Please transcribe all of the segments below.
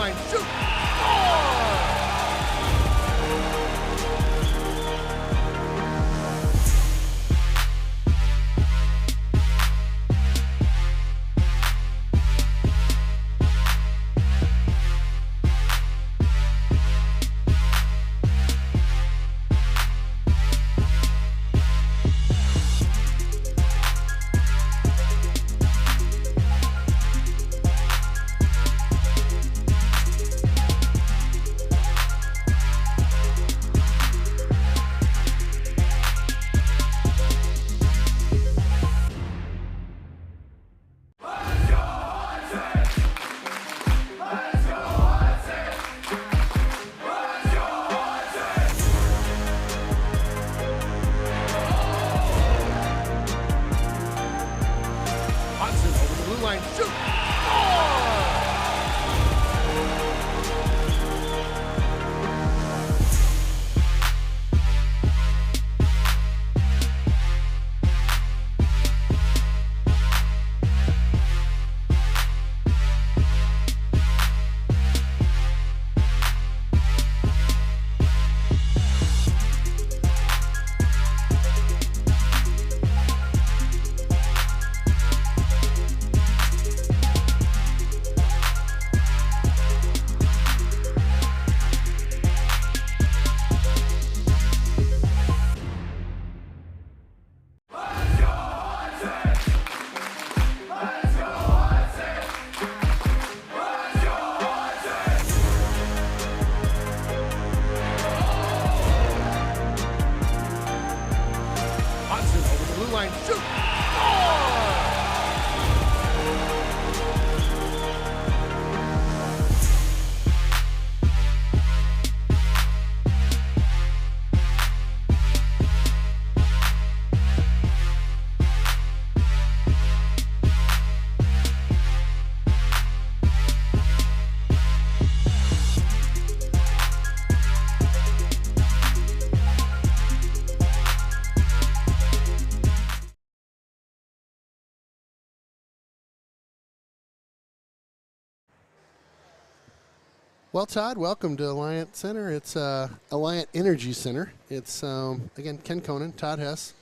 line. Shoot! Score! Hudson over the blue line. Shoot! Hudson over the blue line. Shoot! Well, Todd, welcome to Alliant Center. It's Alliant Energy Center. It's, again, Ken Conan, Todd Hess,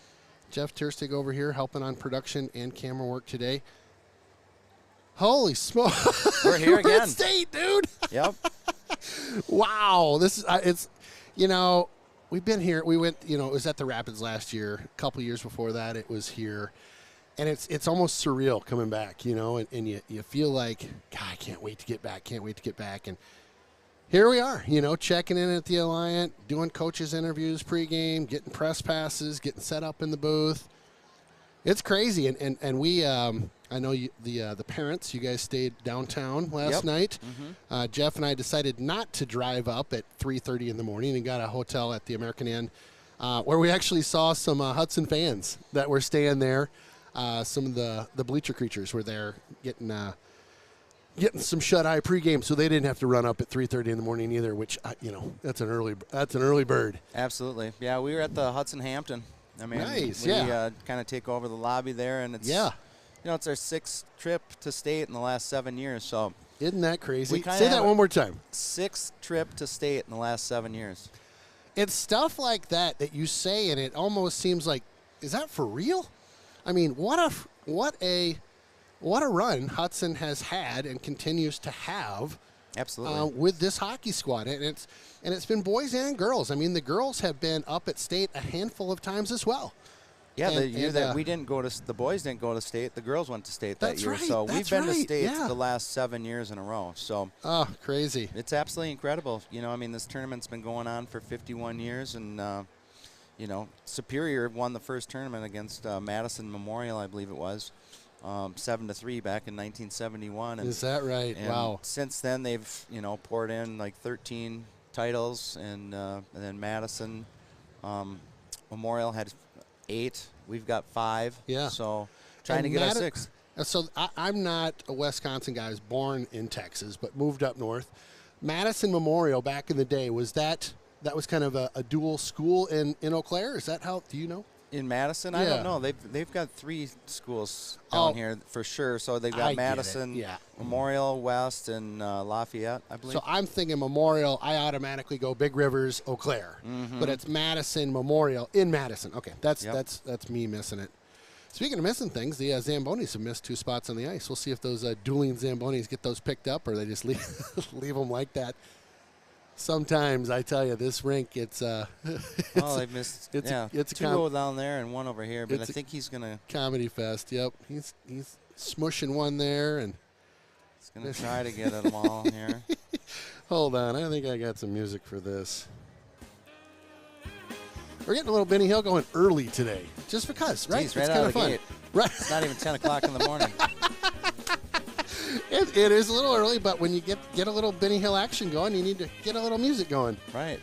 Jeff Terstig over here helping on production and camera work today. Holy smoke. We're here We're again. at state, dude. Yep. Wow. This is, it's, you know, we've been here. We went, you know, it was at the Rapids last year. A couple years before that, it was here. And it's almost surreal coming back, you know, and you feel like, God, I can't wait to get back, And here we are, you know, checking in at the Alliant, doing coaches interviews pregame, getting press passes, getting set up in the booth. It's crazy, and we, I know you, the parents, you guys stayed downtown last night. Mm-hmm. Jeff and I decided not to drive up at 3:30 in the morning and got a hotel at the American Inn, where we actually saw some Hudson fans that were staying there. Some of the bleacher creatures were there getting some shut-eye pregame, so they didn't have to run up at 3:30 in the morning either. Which you know, that's an early bird. Absolutely. Yeah, we were at the Hudson Hampton. I mean, Nice, we yeah. kind of take over the lobby there, and it's you know, it's our 6th trip to state in the last 7 years. So isn't that crazy? We kinda Say that have one more time. 6th trip to state in the last 7 years. It's stuff like that you say, and it almost seems like, is that for real? I mean, what a run Hudson has had and continues to have. Absolutely. With this hockey squad, and it's been boys and girls. I mean, the girls have been up at state a handful of times as well. Yeah, the year that we didn't go to, the boys didn't go to state, the girls went to state that year. Right, so we've been to state yeah. the last 7 years in a row. So crazy. it's absolutely incredible. You know, I mean, this tournament's been going on for 51 years, and you know, Superior won the first tournament against Madison Memorial, I believe it was, 7-3 back in 1971. And, is that right? and wow. Since then, they've, you know, poured in like 13 titles, and then Madison Memorial had 8. We've got 5. Yeah. So trying to get our 6th. So I'm not a Wisconsin guy. I was born in Texas, but moved up north. Madison Memorial back in the day, was that was kind of a dual school in Eau Claire? Is that how, do you know? In Madison, I Yeah. don't know. They've got 3 schools down here for sure. So they've got I get it, Madison, yeah. Memorial, West, and Lafayette, I believe. So I'm thinking Memorial. I automatically go Big Rivers, Eau Claire, but it's Madison Memorial in Madison. Okay, that's me missing it. Speaking of missing things, the Zambonis have missed 2 spots on the ice. We'll see if those dueling Zambonis get those picked up, or they just leave them like that. Sometimes I tell you, this rink, it's they've missed. it's 2 go down there and 1 over here. But I it's a think he's gonna comedy fest. Yep, he's smushing one there, and he's gonna try to get them all here. hold on, I think I got some music for this. We're getting a little Benny Hill going early today, just because, right? Jeez, right it's out kind of of the fun, gate. right? It's not even 10 o'clock in the morning. It is a little early, but when you get a little Benny Hill action going, you need to get a little music going. Right.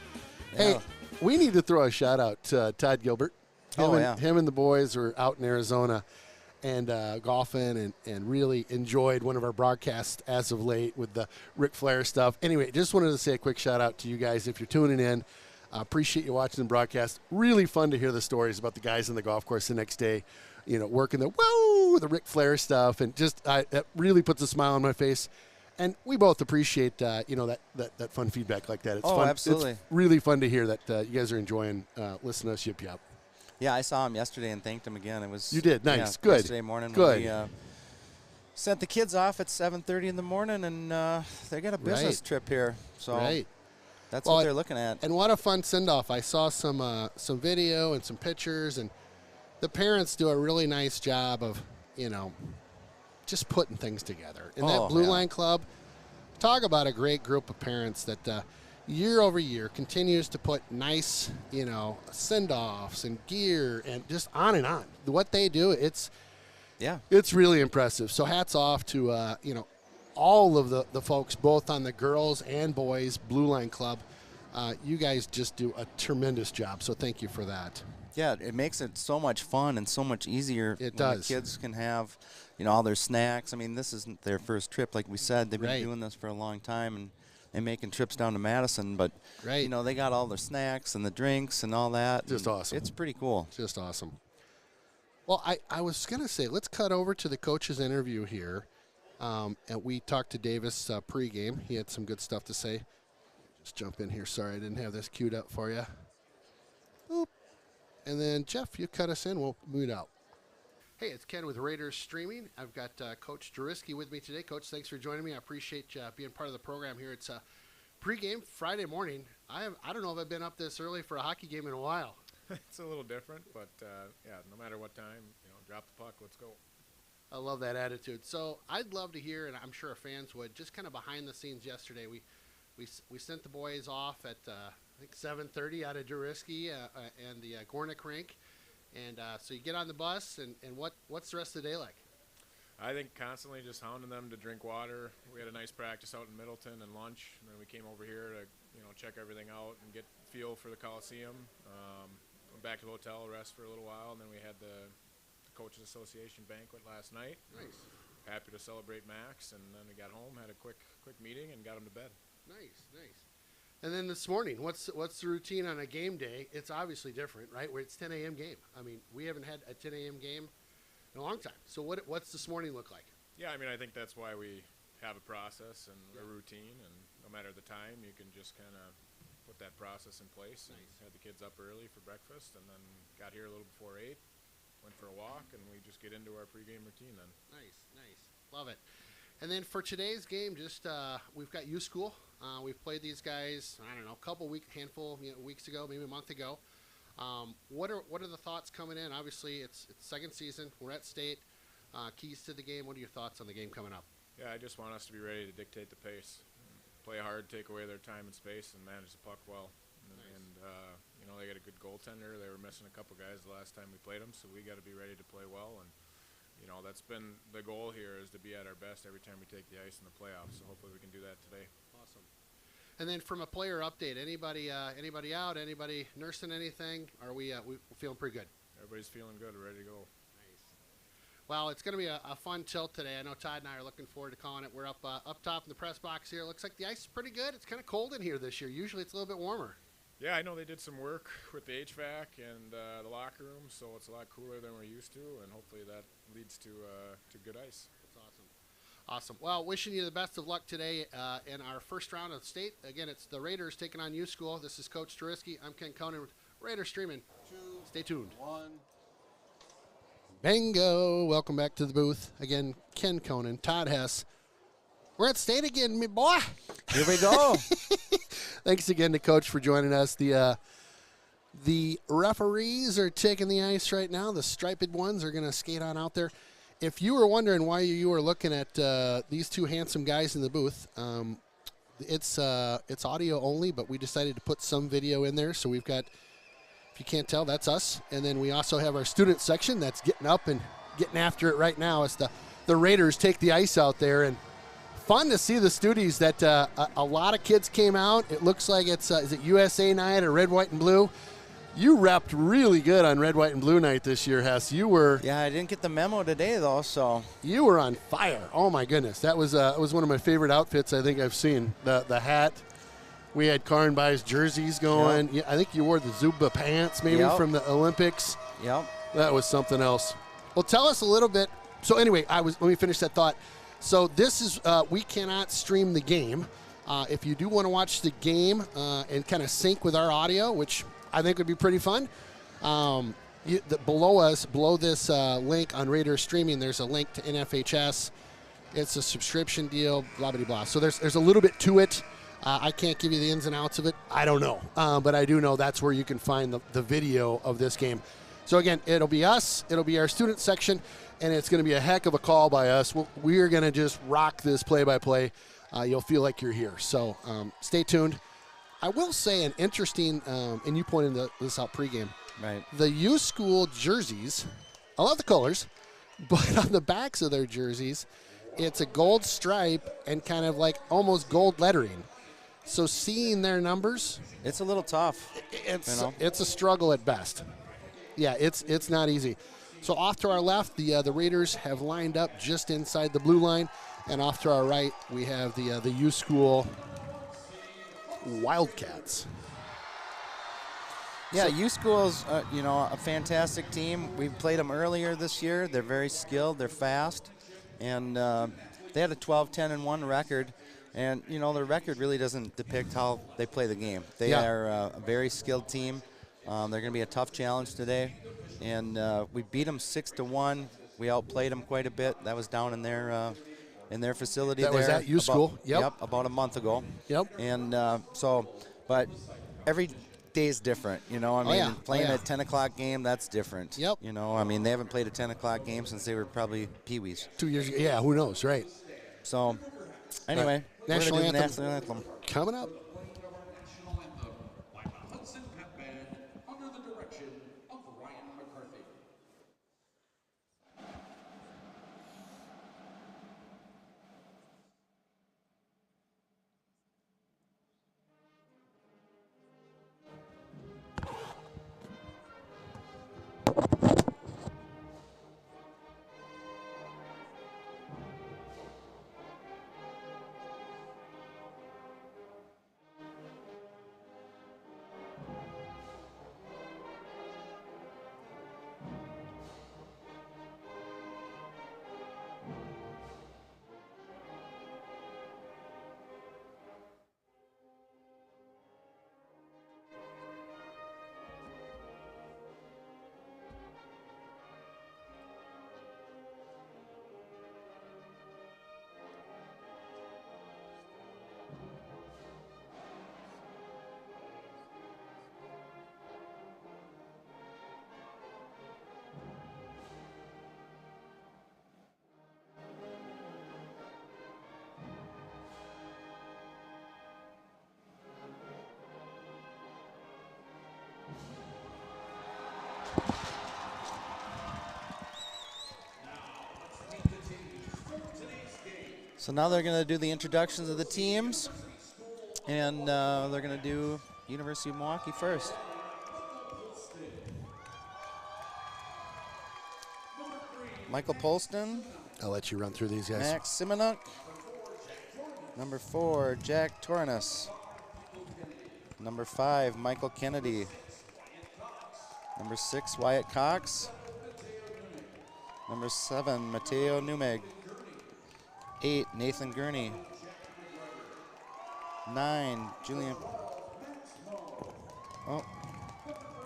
Hey, Yeah. we need to throw a shout out to Todd Gilbert. Him and the boys were out in Arizona and golfing and really enjoyed one of our broadcasts as of late with the Ric Flair stuff. Anyway, just wanted to say a quick shout out to you guys if you're tuning in. Appreciate you watching the broadcast. Really fun to hear the stories about the guys on the golf course the next day, working the Ric Flair stuff, and just that really puts a smile on my face. And we both appreciate that fun feedback like that. It's fun. Absolutely. It's really fun to hear that you guys are enjoying listening to us yip yap. Yeah, I saw him yesterday and thanked him again. It was You did. Nice. Good. Yesterday morning. Good. When we, sent the kids off at 7:30 in the morning, and they got a business trip here. So that's what they're looking at. And what a fun send-off. I saw some video and some pictures, and the parents do a really nice job of, just putting things together. And that Blue Line Club, talk about a great group of parents that year over year continues to put nice, send-offs and gear and just on and on. What they do, it's really impressive. So hats off to, all of the folks, both on the girls and boys Blue Line Club. You guys just do a tremendous job, so thank you for that. Yeah, it makes it so much fun and so much easier. It when does. The kids can have, all their snacks. I mean, this isn't their first trip. Like we said, they've been doing this for a long time and making trips down to Madison. But, they got all their snacks and the drinks and all that. Just awesome. It's pretty cool. Just awesome. Well, I was going to say, let's cut over to the coach's interview here. And we talked to Davis pregame. He had some good stuff to say. Just jump in here. Sorry, I didn't have this queued up for you. Boop. And then, Jeff, you cut us in. We'll move out. Hey, it's Ken with Raiders Streaming. I've got Coach Juriski with me today. Coach, thanks for joining me. I appreciate you being part of the program here. It's pregame Friday morning. I don't know if I've been up this early for a hockey game in a while. It's a little different, but, no matter what time, drop the puck, let's go. I love that attitude. So I'd love to hear, and I'm sure our fans would, just kind of behind the scenes yesterday. We sent the boys off at, I think, 7:30 out of Juriski and the Gornick rink. And so you get on the bus, and what's the rest of the day like? I think constantly just hounding them to drink water. We had a nice practice out in Middleton and lunch, and then we came over here to, check everything out and get feel for the Coliseum. Went back to the hotel, rest for a little while, and then we had the Coaches Association banquet last night. Nice. Happy to celebrate Max, and then we got home, had a quick meeting, and got him to bed. Nice. And then this morning, what's the routine on a game day? It's obviously different, right? Where it's 10 a.m. game. I mean, we haven't had a 10 a.m. game in a long time. So what's this morning look like? Yeah, I think that's why we have a process and a routine, and no matter the time, you can just kind of put that process in place. Nice. And had the kids up early for breakfast, and then got here a little before 8, went for a walk, and we just get into our pregame routine then. Nice. Love it. And then for today's game, just we've got U School. We've played these guys, I don't know, handful weeks ago, maybe a month ago. What are the thoughts coming in? Obviously, it's second season. We're at state. Keys to the game. What are your thoughts on the game coming up? Yeah, I just want us to be ready to dictate the pace. Play hard, take away their time and space, and manage the puck well. Nice. And they got a good goaltender. They were missing a couple guys the last time we played them, so we got to be ready to play well. And that's been the goal here, is to be at our best every time we take the ice in the playoffs. So hopefully we can do that today. Awesome. And then from a player update, anybody out? Anybody nursing anything? Are we feeling pretty good? Everybody's feeling good, ready to go. Nice. Well, it's going to be a fun tilt today. I know Todd and I are looking forward to calling it. We're up top in the press box here. Looks like the ice is pretty good. It's kind of cold in here this year. Usually it's a little bit warmer. Yeah, I know they did some work with the HVAC and the locker room, so it's a lot cooler than we're used to, and hopefully that leads to good ice. That's awesome. Awesome. Well, wishing you the best of luck today in our first round of state. Again, it's the Raiders taking on U School. This is Coach Turisky. I'm Ken Conan with Raiders Streaming. Stay tuned. 1. Bingo. Welcome back to the booth. Again, Ken Conan, Todd Hess. We're at state again, me boy. Here we go. Thanks again to Coach for joining us. The referees are taking the ice right now. The striped ones are going to skate on out there. If you were wondering why you were looking at these two handsome guys in the booth, it's audio only, but we decided to put some video in there. So we've got, if you can't tell, that's us. And then we also have our student section that's getting up and getting after it right now as the Raiders take the ice out there. And fun to see the studies that a lot of kids came out. It looks like it's, is it USA night or red, white, and blue? You repped really good on red, white, and blue night this year, Hess. You were. Yeah, I didn't get the memo today, though, so. You were on fire. Oh, my goodness. That was one of my favorite outfits I think I've seen. The hat. We had Karnbai's jerseys going. Yep. Yeah, I think you wore the Zuba pants maybe from the Olympics. Yep. That was something else. Well, tell us a little bit. So anyway, let me finish that thought. So this is, we cannot stream the game. If you do want to watch the game and kind of sync with our audio, which I think would be pretty fun, below this link on Raiders Streaming, there's a link to NFHS. It's a subscription deal, blah, blah, blah. So there's a little bit to it. I can't give you the ins and outs of it. I don't know. But I do know that's where you can find the video of this game. So, again, it'll be us. It'll be our student section. And it's going to be a heck of a call by us. We're going to just rock this play-by-play. You'll feel like you're here. So stay tuned. I will say an interesting, and you pointed this out pregame. Right. The U School jerseys, I love the colors, but on the backs of their jerseys, it's a gold stripe and kind of like almost gold lettering. So seeing their numbers, it's a little tough. It's a struggle at best. Yeah, it's not easy. So off to our left, the Raiders have lined up just inside the blue line, and off to our right, we have the U School Wildcats. Yeah, U School's a fantastic team. We played them earlier this year. They're very skilled. They're fast, and they had a 12-10-1 record. And their record really doesn't depict how they play the game. They are a very skilled team. They're going to be a tough challenge today, and we beat them 6-1. We outplayed them quite a bit. That was down in their facility. That was at U School. Yep, about a month ago. Yep. And but every day is different. Playing a 10 o'clock game, that's different. Yep. They haven't played a 10 o'clock game since they were probably peewees. 2 years ago. Yeah, who knows, right? So, anyway, National we're gonna do the anthem. national anthem Coming up. By the Hudson Pep Band under the direction of Ryan McCarthy. So now they're going to do the introductions of the teams, and they're going to do University of Milwaukee first. Michael Polston. I'll let you run through these guys. Max Simonuk. Number 4, Jack Tornes. Number 5, Michael Kennedy. Number 6, Wyatt Cox. Number 7, Mateo Numeg. 8, Nathan Gurney. 9, Julian. Oh,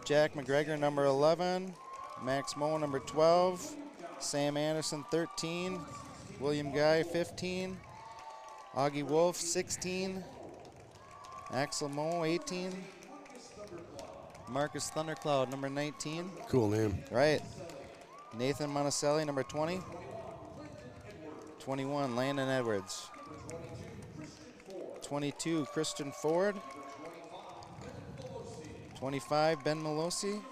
Jack McGregor, number 11. Max Moe, number 12. Sam Anderson, 13. William Guy, 15. Augie Wolf, 16. Axel Moe, 18. Marcus Thundercloud, number 19. Cool name. Right. Nathan Monticelli, number 20. 21, Landon Edwards. 22, Christian Ford. 25, Ben Melosi.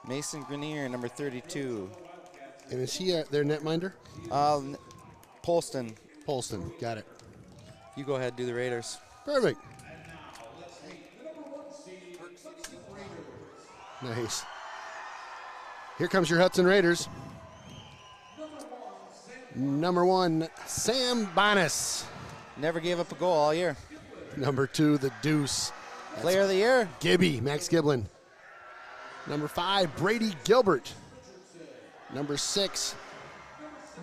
Mason Grenier, number 32. And is he their netminder? Polston. Polston. Got it. You go ahead, do the Raiders. Perfect. Nice. Here comes your Hudson Raiders. Number 1, Sam Bonas. Never gave up a goal all year. Number 2, the Deuce. Player of the year. Gibby, Max Giblin. Number 5, Brady Gilbert. Number 6,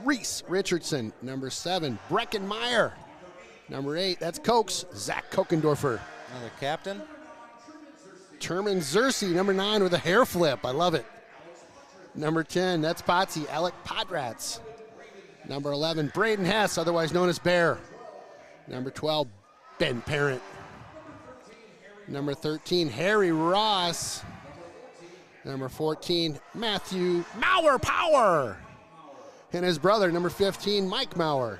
Reese Richardson. Number 7, Brecken Meyer. Number 8, that's Cokes, Zach Kokendorfer. Another captain. Terman Zersi, number 9 with a hair flip. I love it. Number 10, that's Potsy, Alec Podrats. Number 11, Braden Hess, otherwise known as Bear. Number 12, Ben Parent. Number 13, Harry Ross. Number 14, Matthew Mauer Power. And his brother, number 15, Mike Mauer.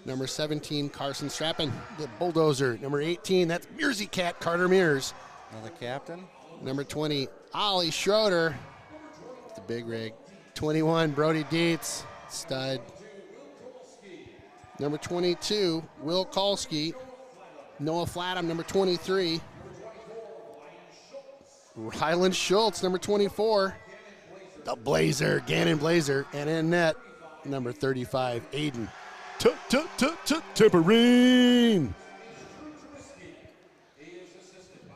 Number 17, Carson Strappin, the Bulldozer. Number 18, that's Mearsy Cat, Carter Mears. Another captain. Number 20, Ollie Schroeder, the big rig. 21, Brody Dietz, stud. Number 22, Will Kolsky. Noah Flatham, number 23. Ryland Schultz, number 24. The Blazer, Gannon Blazer. And in net, number 35, Aiden Tipperine.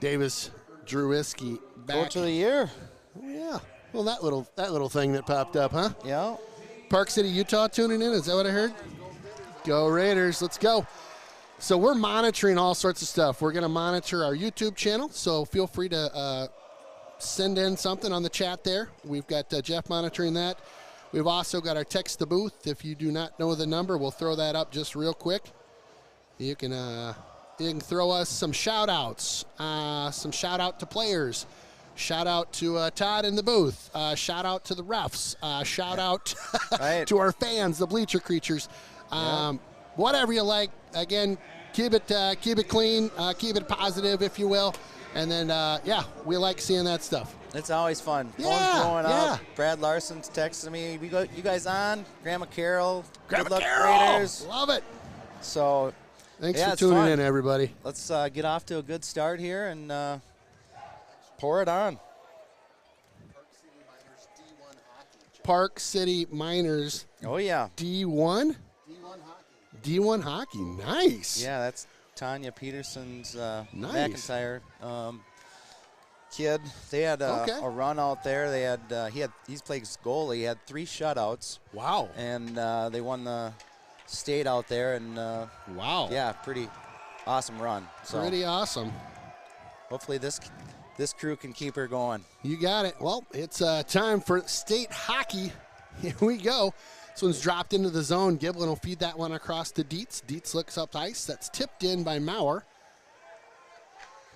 Davis Drewiski back. Coach of the year. Oh, yeah. Well, that little thing that popped up, huh? Yeah. Park City, Utah tuning in. Is that what I heard? Go Raiders. Let's go. So we're monitoring all sorts of stuff. We're going to monitor our YouTube channel, so feel free to send in something on the chat there. We've got Jeff monitoring that. We've also got our text the booth. If you do not know the number, we'll throw that up just real quick. You can throw us some shout-outs, some shout-out to players, shout-out to Todd in the booth, shout-out to the refs, shout-out Right. to our fans, the bleacher creatures. Whatever you like. Again, keep it clean, keep it positive, if you will. And then, we like seeing that stuff. It's always fun. Yeah, Phone's blowing yeah. up. Brad Larson's texting me. You guys on? Grandma Carol. Grandma Good luck, Carol! Raiders. Love it. So, Thanks yeah, for it's tuning fun. in, everybody. Let's get off to a good start here and pour it on. Park City Miners Oh, yeah. D1? D1 hockey. Nice. Yeah, that's Tanya Peterson's Nice. McIntyre kid. They had Okay. a run out there. They had he's played goalie. He had 3 shutouts, Wow. and they won the state out there. And Wow. yeah, pretty awesome run. So Pretty awesome. hopefully this crew can keep her going. You got it. Well, it's time for state hockey. Here we go. This one's dropped into the zone. Giblin will feed that one across to Dietz. Dietz looks up ice. That's tipped in by Mauer.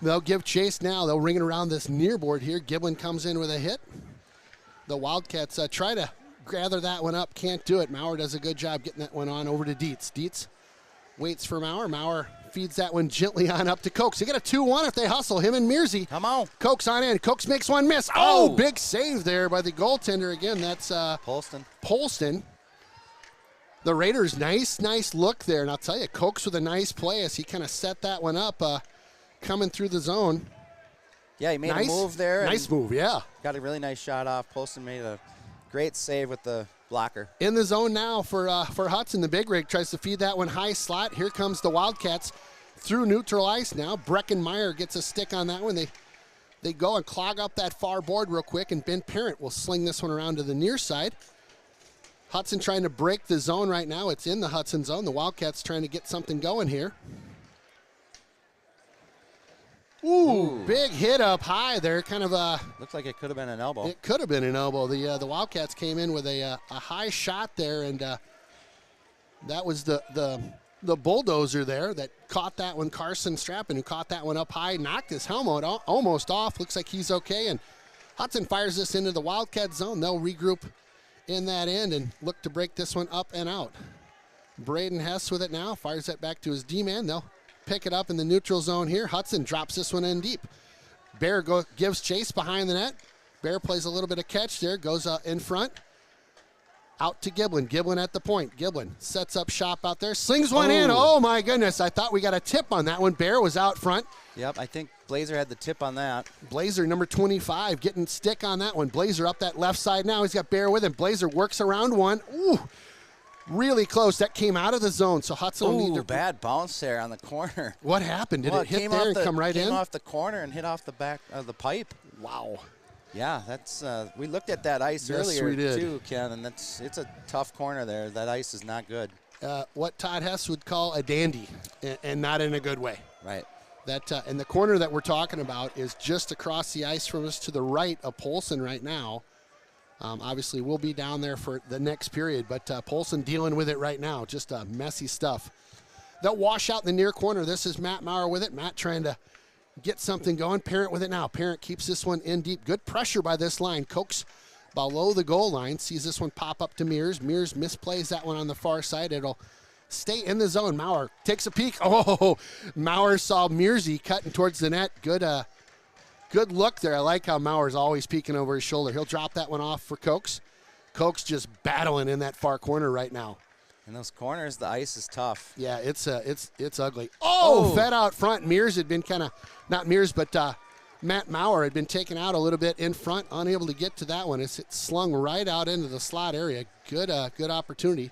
They'll give chase now. They'll ring it around this near board here. Giblin comes in with a hit. The Wildcats try to gather that one up. Can't do it. Mauer does a good job getting that one on over to Dietz. Dietz waits for Mauer. Mauer feeds that one gently on up to Cokes. They get a 2-1 if they hustle. Him and Mearsy. Come on. Cokes on in. Cokes makes one miss. Oh, big save there by the goaltender. Again, that's Polston. The Raiders, nice look there. And I'll tell you, Cokes with a nice play as he kind of set that one up coming through the zone. Yeah, he made a move there. Nice move, yeah. Got a really nice shot off. Polston made a great save with the blocker. In the zone now for Hudson. The big rig tries to feed that one high slot. Here comes the Wildcats. through neutral ice now. Breckenmeyer gets a stick on that one. They go and clog up that far board real quick, and Ben Parent will sling this one around to the near side. Hudson trying to break the zone right now. It's in the Hudson zone. The Wildcats trying to get something going here. Ooh, big hit up high there. Kind of a... Looks like it could have been an elbow. It could have been an elbow. The Wildcats came in with a high shot there, and that was the bulldozer there that caught that one. Carson Strappin, who caught that one up high, knocked his helmet almost off. Looks like he's okay, and Hudson fires this into the Wildcat zone. They'll regroup in that end and look to break this one up and out. Braden Hess with it now, fires that back to his D-man. They'll pick it up in the neutral zone here. Hudson drops this one in deep. Bear gives chase behind the net. Bear plays a little bit of catch there, goes in front. Out to Giblin. Giblin at the point. Giblin sets up shop out there. Slings one in. Oh, my goodness. I thought we got a tip on that one. Bear was out front. Yep, I think Blazer had the tip on that. Blazer, number 25, getting stick on that one. Blazer up that left side now. He's got Bear with him. Blazer works around one. Ooh, really close. That came out of the zone, so Hudson will need to... bad bounce there on the corner. What happened? Did it hit there and come right in? It came off the corner and hit off the back of the pipe. Wow. Yeah, that's we looked at that ice earlier we did. too, Ken, and it's a tough corner there. That ice is not good. What Todd Hess would call a dandy, and not in a good way. Right. That and the corner that we're talking about is just across the ice from us to the right of Polson right now. Obviously, we'll be down there for the next period, but Polson dealing with it right now. Just messy stuff. They'll wash out in the near corner. This is Matt Maurer with it. Matt trying to get something going. Parent with it now. Parent keeps this one in deep. Good pressure by this line. Cokes below the goal line. Sees this one pop up to Mears. Mears misplays that one on the far side. It'll stay in the zone. Maurer takes a peek. Oh, Maurer saw Mearsy cutting towards the net. Good look there. I like how Maurer's always peeking over his shoulder. He'll drop that one off for Cokes. Cokes just battling in that far corner right now. In those corners, the ice is tough. Yeah, it's ugly. Oh, fed out front. Mears had been kind of, not Mears, but Matt Maurer had been taken out a little bit in front, unable to get to that one. It's slung right out into the slot area. Good opportunity.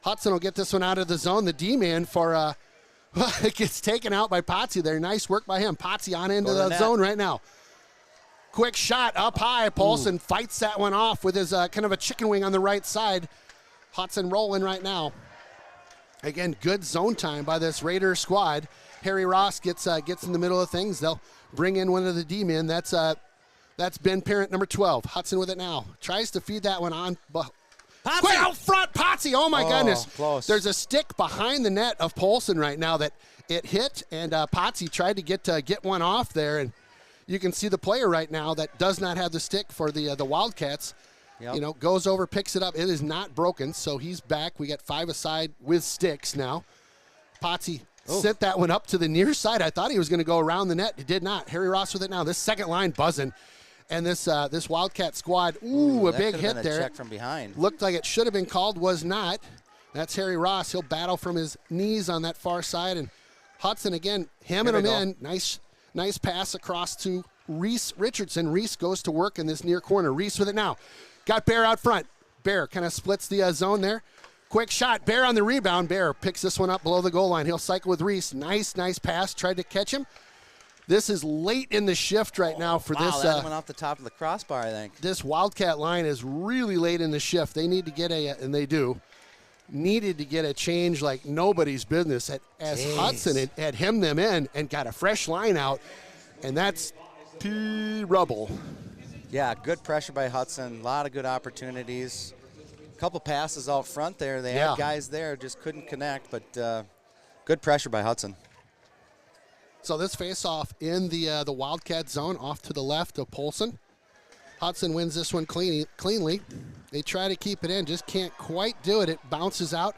Hudson will get this one out of the zone. The D-man for, it gets taken out by Potsy there. Nice work by him. Potsy on into the zone right now. Quick shot up high. Paulson fights that one off with his kind of a chicken wing on the right side. Hudson rolling right now. Again, good zone time by this Raider squad. Harry Ross gets in the middle of things. They'll bring in one of the D-men. That's Ben Parent, number 12. Hudson with it now. Tries to feed that one on. Quick out front, Potsy. Oh, my goodness. Close. There's a stick behind the net of Polson right now that it hit, and Potsy tried to get one off there. And you can see the player right now that does not have the stick for the Wildcats. Yep. You know, goes over, picks it up. It is not broken, so he's back. We got 5 aside with sticks now. Potsy sent that one up to the near side. I thought he was going to go around the net. He did not. Harry Ross with it now. This second line buzzing. And this Wildcat squad, a big hit there. Check from behind. Looked like it should have been called, was not. That's Harry Ross. He'll battle from his knees on that far side. And Hudson, again, hemming him in. Nice pass across to Reese Richardson. Reese goes to work in this near corner. Reese with it now. Got Bear out front. Bear kind of splits the zone there. Quick shot. Bear on the rebound. Bear picks this one up below the goal line. He'll cycle with Reese. Nice pass. Tried to catch him. This is late in the shift right now for this. That went off the top of the crossbar, I think. This Wildcat line is really late in the shift. They need to get and they do, needed to get a change like nobody's business as Hudson had hemmed them in and got a fresh line out, and that's rubble. Yeah, good pressure by Hudson. A lot of good opportunities. A couple passes out front there. They had guys there, just couldn't connect, but good pressure by Hudson. So this face-off in the Wildcat zone off to the left of Polson. Hudson wins this one cleanly. They try to keep it in, just can't quite do it. It bounces out.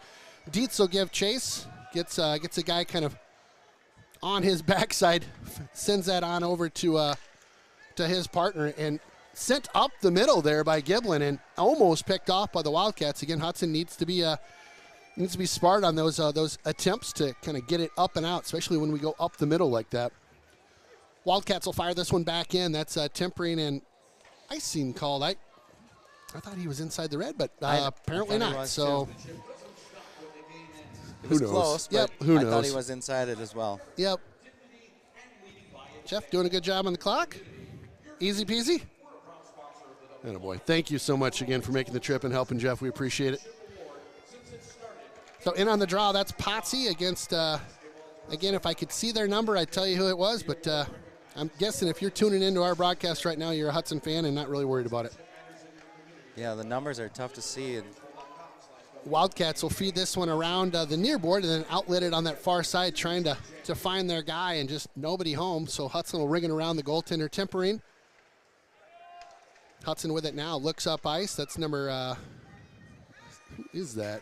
Dietz will give chase. Gets a guy kind of on his backside, sends that on over to his partner, and sent up the middle there by Giblin and almost picked off by the Wildcats. Again, Hudson needs to be smart on those attempts to kind of get it up and out, especially when we go up the middle like that. Wildcats will fire this one back in. That's tempering and icing called. I thought he was inside the red, but apparently not. So it It was knows? close, Yep, but who I thought knows? he was inside it as well. Yep. Jeff doing a good job on the clock. Easy peasy. Attaboy. Thank you so much again for making the trip and helping Jeff. We appreciate it. So in on the draw, that's Potsy against, again, if I could see their number, I'd tell you who it was, but I'm guessing if you're tuning into our broadcast right now, you're a Hudson fan and not really worried about it. Yeah, the numbers are tough to see. And Wildcats will feed this one around the near board and then outlet it on that far side, trying to find their guy, and just nobody home. So Hudson will ring it around the goaltender, tempering. Hudson with it now, looks up ice. That's number, who is that?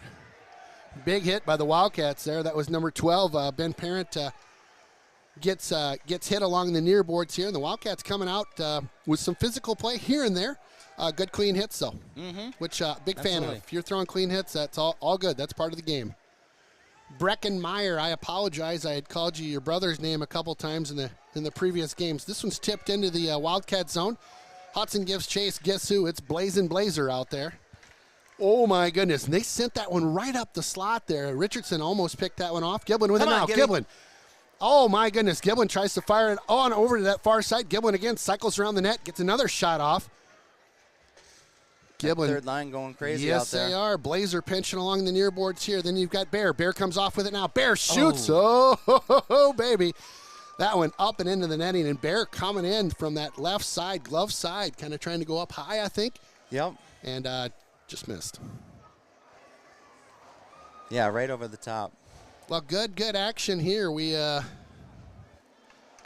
Big hit by the Wildcats there. That was number 12. Ben Parent gets hit along the near boards here, and the Wildcats coming out with some physical play here and there. Good clean hits, though, which big fan of. If you're throwing clean hits, that's all good. That's part of the game. Breckenmeyer, I apologize. I had called you your brother's name a couple times in the previous games. This one's tipped into the Wildcat zone. Hudson gives chase. Guess who? It's Blazin' Blazer out there. Oh, my goodness. And they sent that one right up the slot there. Richardson almost picked that one off. Giblin with it now. Giblin. Oh, my goodness. Giblin tries to fire it on over to that far side. Giblin again cycles around the net, gets another shot off. Giblin. Third line going crazy yes, out there. Yes, they are. Blazer pinching along the near boards here. Then you've got Bear. Bear comes off with it now. Bear shoots. Oh, baby. That one up and into the netting, and Bear coming in from that left side, glove side, kind of trying to go up high, I think. Yep. And just missed. Yeah, right over the top. Well, good action here. We got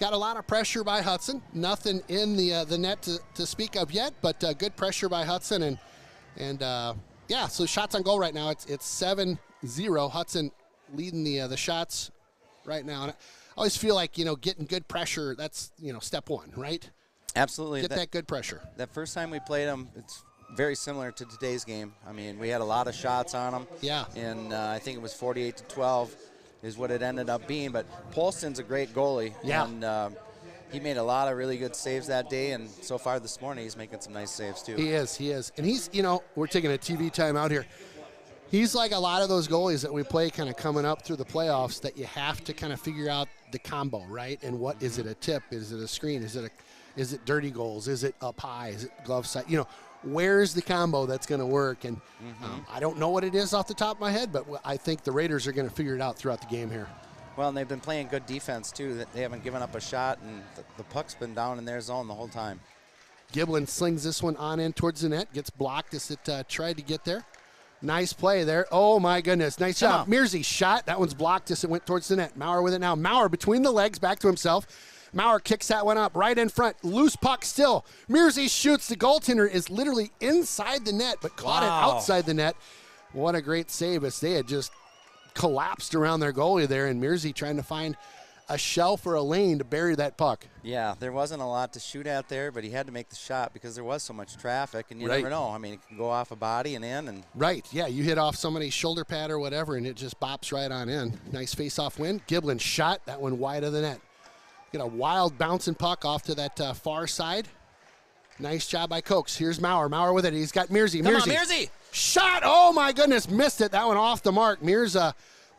a lot of pressure by Hudson. Nothing in the net to speak of yet, but good pressure by Hudson. And yeah, so shots on goal right now. It's 7-0. Hudson leading the shots right now. And I always feel like, getting good pressure, that's, step one, right? Absolutely. Get that good pressure. That first time we played them, it's very similar to today's game. I mean, we had a lot of shots on them. Yeah. And I think it was 48-12 is what it ended up being. But Polston's a great goalie. Yeah. And he made a lot of really good saves that day. And so far this morning, he's making some nice saves, too. He is. And he's, we're taking a TV time out here. He's like a lot of those goalies that we play kind of coming up through the playoffs that you have to kind of figure out the combo, right? And what is it, a tip? Is it a screen? Is it dirty goals? Is it up high? Is it glove side? Where's the combo that's going to work? And I don't know what it is off the top of my head, but I think the Raiders are going to figure it out throughout the game here. Well, and they've been playing good defense, too. They haven't given up a shot, and the puck's been down in their zone the whole time. Giblin slings this one on in towards the net, gets blocked as it tried to get there. Nice play there. Oh, my goodness. Nice job. Mearsy shot. That one's blocked as it went towards the net. Maurer with it now. Maurer between the legs, back to himself. Maurer kicks that one up right in front. Loose puck still. Mearsy shoots. The goaltender is literally inside the net, but caught it outside the net. What a great save, as they had just collapsed around their goalie there, and Mearsy trying to find a shelf or a lane to bury that puck. Yeah, there wasn't a lot to shoot at there, but he had to make the shot because there was so much traffic, and you never know. I mean, it can go off a body and in. And right, yeah, you hit off somebody's shoulder pad or whatever, and it just bops right on in. Nice face-off win. Giblin shot. That one wide of the net. Get a wild bouncing puck off to that far side. Nice job by Cokes. Here's Maurer. Maurer with it. He's got Mearsy. Come on, Mearsy! Shot! Oh, my goodness. Missed it. That one off the mark. Mears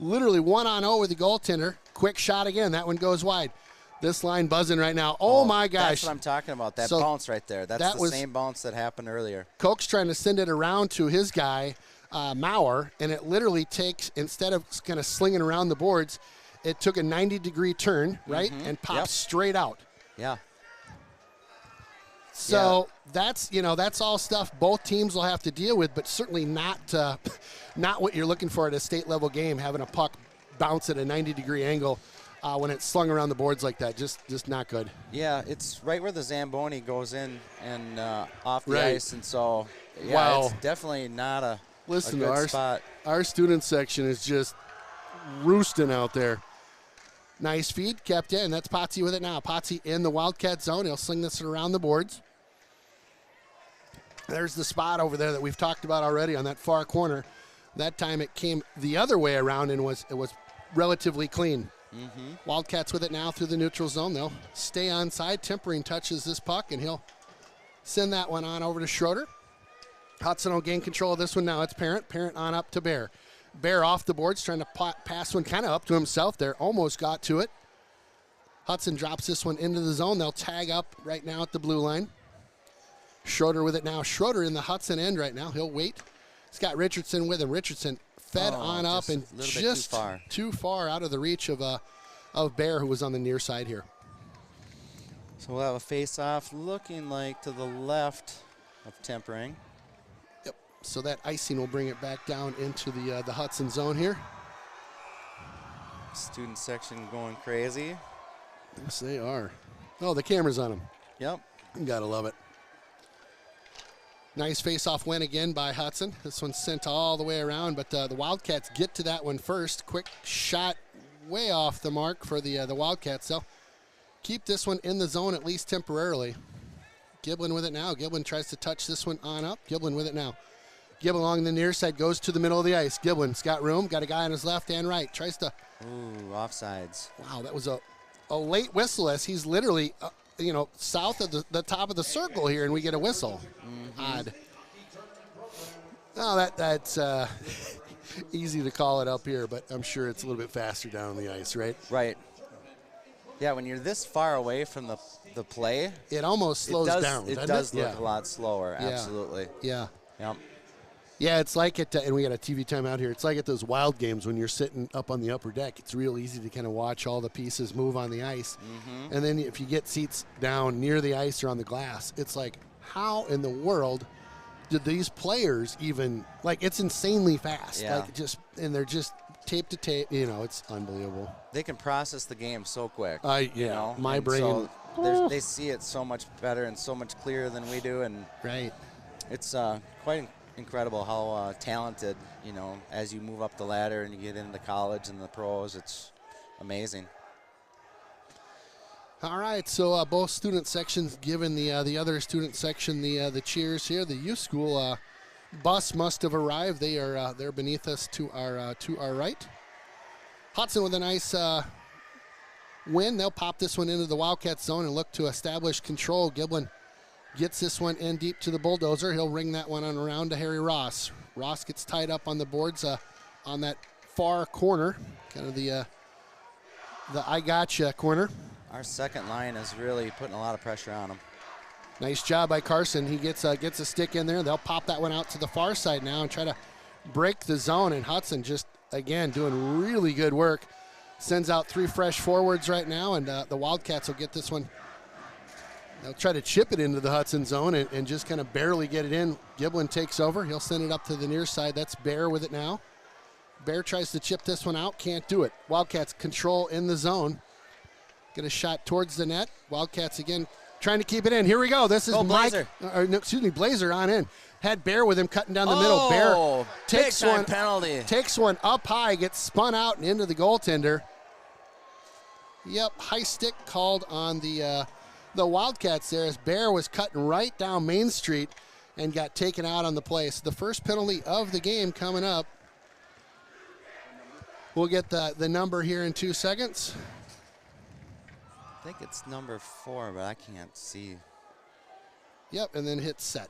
literally 1-on-0 with the goaltender. Quick shot again. That one goes wide. This line buzzing right now. Oh, my gosh. That's what I'm talking about, that bounce right there. That's the same bounce that happened earlier. Cokes trying to send it around to his guy, Maurer, and it literally takes, instead of kind of slinging around the boards, it took a 90-degree turn, right, and popped straight out. Yeah. So that's all stuff both teams will have to deal with, but certainly not what you're looking for at a state-level game, having a puck bounce at a 90-degree angle when it's slung around the boards like that. Just not good. Yeah, it's right where the Zamboni goes in and off the ice, and so, it's definitely not a good spot. Our student section is just roosting out there. Nice feed, kept in. That's Potsy with it now. Potsy in the Wildcat zone. He'll sling this around the boards. There's the spot over there that we've talked about already on that far corner. That time it came the other way around and it was relatively clean. Wildcats with it now through the neutral zone. They'll stay on side. Tempering touches this puck, and he'll send that one on over to Schroeder. Hudson will gain control of this one now. It's Parent. Parent on up to Bear. Bear off the boards, trying to pass one kind of up to himself there. Almost got to it. Hudson drops this one into the zone. They'll tag up right now at the blue line. Schroeder with it now. Schroeder in the Hudson end right now. He'll wait. He's got Richardson with him. Richardson fed on up and just too far out of the reach of Bear, who was on the near side here. So we'll have a face-off looking like to the left of tempering. Yep. So that icing will bring it back down into the Hudson zone here. Student section going crazy. Yes, they are. Oh, the camera's on them. Yep. You gotta love it. Nice face-off win again by Hudson. This one's sent all the way around, but the Wildcats get to that one first. Quick shot way off the mark for the Wildcats. They'll keep this one in the zone at least temporarily. Giblin with it now. Giblin tries to touch this one on up. Giblin with it now. Giblin along the near side goes to the middle of the ice. Giblin's got room. Got a guy on his left and right. Tries to. Ooh, offsides. Wow, that was a late whistle as he's literally, south of the top of the circle here, and we get a whistle. Odd. No, that's easy to call it up here, but I'm sure it's a little bit faster down on the ice, right? Right. Yeah, when you're this far away from the play, it almost slows down. It does look a lot slower, absolutely. Yeah. Yep. Yeah, it's like and we got a TV timeout here. It's like at those Wild games when you're sitting up on the upper deck. It's real easy to kind of watch all the pieces move on the ice. And then if you get seats down near the ice or on the glass, it's like, how in the world did these players even, it's insanely fast. Yeah. And they're just tape to tape. It's unbelievable. They can process the game so quick. My brain. So they see it so much better and so much clearer than we do. And right. It's quite incredible how talented, as you move up the ladder and you get into college and the pros, it's amazing. All right, so both student sections giving the other student section the cheers here. The U School bus must have arrived. They're beneath us to our right. Hudson with a nice win. They'll pop this one into the Wildcats zone and look to establish control. Giblin gets this one in deep to the bulldozer. He'll ring that one on around to Harry Ross. Ross gets tied up on the boards on that far corner, kind of the I gotcha corner. Our second line is really putting a lot of pressure on him. Nice job by Carson. He gets a stick in there. They'll pop that one out to the far side now and try to break the zone. And Hudson just, again, doing really good work. Sends out 3 fresh forwards right now, and the Wildcats will get this one. They'll try to chip it into the Hudson zone and just kind of barely get it in. Giblin takes over. He'll send it up to the near side. That's Bear with it now. Bear tries to chip this one out. Can't do it. Wildcats control in the zone. Get a shot towards the net. Wildcats again trying to keep it in. Here we go. This is Blazer. Blazer on in. Had Bear with him cutting down the middle. Bear takes one penalty. Takes one up high, gets spun out and into the goaltender. Yep, high stick called on the Wildcats there as Bear was cutting right down Main Street and got taken out on the play. So the first penalty of the game coming up. We'll get the number here in 2 seconds. I think it's number 4, but I can't see. Yep, and then hit set.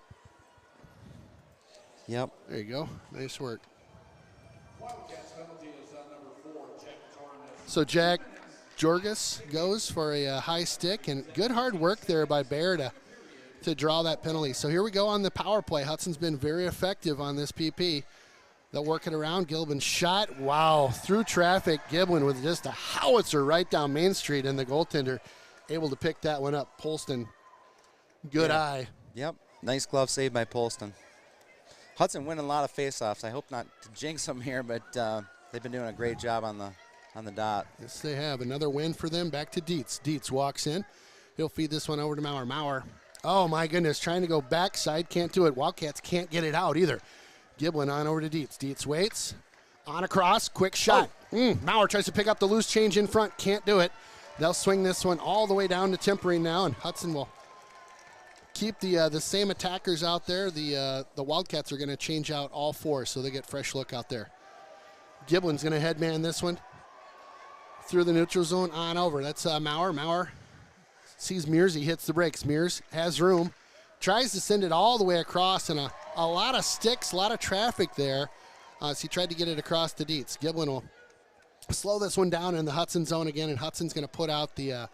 Yep. There you go. Nice work. So Jack Jorgis goes for a high stick, and good hard work there by Bear to draw that penalty. So here we go on the power play. Hudson's been very effective on this PP. They'll work it around. Giblin shot. Wow. Through traffic. Giblin with just a howitzer right down Main Street, and the goaltender able to pick that one up. Polston, good eye. Yep. Nice glove save by Polston. Hudson winning a lot of faceoffs. I hope not to jinx them here, but they've been doing a great job on the dot. Yes, they have. Another win for them. Back to Dietz. Dietz walks in. He'll feed this one over to Maurer. Maurer. Oh, my goodness. Trying to go backside. Can't do it. Wildcats can't get it out either. Giblin on over to Dietz. Dietz waits. On across. Quick shot. Maurer tries to pick up the loose change in front. Can't do it. They'll swing this one all the way down to tempering now, and Hudson will keep the same attackers out there. The Wildcats are going to change out all 4, so they get fresh look out there. Giblin's going to headman this one through the neutral zone on over. That's Maurer. Maurer sees Mears. He hits the brakes. Mears has room. Tries to send it all the way across, and a lot of sticks, a lot of traffic there. as he tried to get it across to Dietz. Giblin will slow this one down in the Hudson zone again, and Hudson's going to put out the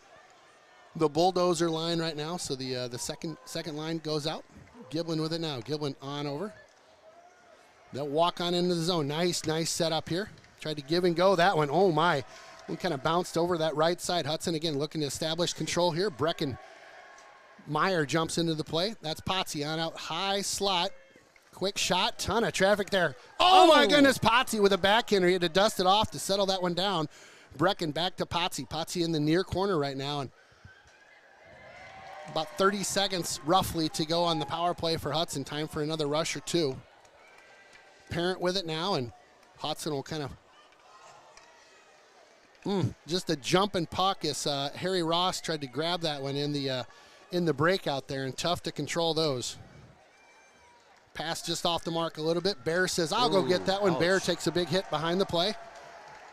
bulldozer line right now. So the second line goes out. Giblin with it now. Giblin on over. They'll walk on into the zone. Nice setup here. Tried to give and go. That one, oh my. One kind of bounced over that right side. Hudson again looking to establish control here. Brecken Meyer jumps into the play. That's Potsy on out high slot. Quick shot. Ton of traffic there. Oh my goodness. Potsy with a backhander. He had to dust it off to settle that one down. Brecken back to Potsy. Potsy in the near corner right now. And about 30 seconds roughly to go on the power play for Hudson. Time for another rush or two. Parent with it now, and Hudson will kind of just a jumping puck as Harry Ross tried to grab that one in the breakout there, and tough to control those. Pass just off the mark a little bit. Bear says, I'll go get that one. Ouch. Bear takes a big hit behind the play.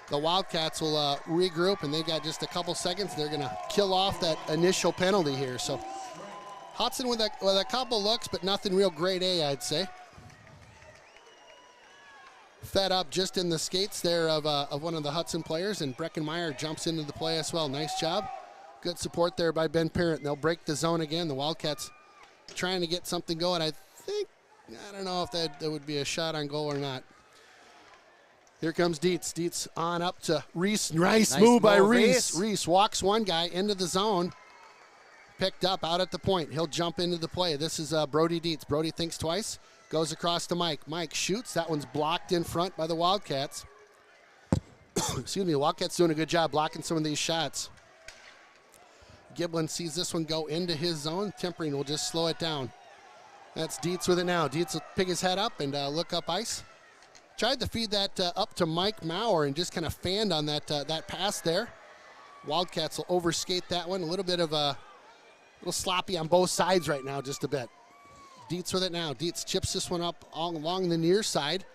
The Wildcats will regroup, and they've got just a couple seconds. They're going to kill off that initial penalty here. So Hudson with a couple looks, but nothing real grade A, I'd say. Fed up just in the skates there of one of the Hudson players, and Breckenmeyer jumps into the play as well. Nice job. Good support there by Ben Parent. They'll break the zone again. The Wildcats trying to get something going. I don't know if that would be a shot on goal or not. Here comes Dietz. Dietz on up to Reese. Nice move by Reese. Reese walks one guy into the zone. Picked up out at the point. He'll jump into the play. This is Brody Dietz. Brody thinks twice. Goes across to Mike. Mike shoots. That one's blocked in front by the Wildcats. Excuse me. The Wildcats doing a good job blocking some of these shots. Giblin sees this one go into his zone. Tempering will just slow it down. That's Dietz with it now. Dietz will pick his head up and look up ice. Tried to feed that up to Mike Maurer and just kind of fanned on that pass there. Wildcats will overskate that one. A little bit of a little sloppy on both sides right now, just a bit. Dietz with it now. Dietz chips this one up along the near side.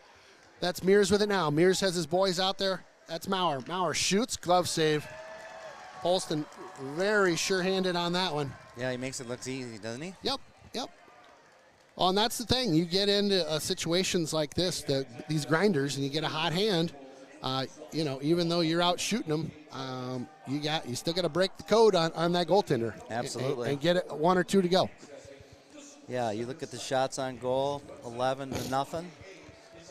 That's Mears with it now. Mears has his boys out there. That's Maurer. Maurer shoots. Glove save. Holston very sure-handed on that one. Yeah, he makes it look easy, doesn't he? Yep. Well, and that's the thing. You get into situations like this, these grinders, and you get a hot hand. Even though you're out shooting them, you still got to break the code on that goaltender. Absolutely. And get it 1 or 2 to go. Yeah, you look at the shots on goal, 11-0,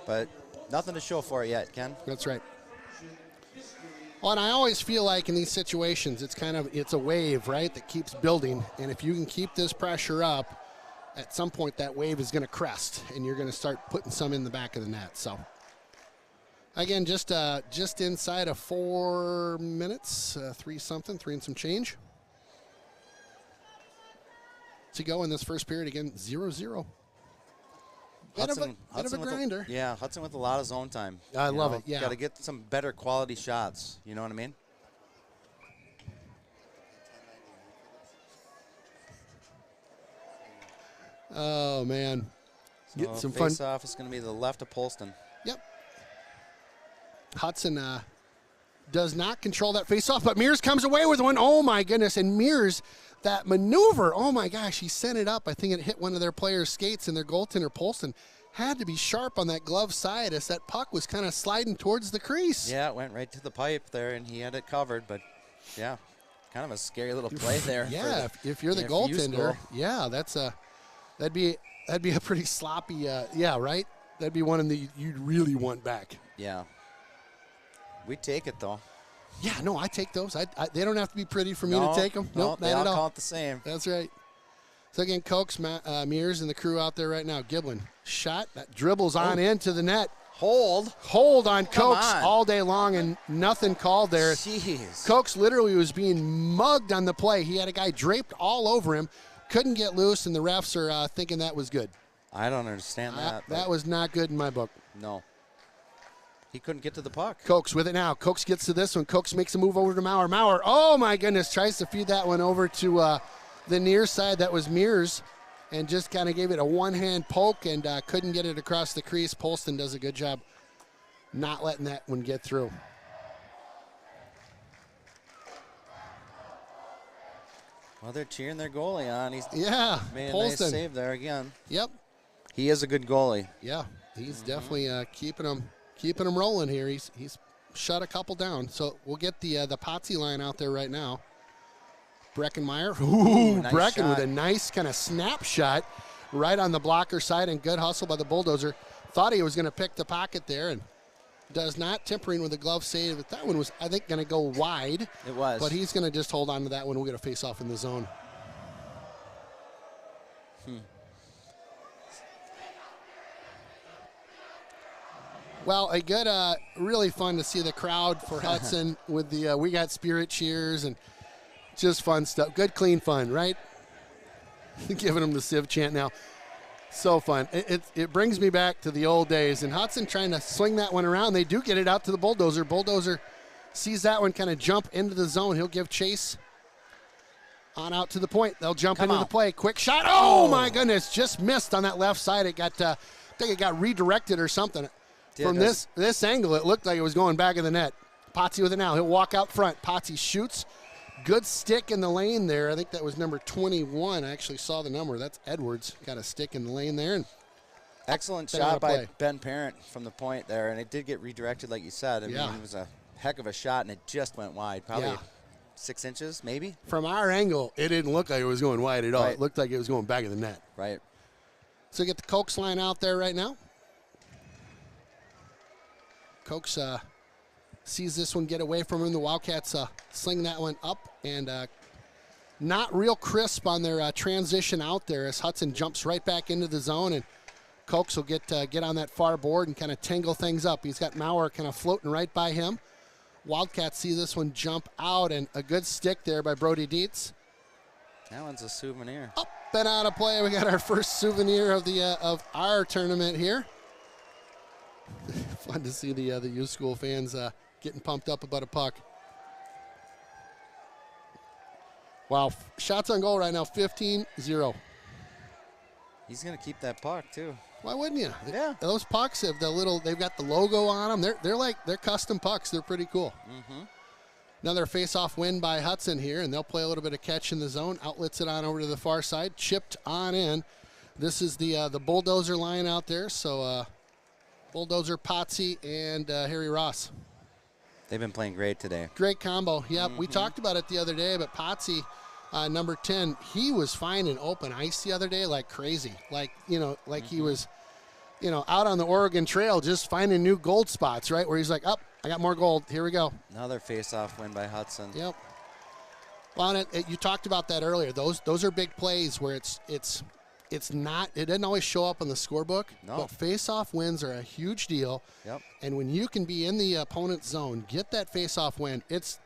but nothing to show for it yet, Ken. That's right. Well, and I always feel like in these situations, it's a wave, right, that keeps building. And if you can keep this pressure up, at some point that wave is going to crest, and you're going to start putting some in the back of the net. So, again, just inside of 4 minutes, 3 and some change to go in this first period. Again, 0-0. Bit of a grinder. Hudson with a lot of zone time. I love it, yeah. Got to get some better quality shots. You know what I mean? Oh, man. So Get some fun. Face-off is going to be the left of Polston. Yep. Hudson does not control that face-off, but Mears comes away with one. Oh, my goodness. And Mears, that maneuver, oh, my gosh, he sent it up. I think it hit one of their players' skates, and their goaltender, Polston, had to be sharp on that glove side as that puck was kind of sliding towards the crease. Yeah, it went right to the pipe there, and he had it covered. But, yeah, kind of a scary little play there. Yeah, if you're the goaltender, yeah, that'd be a pretty sloppy, right? That'd be one that you'd really want back. Yeah. We take it, though. Yeah, no, I take those. They don't have to be pretty for me to take them. Nope, they not all at all. call it the same. That's right. So, again, Cokes, Mears, and the crew out there right now. Giblin, shot. That dribbles on into the net. Hold on Cokes all day long, and nothing called there. Jeez. Cokes literally was being mugged on the play. He had a guy draped all over him. Couldn't get loose, and the refs are thinking that was good. I don't understand that. That was not good in my book. No. He couldn't get to the puck. Cokes with it now. Cokes gets to this one. Cokes makes a move over to Maurer. Maurer, oh my goodness, tries to feed that one over to the near side. That was Mears, and just kind of gave it a one-hand poke and couldn't get it across the crease. Polston does a good job not letting that one get through. Well, they're cheering their goalie on. He's made a Polston. nice save there again. Yep. He is a good goalie. Yeah, he's definitely keeping them keeping them rolling here. He's shut a couple down. So we'll get the Potsy line out there right now. Breckenmeyer. Ooh, nice Brecken shot. with a nice kind of snapshot right on the blocker side, and good hustle by the Bulldozer. Thought he was going to pick the pocket there, and does not. Tempering with a glove save. But that one was, I think, going to go wide. It was. But he's going to just hold on to that one. We'll get a face-off in the zone. Well, a good, really fun to see the crowd for Hudson with the We Got Spirit cheers and just fun stuff. Good, clean fun, right? Giving them the Civ chant now. So fun. It brings me back to the old days. And Hudson trying to swing that one around. They do get it out to the Bulldozer. Bulldozer sees that one kind of jump into the zone. He'll give chase on out to the point. They'll jump into the play. Quick shot. Oh, my goodness. Just missed on that left side. It got, I think it got redirected or something. From this angle, it looked like it was going back of the net. Potsy with it now. He'll walk out front. Potsy shoots. Good stick in the lane there. I think that was number 21. I actually saw the number. That's Edwards. Got a stick in the lane there. And excellent shot by Ben Parent from the point there, and it did get redirected like you said. I mean, it was a heck of a shot, and it just went wide. Probably 6 inches, maybe? From our angle, it didn't look like it was going wide at all. Right. It looked like it was going back of the net. Right. So get the Cokes line out there right now. Cokes sees this one get away from him. The Wildcats sling that one up, and not real crisp on their transition out there as Hudson jumps right back into the zone, and Cokes will get on that far board and kind of tangle things up. He's got Maurer kind of floating right by him. Wildcats see this one jump out, and a good stick there by Brody Dietz. That one's a souvenir. Up and out of play. We got our first souvenir of the of our tournament here. Fun to see the U School fans getting pumped up about a puck. Wow, shots on goal right now, 15-0. He's going to keep that puck, too. Why wouldn't you? Yeah. Those pucks have they've got the logo on them. They're custom pucks. They're pretty cool. Mm-hmm. Another face-off win by Hudson here, and they'll play a little bit of catch in the zone. Outlets it on over to the far side, chipped on in. This is the Bulldozer line out there, so Bulldozer, Potsy, and Harry Ross. They've been playing great today. Great combo. Yep, we talked about it the other day, but Potsy, number 10, he was finding open ice the other day like crazy. Like, he was, out on the Oregon Trail just finding new gold spots, right? Where he's like, I got more gold. Here we go. Another face-off win by Hudson. Yep. Well, you talked about that earlier. Those are big plays where it doesn't always show up on the scorebook, but face-off wins are a huge deal. Yep. And when you can be in the opponent's zone, get that face-off win, it's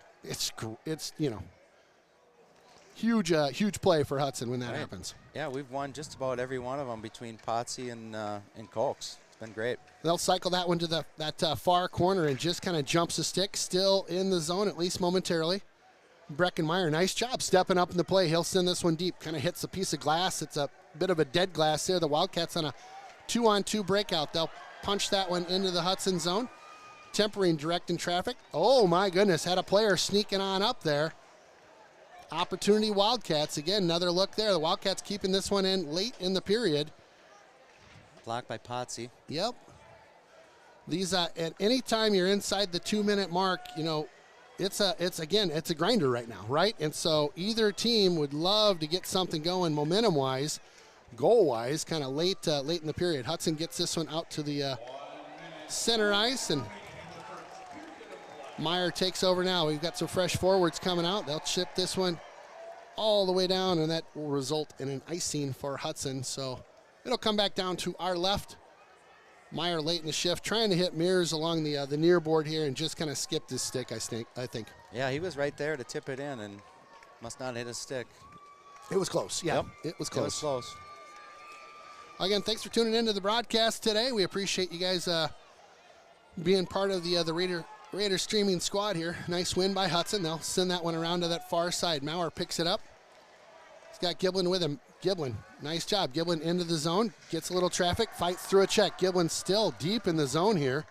huge play for Hudson when that happens. Yeah, we've won just about every one of them between Potsy and Cokes. It's been great. They'll cycle that one to that far corner and just kind of jumps the stick, still in the zone, at least momentarily. Breckenmeyer, nice job stepping up in the play. He'll send this one deep, kind of hits a piece of glass. It's a bit of a dead glass there. The Wildcats on a 2-on-2 breakout. They'll punch that one into the Hudson zone. Tempering, directing traffic. Oh, my goodness, had a player sneaking on up there. Opportunity Wildcats. Again, another look there. The Wildcats keeping this one in late in the period. Blocked by Potsy. Yep. These at any time you're inside the 2-minute mark, it's a grinder right now, right? And so either team would love to get something going momentum-wise, goal-wise, kind of late in the period. Hudson gets this one out to the center ice, and Meyer takes over now. We've got some fresh forwards coming out. They'll chip this one all the way down, and that will result in an icing for Hudson. So it'll come back down to our left. Meyer late in the shift, trying to hit Mears along the near board here, and just kind of skipped his stick, I think. Yeah, he was right there to tip it in, and must not hit his stick. It was close. Yeah, Yep. It was close. It was close. Again, thanks for tuning into the broadcast today. We appreciate you guys being part of the Raider streaming squad here. Nice win by Hudson. They'll send that one around to that far side. Maurer picks it up. He's got Giblin with him. Giblin, nice job. Giblin into the zone, gets a little traffic, fights through a check. Giblin still deep in the zone here.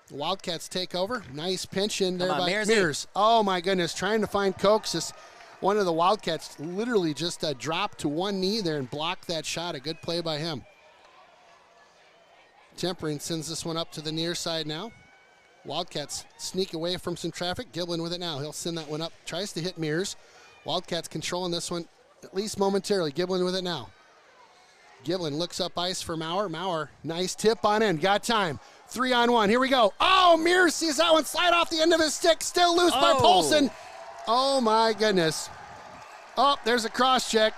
The Wildcats take over. Nice pinch in there by Mears. Oh, my goodness, trying to find Cokes. One of the Wildcats literally just dropped to one knee there and blocked that shot. A good play by him. Tempering sends this one up to the near side now. Wildcats sneak away from some traffic. Giblin with it now. He'll send that one up. Tries to hit Mears. Wildcats controlling this one at least momentarily. Giblin with it now. Giblin looks up ice for Maurer. Maurer, nice tip on in. Got time. 3-on-1. Here we go. Oh, Mears sees that one slide off the end of his stick. Still loose by Polson. Oh, my goodness. Oh, there's a cross check.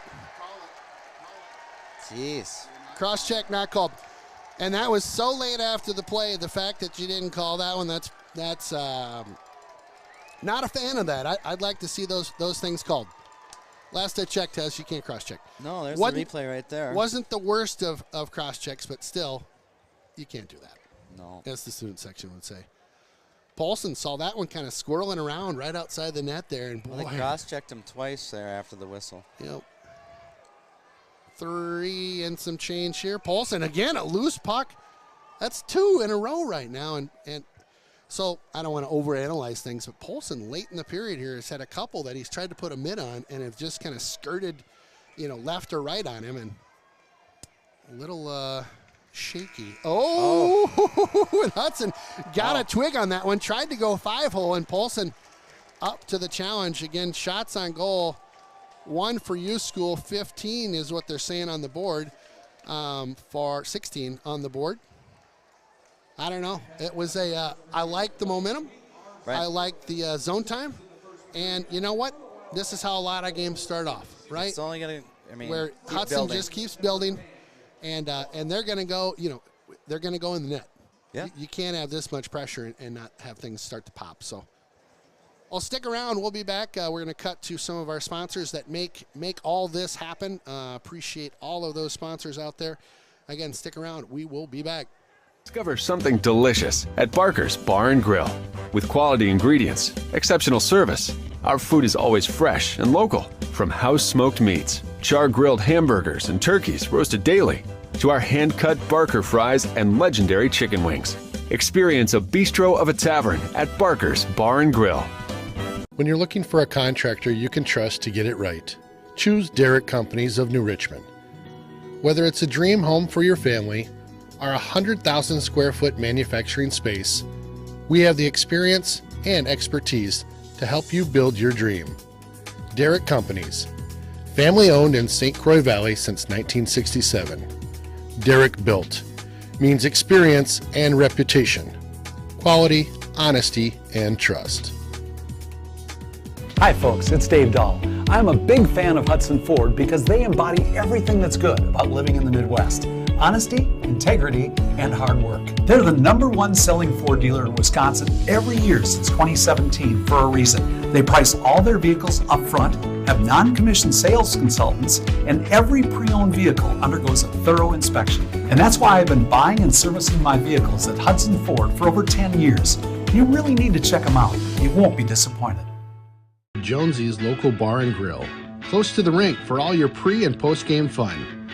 Jeez. Cross check not called. And that was so late after the play. The fact that you didn't call that one, that's not a fan of that. I'd like to see those things called. Last I checked, Tess, you can't cross check. No, there's the replay right there. Wasn't the worst of cross checks, but still, you can't do that. No. As the student section would say. Paulson saw that one kind of swirling around right outside the net there. And boy, Well, they cross-checked him twice there after the whistle. Yep. 3 and some change here. Paulson, again, a loose puck. That's 2 in a row right now. And so I don't want to overanalyze things, but Paulson late in the period here has had a couple that he's tried to put a mid on and have just kind of skirted, left or right on him. And a little shaky. Oh. And Hudson got a twig on that one. Tried to go 5-hole, and Paulson up to the challenge. Again, shots on goal. 1 for U School, 15 is what they're saying on the board, for 16 on the board. I don't know. It was I like the momentum. Right. I like the zone time. And you know what? This is how a lot of games start off, right? It's only going to, where Hudson just keeps building, and they're going to go, they're going to go in the net. Yeah. You can't have this much pressure and not have things start to pop. So, well, stick around. We'll be back. We're going to cut to some of our sponsors that make all this happen. Appreciate all of those sponsors out there. Again, stick around. We will be back. Discover something delicious at Barker's Bar and Grill. With quality ingredients, exceptional service, our food is always fresh and local. From house-smoked meats, char-grilled hamburgers and turkeys roasted daily, to our hand-cut Barker fries and legendary chicken wings. Experience a bistro of a tavern at Barker's Bar and Grill. When you're looking for a contractor you can trust to get it right, choose Derrick Companies of New Richmond. Whether it's a dream home for your family or a 100,000 square foot manufacturing space, we have the experience and expertise to help you build your dream. Derrick Companies, family owned in St. Croix Valley since 1967. Derrick Built means experience and reputation, quality, honesty, and trust. Hi folks, it's Dave Dahl. I'm a big fan of Hudson Ford because they embody everything that's good about living in the Midwest. Honesty, integrity, and hard work. They're the #1 selling Ford dealer in Wisconsin every year since 2017 for a reason. They price all their vehicles up front, have non-commissioned sales consultants, and every pre-owned vehicle undergoes a thorough inspection. And that's why I've been buying and servicing my vehicles at Hudson Ford for over 10 years. You really need to check them out. You won't be disappointed. Jonesy's Local Bar and Grill, close to the rink for all your pre- and post-game fun.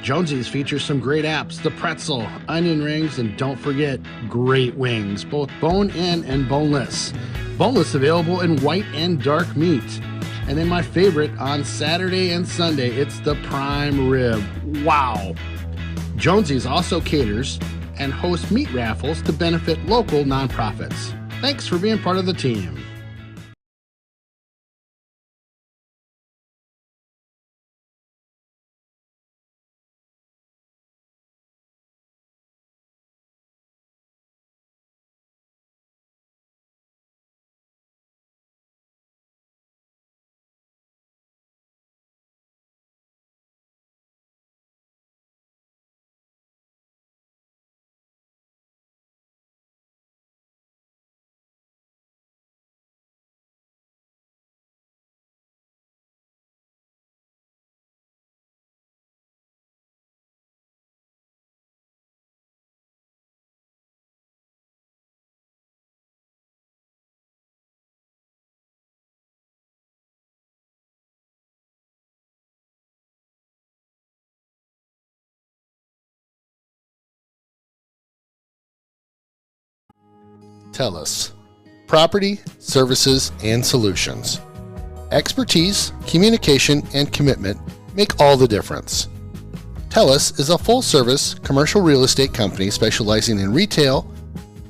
Jonesy's features some great apps, the pretzel, onion rings, and don't forget, great wings, both bone-in and boneless. Boneless available in white and dark meat. And then my favorite, on Saturday and Sunday, it's the prime rib. Wow! Jonesy's also caters and hosts meat raffles to benefit local nonprofits. Thanks for being part of the team. TELUS, property, services, and solutions. Expertise, communication, and commitment make all the difference. TELUS is a full-service commercial real estate company specializing in retail,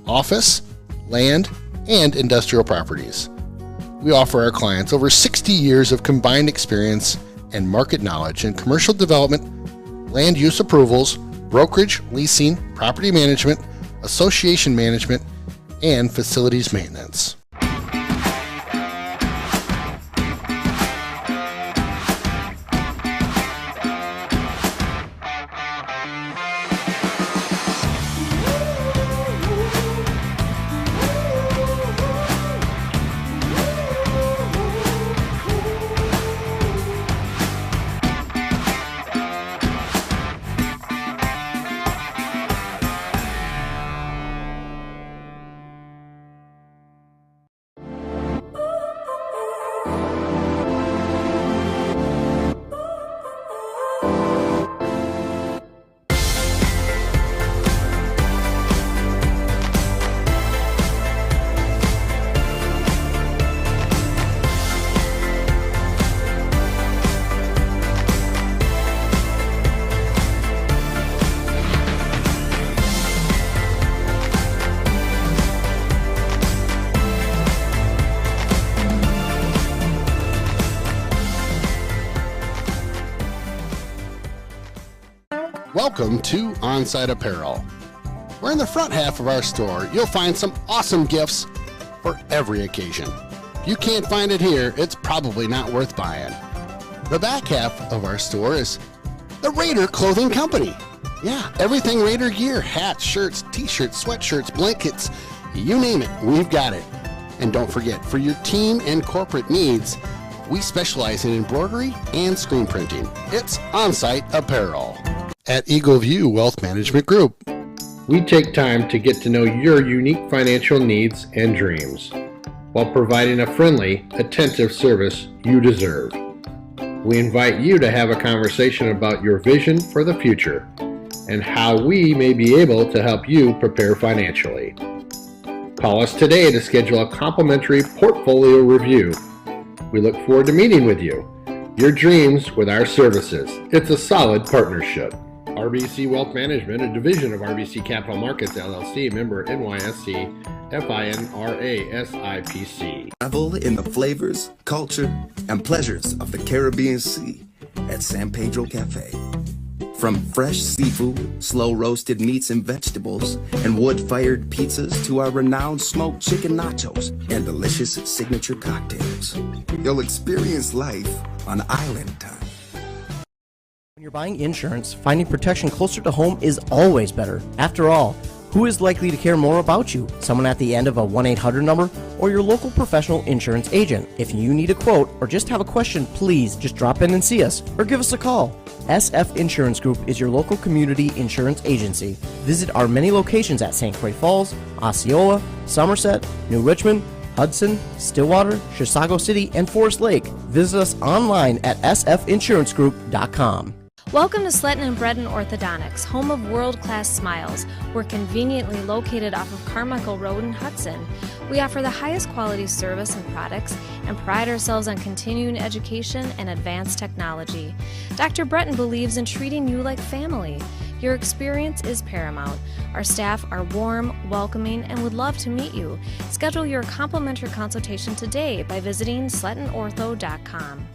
office, land, and industrial properties. We offer our clients over 60 years of combined experience and market knowledge in commercial development, land use approvals, brokerage, leasing, property management, association management, and facilities maintenance. Welcome to On-Site Apparel, where in the front half of our store, you'll find some awesome gifts for every occasion. If you can't find it here, it's probably not worth buying. The back half of our store is the Raider Clothing Company. Yeah, everything Raider gear, hats, shirts, t-shirts, sweatshirts, blankets, you name it, we've got it. And don't forget, for your team and corporate needs, we specialize in embroidery and screen printing. It's On-Site Apparel. At Eagle View Wealth Management Group, we take time to get to know your unique financial needs and dreams while providing a friendly, attentive service you deserve. We invite you to have a conversation about your vision for the future and how we may be able to help you prepare financially. Call us today to schedule a complimentary portfolio review. We look forward to meeting with you. Your dreams with our services. It's a solid partnership. RBC Wealth Management, a division of RBC Capital Markets, LLC, member NYSE, FINRA SIPC. Travel in the flavors, culture, and pleasures of the Caribbean Sea at San Pedro Cafe. From fresh seafood, slow-roasted meats and vegetables, and wood-fired pizzas to our renowned smoked chicken nachos and delicious signature cocktails. You'll experience life on island time. When you're buying insurance, finding protection closer to home is always better. After all, who is likely to care more about you? Someone at the end of a 1-800 number or your local professional insurance agent? If you need a quote or just have a question, please just drop in and see us or give us a call. SF Insurance Group is your local community insurance agency. Visit our many locations at St. Croix Falls, Osceola, Somerset, New Richmond, Hudson, Stillwater, Chisago City, and Forest Lake. Visit us online at sfinsurancegroup.com. Welcome to Sletton & Bredin Orthodontics, home of world-class smiles. We're conveniently located off of Carmichael Road in Hudson. We offer the highest quality service and products and pride ourselves on continuing education and advanced technology. Dr. Bredin believes in treating you like family. Your experience is paramount. Our staff are warm, welcoming, and would love to meet you. Schedule your complimentary consultation today by visiting SlettonOrtho.com.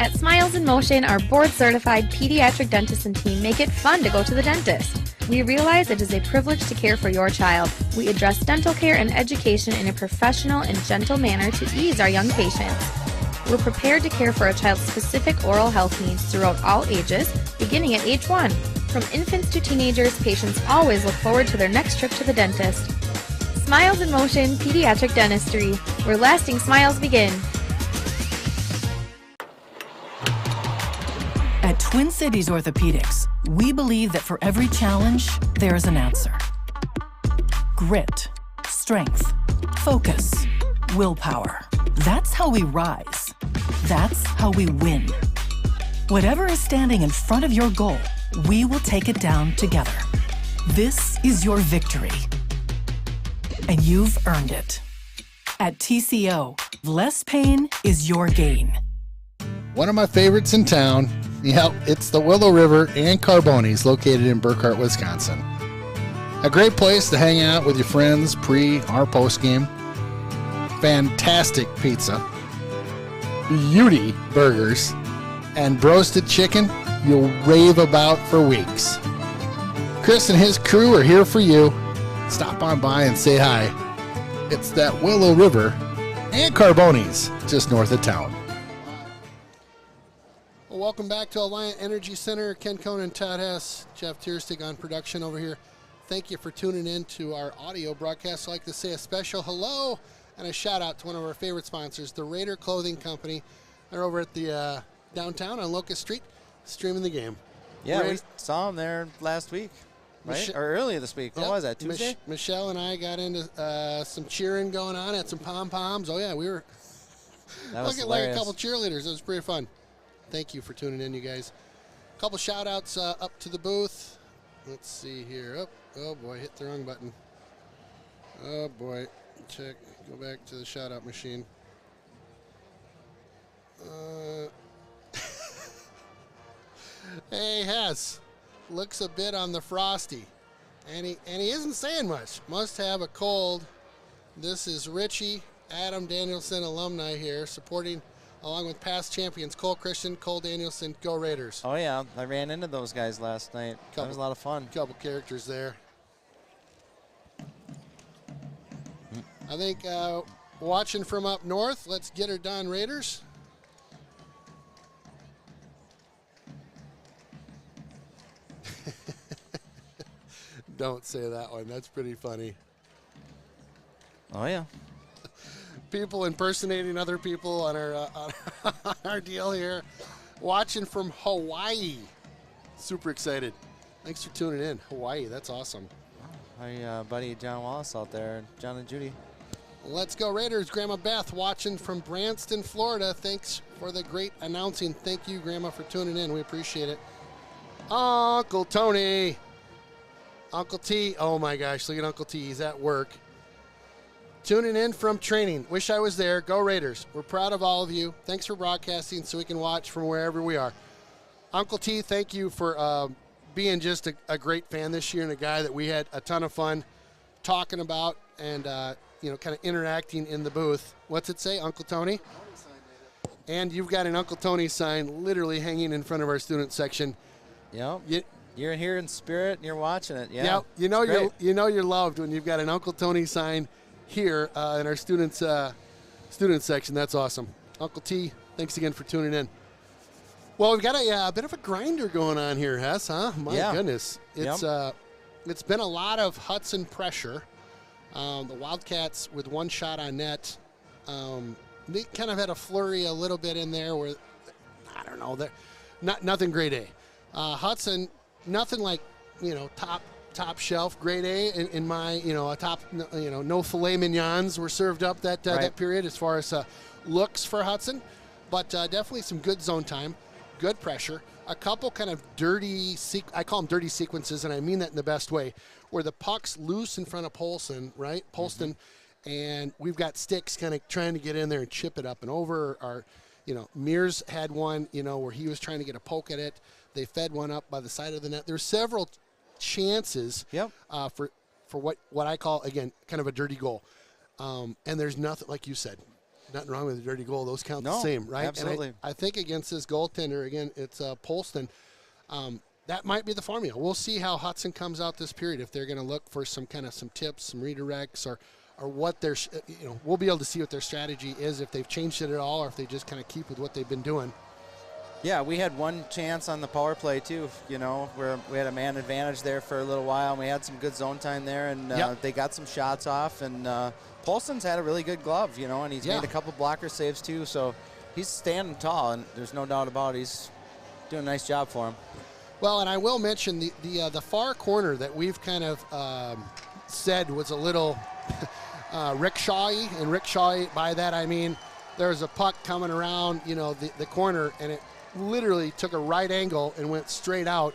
At Smiles in Motion, our board-certified pediatric dentist and team make it fun to go to the dentist. We realize it is a privilege to care for your child. We address dental care and education in a professional and gentle manner to ease our young patients. We're prepared to care for a child's specific oral health needs throughout all ages, beginning at age 1. From infants to teenagers, patients always look forward to their next trip to the dentist. Smiles in Motion Pediatric Dentistry, where lasting smiles begin. At Twin Cities Orthopedics, we believe that for every challenge, there is an answer. Grit, strength, focus, willpower. That's how we rise. That's how we win. Whatever is standing in front of your goal, we will take it down together. This is your victory, and you've earned it. At TCO, less pain is your gain. One of my favorites in town Yep, it's the Willow River and Carbonis located in Burkhart, Wisconsin. A great place to hang out with your friends pre or post game. Fantastic pizza, beauty burgers, and roasted chicken you'll rave about for weeks. Chris and his crew are here for you. Stop on by and say hi. It's that Willow River and Carbonis just north of town. Well, welcome back to Alliant Energy Center. Ken Conan, Todd Hess, Jeff Tierstig on production over here. Thank you for tuning in to our audio broadcast. I'd like to say a special hello and a shout out to one of our favorite sponsors, the Raider Clothing Company. They're over at the downtown on Locust Street, streaming the game. Yeah, we saw them there last week, right? Or earlier this week. What was that, Tuesday? Michelle and I got into some cheering going on, had some pom-poms. Oh, yeah, we were looking like a couple cheerleaders. It was pretty fun. Thank you for tuning in, you guys. A couple shout-outs up to the booth. Let's see here. Oh, boy, hit the wrong button. Oh, boy. Check. Go back to the shout-out machine. Hey, Hess. Looks a bit on the frosty. And he isn't saying much. Must have a cold. This is Richie, Adam Danielson alumni here, supporting along with past champions Cole Christian, Cole Danielson. Go Raiders. Oh, yeah. I ran into those guys last night. That was a lot of fun. Couple characters there. I think watching from up north, let's get her done, Raiders. Don't say that one. That's pretty funny. Oh, yeah. People impersonating other people on our deal here. Watching from Hawaii. Super excited. Thanks for tuning in. Hawaii, that's awesome. My buddy John Wallace out there, John and Judy. Let's go Raiders. Grandma Beth watching from Branston, Florida. Thanks for the great announcing. Thank you, Grandma, for tuning in. We appreciate it. Uncle Tony. Uncle T. Oh, my gosh. Look at Uncle T. He's at work. Tuning in from training. Wish I was there. Go Raiders. We're proud of all of you. Thanks for broadcasting so we can watch from wherever we are. Uncle T, thank you for being just a great fan this year and a guy that we had a ton of fun talking about and, kind of interacting in the booth. What's it say, Uncle Tony? And you've got an Uncle Tony sign literally hanging in front of our student section. Yep. You're here in spirit and you're watching it. Yeah. Yep. You know you're loved when you've got an Uncle Tony sign here in our student section. That's awesome. Uncle T, thanks again for tuning in. Well, we've got a bit of a grinder going on here, Hess, huh? My goodness. It's been a lot of Hudson pressure. The Wildcats with one shot on net. They kind of had a flurry a little bit in there where, I don't know, nothing grade A. Hudson, nothing like, top shelf grade A in my, a top, no filet mignons were served up that period as far as looks for Hudson. But definitely some good zone time, good pressure. A couple kind of dirty, I call them dirty sequences, and I mean that in the best way, where the puck's loose in front of Polston, right? Polston, and we've got sticks kind of trying to get in there and chip it up and over. Or, Mears had one, where he was trying to get a poke at it. They fed one up by the side of the net. There's several chances for what I call, again, kind of a dirty goal. And there's nothing, like you said, nothing wrong with a dirty goal. Those count the same, right? Absolutely. And I think against this goaltender, again, it's Polston. That might be the formula. We'll see how Hudson comes out this period, if they're going to look for some tips, some redirects, or what their, we'll be able to see what their strategy is, if they've changed it at all, or if they just kind of keep with what they've been doing. Yeah, we had one chance on the power play, too, where we had a man advantage there for a little while, and we had some good zone time there, and they got some shots off, and Polston's had a really good glove, and he's made a couple blocker saves, too, so he's standing tall, and there's no doubt about it. He's doing a nice job for him. Well, and I will mention the far corner that we've kind of said was a little rickshawy, and rickshawy, by that I mean there was a puck coming around, the corner, and it literally took a right angle and went straight out.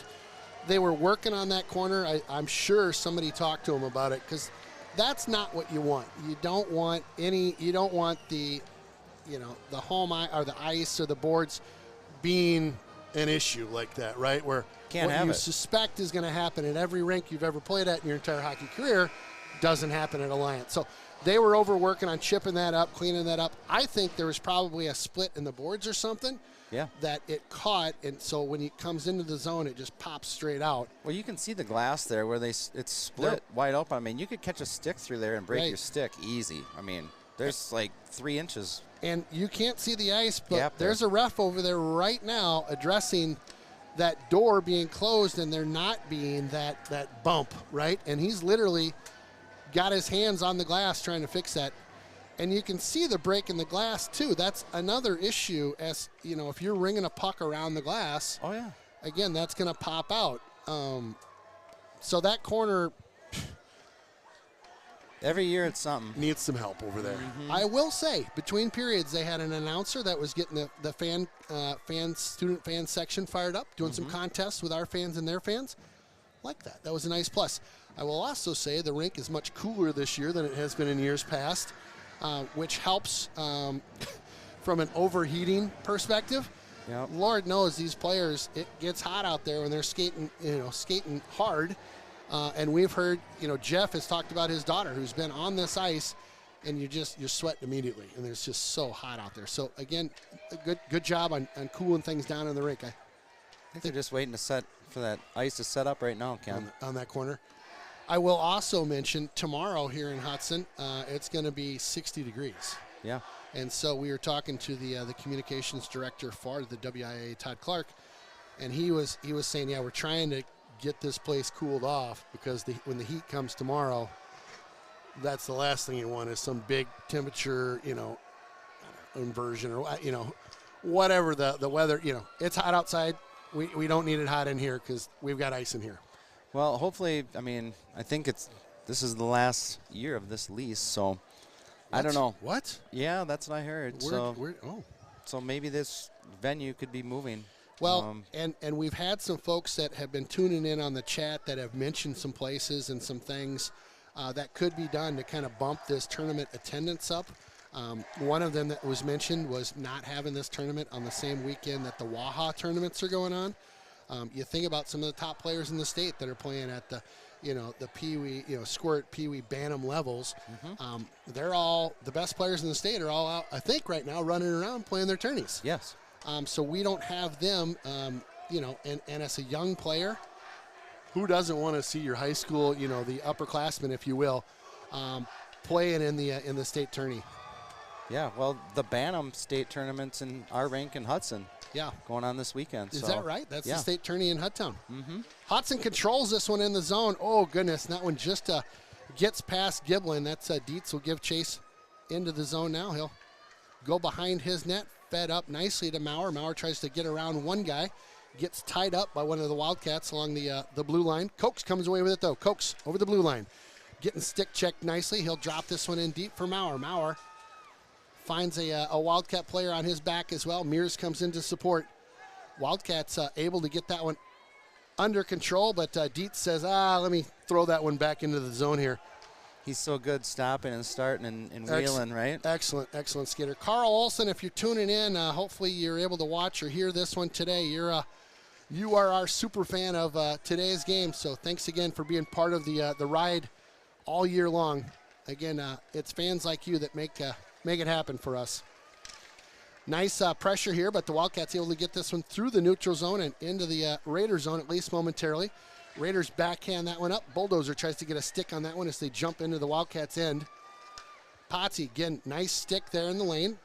They were working on that corner. I'm sure somebody talked to them about it, because that's not what you want. You don't want the, the home or the ice or the boards being, an issue like that, right? Where Can't what have you it. suspect is going to happen at every rink you've ever played at in your entire hockey career doesn't happen at Alliance. So they were overworking on chipping that up, cleaning that up. I think there was probably a split in the boards or something. Yeah. That it caught, and so when it comes into the zone, it just pops straight out. Well, you can see the glass there where it's split wide open. I mean, you could catch a stick through there and break Right. your stick easy. I mean, there's like 3 inches. And you can't see the ice, but Gap there. there's a ref over there right now addressing that door being closed and there not being that bump, right? And he's literally got his hands on the glass trying to fix that. And you can see the break in the glass, too. That's another issue, as you know, if you're ringing a puck around the glass. Oh, yeah. Again, that's going to pop out. So that corner Every year it's something. needs some help over there. Mm-hmm. I will say, between periods, they had an announcer that was getting the student fan section fired up, doing some contests with our fans and their fans. Like that. That was a nice plus. I will also say the rink is much cooler this year than it has been in years past, which helps from an overheating perspective. Yep. Lord knows these players, it gets hot out there when they're skating hard. And we've heard, Jeff has talked about his daughter who's been on this ice, and you're sweating immediately, and it's just so hot out there. So again, a good job on cooling things down in the rink. I think they're just waiting for that ice to set up right now, Ken. On that corner. I will also mention tomorrow here in Hudson, it's going to be 60 degrees. Yeah. And so we were talking to the communications director for the WIA, Todd Clark, and he was saying, we're trying to get this place cooled off because when the heat comes tomorrow, that's the last thing you want is some big temperature, inversion or whatever the weather. It's hot outside. We don't need it hot in here because we've got ice in here. Well, hopefully, I think this is the last year of this lease, so I don't know. What? Yeah, that's what I heard. So maybe this venue could be moving. Well, and we've had some folks that have been tuning in on the chat that have mentioned some places and some things that could be done to kind of bump this tournament attendance up. One of them that was mentioned was not having this tournament on the same weekend that the Waha tournaments are going on. You think about some of the top players in the state that are playing at the Pee-wee, Squirt, Pee-wee, Bantam levels. They're all, the best players in the state are all out, I think, right now running around playing their tourneys. Yes. So we don't have them, and as a young player, who doesn't want to see your high school, the upperclassmen, if you will, playing in the state tourney? Yeah, well, the Bantam state tournaments in our rink in Hudson. Yeah. Going on this weekend. Is that right? That's the state tourney in Hudtown. Mm-hmm. Hudson controls this one in the zone. Oh, goodness. That one just gets past Giblin. That's Dietz will give chase into the zone now. He'll go behind his net, fed up nicely to Maurer. Maurer tries to get around one guy. Gets tied up by one of the Wildcats along the blue line. Cokes comes away with it, though. Cokes over the blue line. Getting stick checked nicely. He'll drop this one in deep for Maurer. Maurer finds a Wildcat player on his back as well. Mears comes in to support. Wildcats able to get that one under control, but Dietz says, let me throw that one back into the zone here. He's so good stopping and starting and wheeling, right? Excellent skater. Carl Olson, if you're tuning in, hopefully you're able to watch or hear this one today. You are our super fan of today's game, so thanks again for being part of the ride all year long. Again, it's fans like you that make it happen for us. Nice pressure here, but the Wildcats able to get this one through the neutral zone and into the Raider zone, at least momentarily. Raiders backhand that one up. Bulldozer tries to get a stick on that one as they jump into the Wildcats' end. Potsy, again, nice stick there in the lane.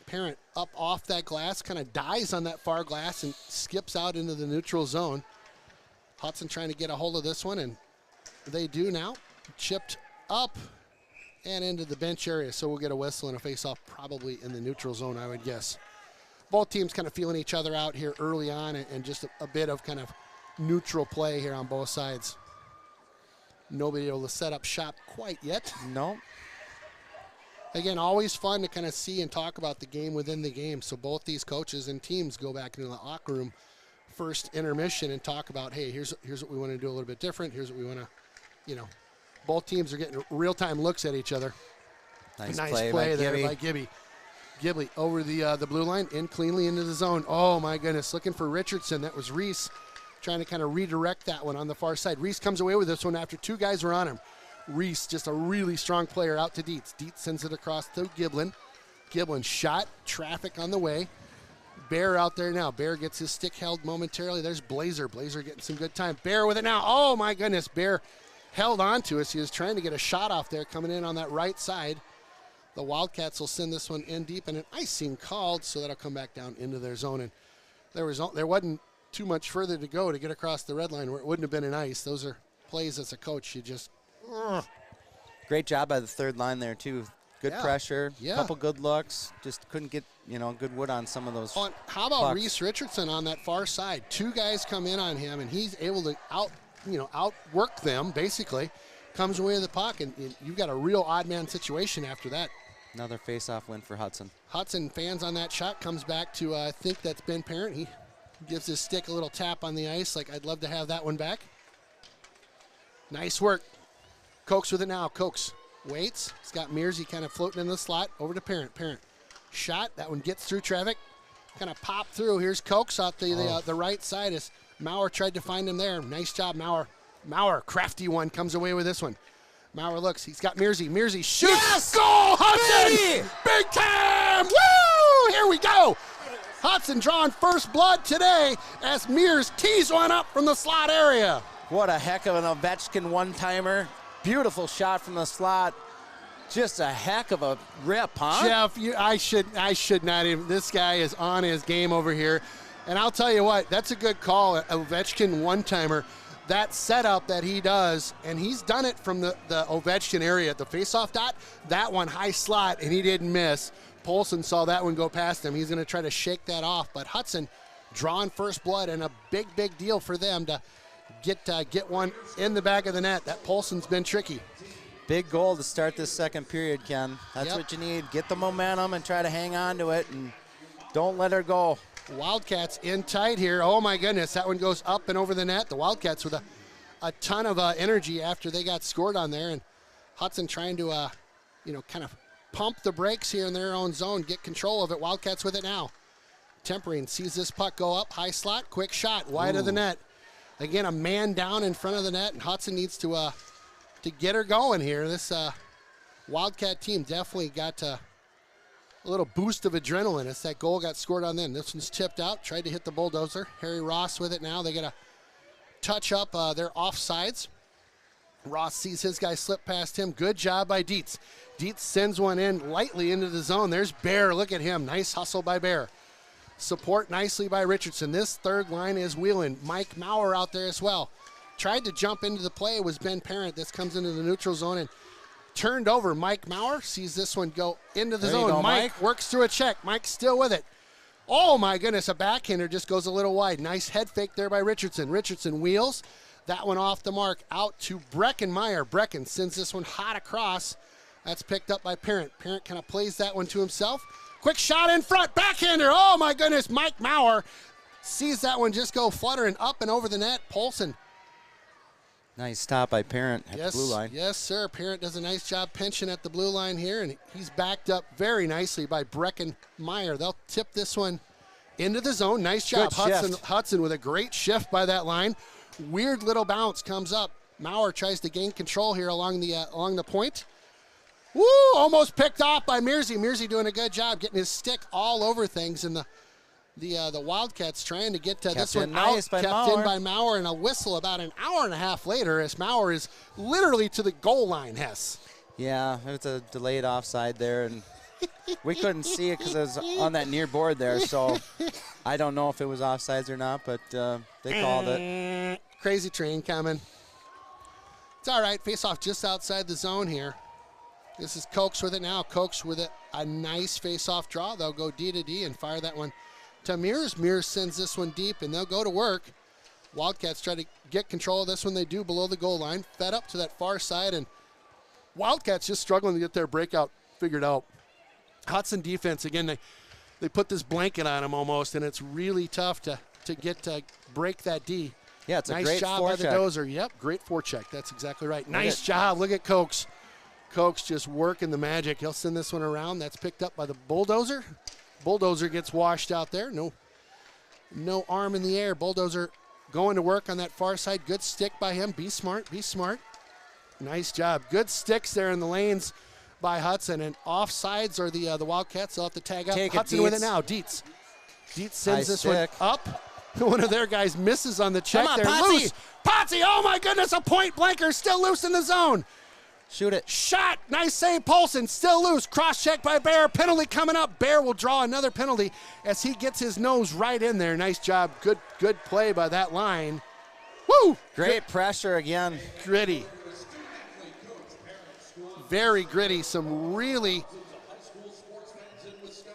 Parent up off that glass, kind of dies on that far glass and skips out into the neutral zone. Hudson trying to get a hold of this one, and they do now. Chipped up and into the bench area, so we'll get a whistle and a face-off probably in the neutral zone, I would guess. Both teams kind of feeling each other out here early on, and just a bit of kind of neutral play here on both sides. Nobody able to set up shop quite yet. No. Again, always fun to kind of see and talk about the game within the game, so both these coaches and teams go back into the locker room first intermission and talk about, hey, here's what we want to do a little bit different, here's what we want to, both teams are getting real-time looks at each other. Nice play by there Gibby. by Gibby. Ghibli over the blue line, in cleanly into the zone. Oh, my goodness, looking for Richardson. That was Reese trying to kind of redirect that one on the far side. Reese comes away with this one after 2 guys were on him. Reese, just a really strong player, out to Dietz. Dietz sends it across to Giblin. Giblin shot, traffic on the way. Bear out there now. Bear gets his stick held momentarily. There's Blazer. Blazer getting some good time. Bear with it now. Oh, my goodness. Bear held on to us. He was trying to get a shot off there coming in on that right side. The Wildcats will send this one in deep, and an icing called, so that'll come back down into their zone. And there wasn't too much further to go to get across the red line where it wouldn't have been an ice. Those are plays as a coach. You just Great job by the third line there, too. Good pressure, couple good looks. Just couldn't get, good wood on some of those. How about pucks. Reese Richardson on that far side? 2 guys come in on him, and he's able to outwork them, basically. Comes away with the puck, and you've got a real odd man situation after that. Another face-off win for Hudson. Hudson fans on that shot, comes back to, I think that's Ben Parent. He gives his stick a little tap on the ice, like I'd love to have that one back. Nice work. Cokes with it now. Cokes waits. He's got Mearsy kind of floating in the slot. Over to Parent. Parent shot. That one gets through traffic. Kind of popped through. Here's Cokes out the right side as Maurer tried to find him there. Nice job, Maurer. Maurer, crafty one, comes away with this one. Maurer looks. He's got Mearsy. Mearsy shoots. Yes! Goal, Hudson! Baby! Big time! Woo! Here we go. Hudson drawing first blood today as Mears tees one up from the slot area. What a heck of an Ovechkin one-timer. Beautiful shot from the slot. Just a heck of a rip, huh? Jeff, I should not even. This guy is on his game over here. And I'll tell you what, that's a good call, Ovechkin one-timer. That setup that he does, and he's done it from the Ovechkin area, the face-off dot, that one high slot, and he didn't miss. Polson saw that one go past him. He's going to try to shake that off. But Hudson drawing first blood, and a big, big deal for them to get one in the back of the net. That Polson's been tricky. Big goal to start this second period, Ken. That's what you need. Get the momentum and try to hang on to it, and don't let her go. Wildcats in tight here. Oh, my goodness. That one goes up and over the net. The Wildcats with a ton of energy after they got scored on there. And Hudson trying to, kind of pump the brakes here in their own zone, get control of it. Wildcats with it now. Tempering sees this puck go up. High slot, quick shot, wide of the net. Again, a man down in front of the net, and Hudson needs to get her going here. This Wildcat team definitely got a little boost of adrenaline as that goal got scored on them. This one's tipped out, tried to hit the bulldozer. Harry Ross with it now. They got to touch up their offsides. Ross sees his guy slip past him. Good job by Dietz. Dietz sends one in lightly into the zone. There's Bear. Look at him. Nice hustle by Bear. Support nicely by Richardson. This third line is wheeling. Mike Maurer out there as well. Tried to jump into the play. It was Ben Parent. This comes into the neutral zone and turned over. Mike Maurer sees this one go into the zone. Go, Mike works through a check. Mike's still with it. Oh, my goodness. A backhander just goes a little wide. Nice head fake there by Richardson. Richardson wheels. That one off the mark. Out to Breckenmeyer. Brecken sends this one hot across. That's picked up by Parent. Parent kind of plays that one to himself. Quick shot in front. Backhander. Oh, my goodness. Mike Maurer sees that one just go fluttering up and over the net. Polson. Nice stop by Parent at the blue line. Yes, sir. Parent does a nice job pinching at the blue line here, and he's backed up very nicely by Breckenmeyer. They'll tip this one into the zone. Nice job. Hudson with a great shift by that line. Weird little bounce comes up. Maurer tries to gain control here along the point. Woo! Almost picked off by Mearsy. Mearsy doing a good job getting his stick all over things, and the Wildcats trying to get this one out. Kept in by Maurer, and a whistle about an hour and a half later as Maurer is literally to the goal line, Hess. Yeah, it was a delayed offside there, and we couldn't see it because it was on that near board there, so I don't know if it was offsides or not, but they called it. Crazy train coming. It's all right. Face off just outside the zone here. This is Cokes with it now. Cokes with a nice face-off draw. They'll go D to D and fire that one to Mears. Mears sends this one deep, and they'll go to work. Wildcats try to get control of this one. They do below the goal line. Fed up to that far side, and Wildcats just struggling to get their breakout figured out. Hudson defense, again, they put this blanket on them almost, and it's really tough to break that D. Yeah, it's nice a great job by the dozer. Yep, great forecheck. That's exactly right. Nice job. Look at Cokes. Koch's just working the magic. He'll send this one around. That's picked up by the Bulldozer. Bulldozer gets washed out there. No arm in the air. Bulldozer going to work on that far side. Good stick by him. Be smart. Be smart. Nice job. Good sticks there in the lanes by Hudson. And offsides are the Wildcats. They'll have to tag up. Take it, Hudson Dietz. with it now. Dietz sends Nice this stick. one up. One of their guys misses on the check Come on, there. Potsy. Loose. Potsy, oh my goodness, a point blanker. Still loose in the zone. Shoot it. Shot. Nice save, Polson. Still loose. Cross check by Bear. Penalty coming up. Bear will draw another penalty as he gets his nose right in there. Nice job. Good play by that line. Woo! Great pressure again. Gritty. Very gritty. Some really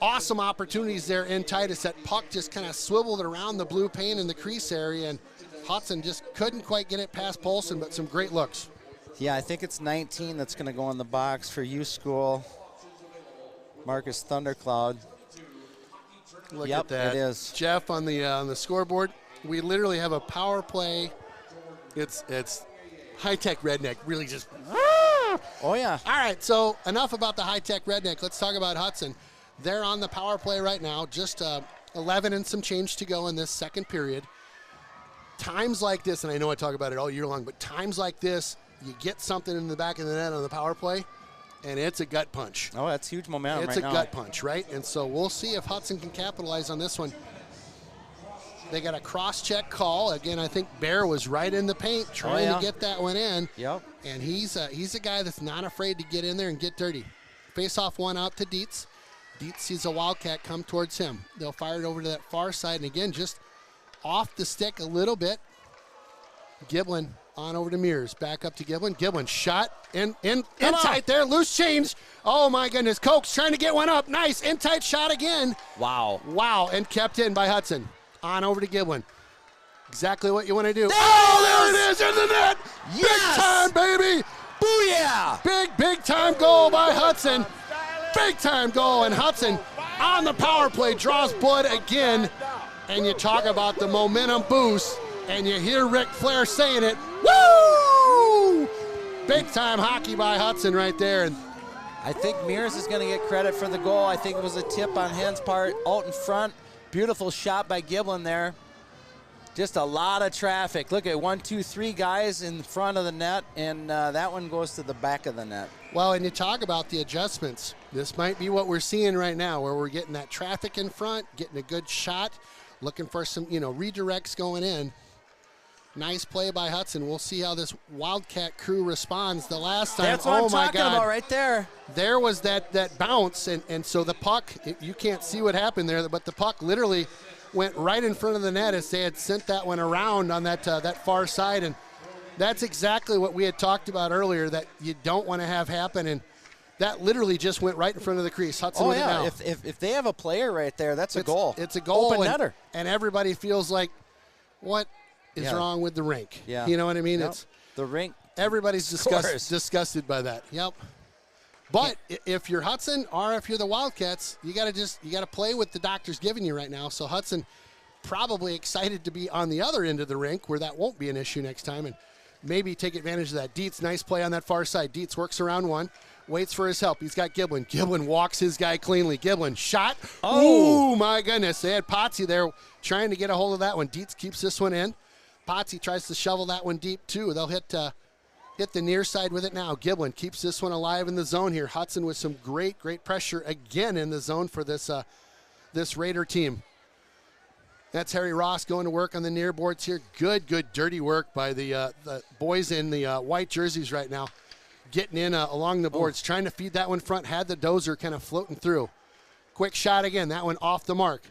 awesome opportunities there in Titus. That puck just kind of swiveled around the blue paint in the crease area, and Hudson just couldn't quite get it past Polson, but some great looks. Yeah, I think it's 19 that's going to go in the box for U School. Marcus Thundercloud. Look Yep, at that. it is. Jeff on the scoreboard. We literally have a power play. It's high-tech redneck. Really just. Oh, yeah. All right, so enough about the high-tech redneck. Let's talk about Hudson. They're on the power play right now. Just 11 and some change to go in this second period. Times like this, and I know I talk about it all year long, but times like this, you get something in the back of the net on the power play, and it's a gut punch. Oh, that's huge momentum It's right a now. gut punch, right? And so we'll see if Hudson can capitalize on this one. They got a cross-check call. Again, I think Bear was right in the paint trying to get that one in. Yep. And he's a guy that's not afraid to get in there and get dirty. Face-off one out to Dietz. Dietz sees a Wildcat come towards him. They'll fire it over to that far side. And again, just off the stick a little bit. Giblin on over to Mears. Back up to Giblin. Giblin shot in tight there. Loose change. Oh, my goodness. Koch's trying to get one up. Nice. In tight shot again. Wow. Wow. And kept in by Hudson. On over to Giblin. Exactly what you want to do. There it is in the net. Yes! Big time, baby. Booyah! Big time goal by Hudson. Big time goal. And Hudson on the power play draws blood again. And you talk about the momentum boost. And you hear Ric Flair saying it. Woo! Big time hockey by Hudson right there. And I think Mears is going to get credit for the goal. I think it was a tip on Hen's part out in front. Beautiful shot by Giblin there. Just a lot of traffic. Look at 1, 2, 3 guys in front of the net, and that one goes to the back of the net. Well, and you talk about the adjustments. This might be what we're seeing right now, where we're getting that traffic in front, getting a good shot, looking for some, redirects going in. Nice play by Hudson. We'll see how this Wildcat crew responds. The last time, That's what I'm talking God. about right there. There was that bounce, and so the puck, you can't see what happened there, but the puck literally went right in front of the net as they had sent that one around on that far side, and that's exactly what we had talked about earlier that you don't want to have happen, and that literally just went right in front of the crease. Hudson with it now. If they have a player right there, that's a goal. It's a goal. Open and, netter. And everybody feels like, what is wrong with the rink? Yeah. You know what I mean? Yep. It's the rink. Everybody's disgusted by that. Yep. But if you're Hudson or if you're the Wildcats, you got to play with the doctor's giving you right now. So Hudson probably excited to be on the other end of the rink where that won't be an issue next time and maybe take advantage of that. Dietz, nice play on that far side. Dietz works around one, waits for his help. He's got Giblin. Giblin walks his guy cleanly. Giblin shot. Oh, my goodness. They had Potsy there trying to get a hold of that one. Dietz keeps this one in. Potsy tries to shovel that one deep too. They'll hit the near side with it now. Giblin keeps this one alive in the zone here. Hudson with some great pressure again in the zone for this Raider team. That's Harry Ross going to work on the near boards here. Good dirty work by the boys in the white jerseys right now. Getting in along the boards, trying to feed that one front. Had the dozer kind of floating through. Quick shot again. That one off the mark.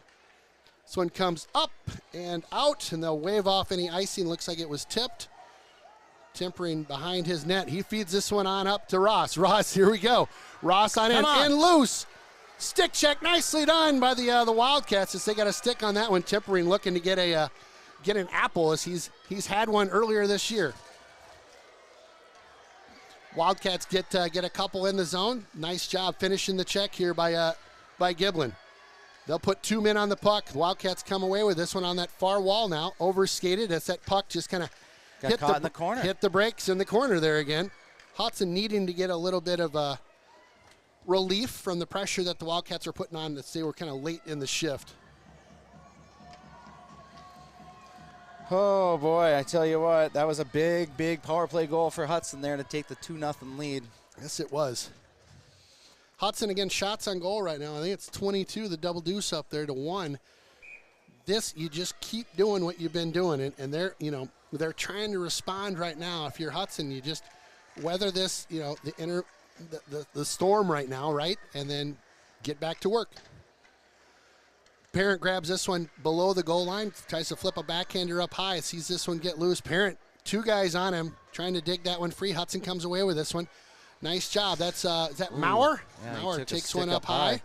This one comes up and out, and they'll wave off any icing. Looks like it was tipped. Tempering behind his net. He feeds this one on up to Ross. Ross, here we go. Ross on in and loose. Stick check, nicely done by the Wildcats as they got a stick on that one. Tempering looking to get an apple as he's had one earlier this year. Wildcats get a couple in the zone. Nice job finishing the check here by Giblin. They'll put 2 men on the puck. The Wildcats come away with this one on that far wall now. Overskated as that puck just kind of got caught in the corner. Hit the brakes in the corner there again. Hudson needing to get a little bit of relief from the pressure that the Wildcats are putting on. They were kind of late in the shift. Oh, boy, I tell you what, that was a big, big power play goal for Hudson there to take the 2-0 lead. Yes, it was. Hudson, again, shots on goal right now. I think it's 22, the double deuce up there to 1. This, you just keep doing what you've been doing, and they're trying to respond right now. If you're Hudson, you just weather this, the storm right now, right, and then get back to work. Parent grabs this one below the goal line, tries to flip a backhander up high, sees this one get loose. Parent, 2 guys on him, trying to dig that one free. Hudson comes away with this one. Nice job. That's is that Maurer? Yeah, Maurer takes one up high.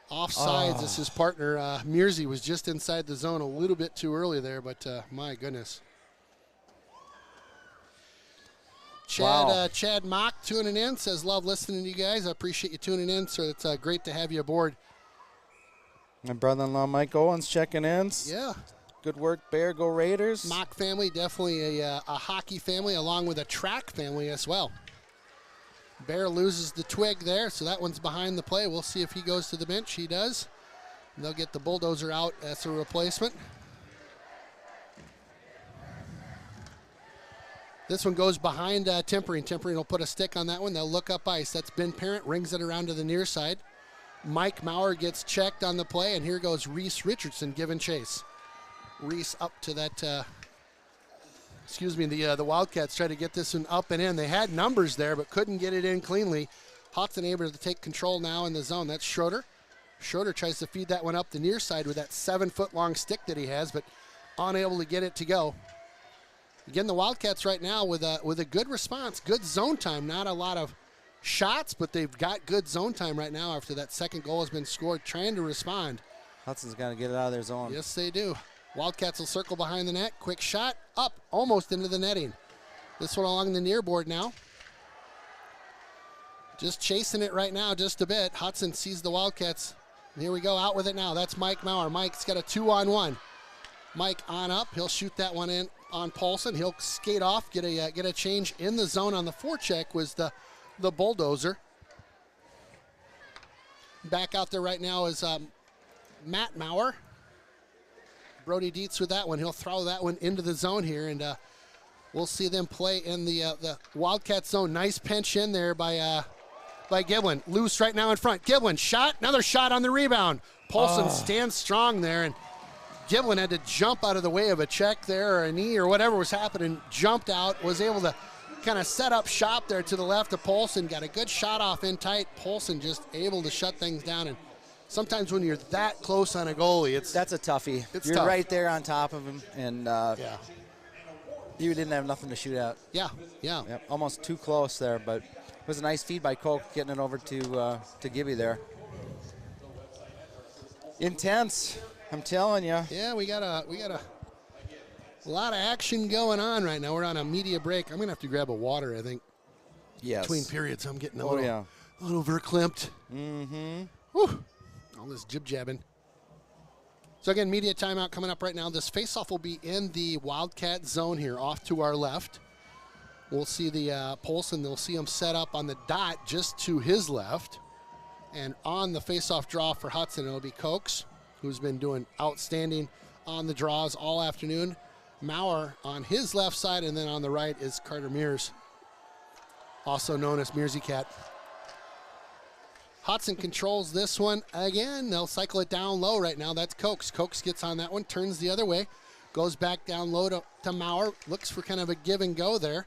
Offsides. This is partner Mearsey was just inside the zone a little bit too early there, but my goodness. Chad Mock tuning in, says, love listening to you guys. I appreciate you tuning in, so it's great to have you aboard. My brother-in-law Mike Owens checking in. Yeah. Good work, Bear. Go Raiders. Mock family, definitely a hockey family, along with a track family as well. Bear loses the twig there, so that one's behind the play. We'll see if he goes to the bench. He does. And they'll get the bulldozer out as a replacement. This one goes behind Tempering. Tempering will put a stick on that one. They'll look up ice. That's Ben Parent, rings it around to the near side. Mike Maurer gets checked on the play, and here goes Reese Richardson giving chase. Reese up to that, the Wildcats try to get this one up and in. They had numbers there, but couldn't get it in cleanly. Hudson able to take control now in the zone. That's Schroeder. Schroeder tries to feed that one up the near side with that 7-foot-long stick that he has, but unable to get it to go. Again, the Wildcats right now with a good response, good zone time. Not a lot of shots, but they've got good zone time right now after that second goal has been scored, trying to respond. Hudson's got to get it out of their zone. Yes, they do. Wildcats will circle behind the net. Quick shot, up, almost into the netting. This one along the near board now. Just chasing it right now just a bit. Hudson sees the Wildcats. And here we go, out with it now. That's Mike Maurer. Mike's got a 2-on-1. Mike on up. He'll shoot that one in on Paulson. He'll skate off, get a change in the zone on the forecheck was the bulldozer. Back out there right now is Matt Maurer. Brody Dietz with that one. He'll throw that one into the zone here, and we'll see them play in the Wildcat zone. Nice pinch in there by Giblin. Loose right now in front. Giblin shot. Another shot on the rebound. Paulson stands strong there, and Giblin had to jump out of the way of a check there or a knee or whatever was happening. Jumped out, was able to kind of set up shop there to the left of Paulson. Got a good shot off in tight. Paulson just able to shut things down. And sometimes when you're that close on a goalie, that's a toughie. You're tough. Right there on top of him, and you didn't have nothing to shoot at. Yeah. Yep, almost too close there, but it was a nice feed by Koch getting it over to Gibby there. Intense, I'm telling you. Yeah, we got a lot of action going on right now. We're on a media break. I'm gonna have to grab a water, I think. Yes. Between periods, I'm getting a little verklempt. Mm-hmm. Whew. All this jib-jabbing. So again, media timeout coming up right now. This face-off will be in the Wildcat zone here, off to our left. We'll see the Polson. They'll see him set up on the dot just to his left. And on the face-off draw for Hudson, it'll be Cokes, who's been doing outstanding on the draws all afternoon. Maurer on his left side, and then on the right is Carter Mears, also known as Mearsy Cat. Hudson controls this one again. They'll cycle it down low right now. That's Cokes. Cokes gets on that one, turns the other way, goes back down low to Maurer, looks for kind of a give and go there.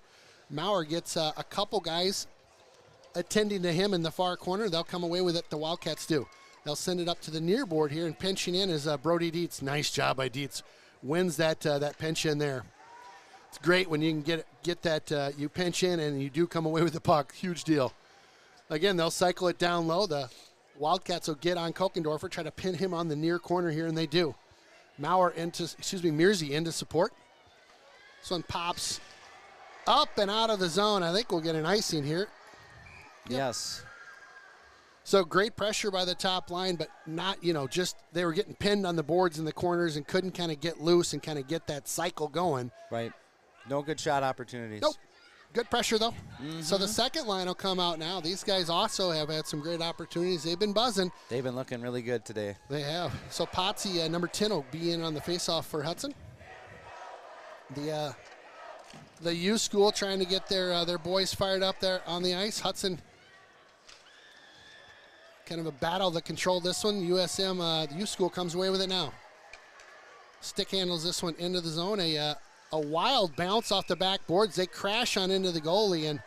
Maurer gets a couple guys attending to him in the far corner. They'll come away with it, the Wildcats do. They'll send it up to the near board here, and pinching in is Brody Dietz. Nice job by Dietz. Wins that pinch in there. It's great when you can get that, you pinch in and you do come away with the puck. Huge deal. Again, they'll cycle it down low. The Wildcats will get on Kokendorfer, try to pin him on the near corner here, and they do. Mearsy into support. This one pops up and out of the zone. I think we'll get an icing here. Yep. Yes. So great pressure by the top line, but not, just they were getting pinned on the boards in the corners and couldn't kind of get loose and kind of get that cycle going. Right. No good shot opportunities. Nope. Good pressure, though. So the second line will come out now. These guys also have had some great opportunities. They've been buzzing. They've been looking really good today. They have. So Potsy, number 10, will be in on the faceoff for Hudson. The U School trying to get their boys fired up there on the ice. Hudson, kind of a battle to control this one. USM, the U School comes away with it now. Stick handles this one into the zone. A wild bounce off the backboards. They crash on into the goalie, and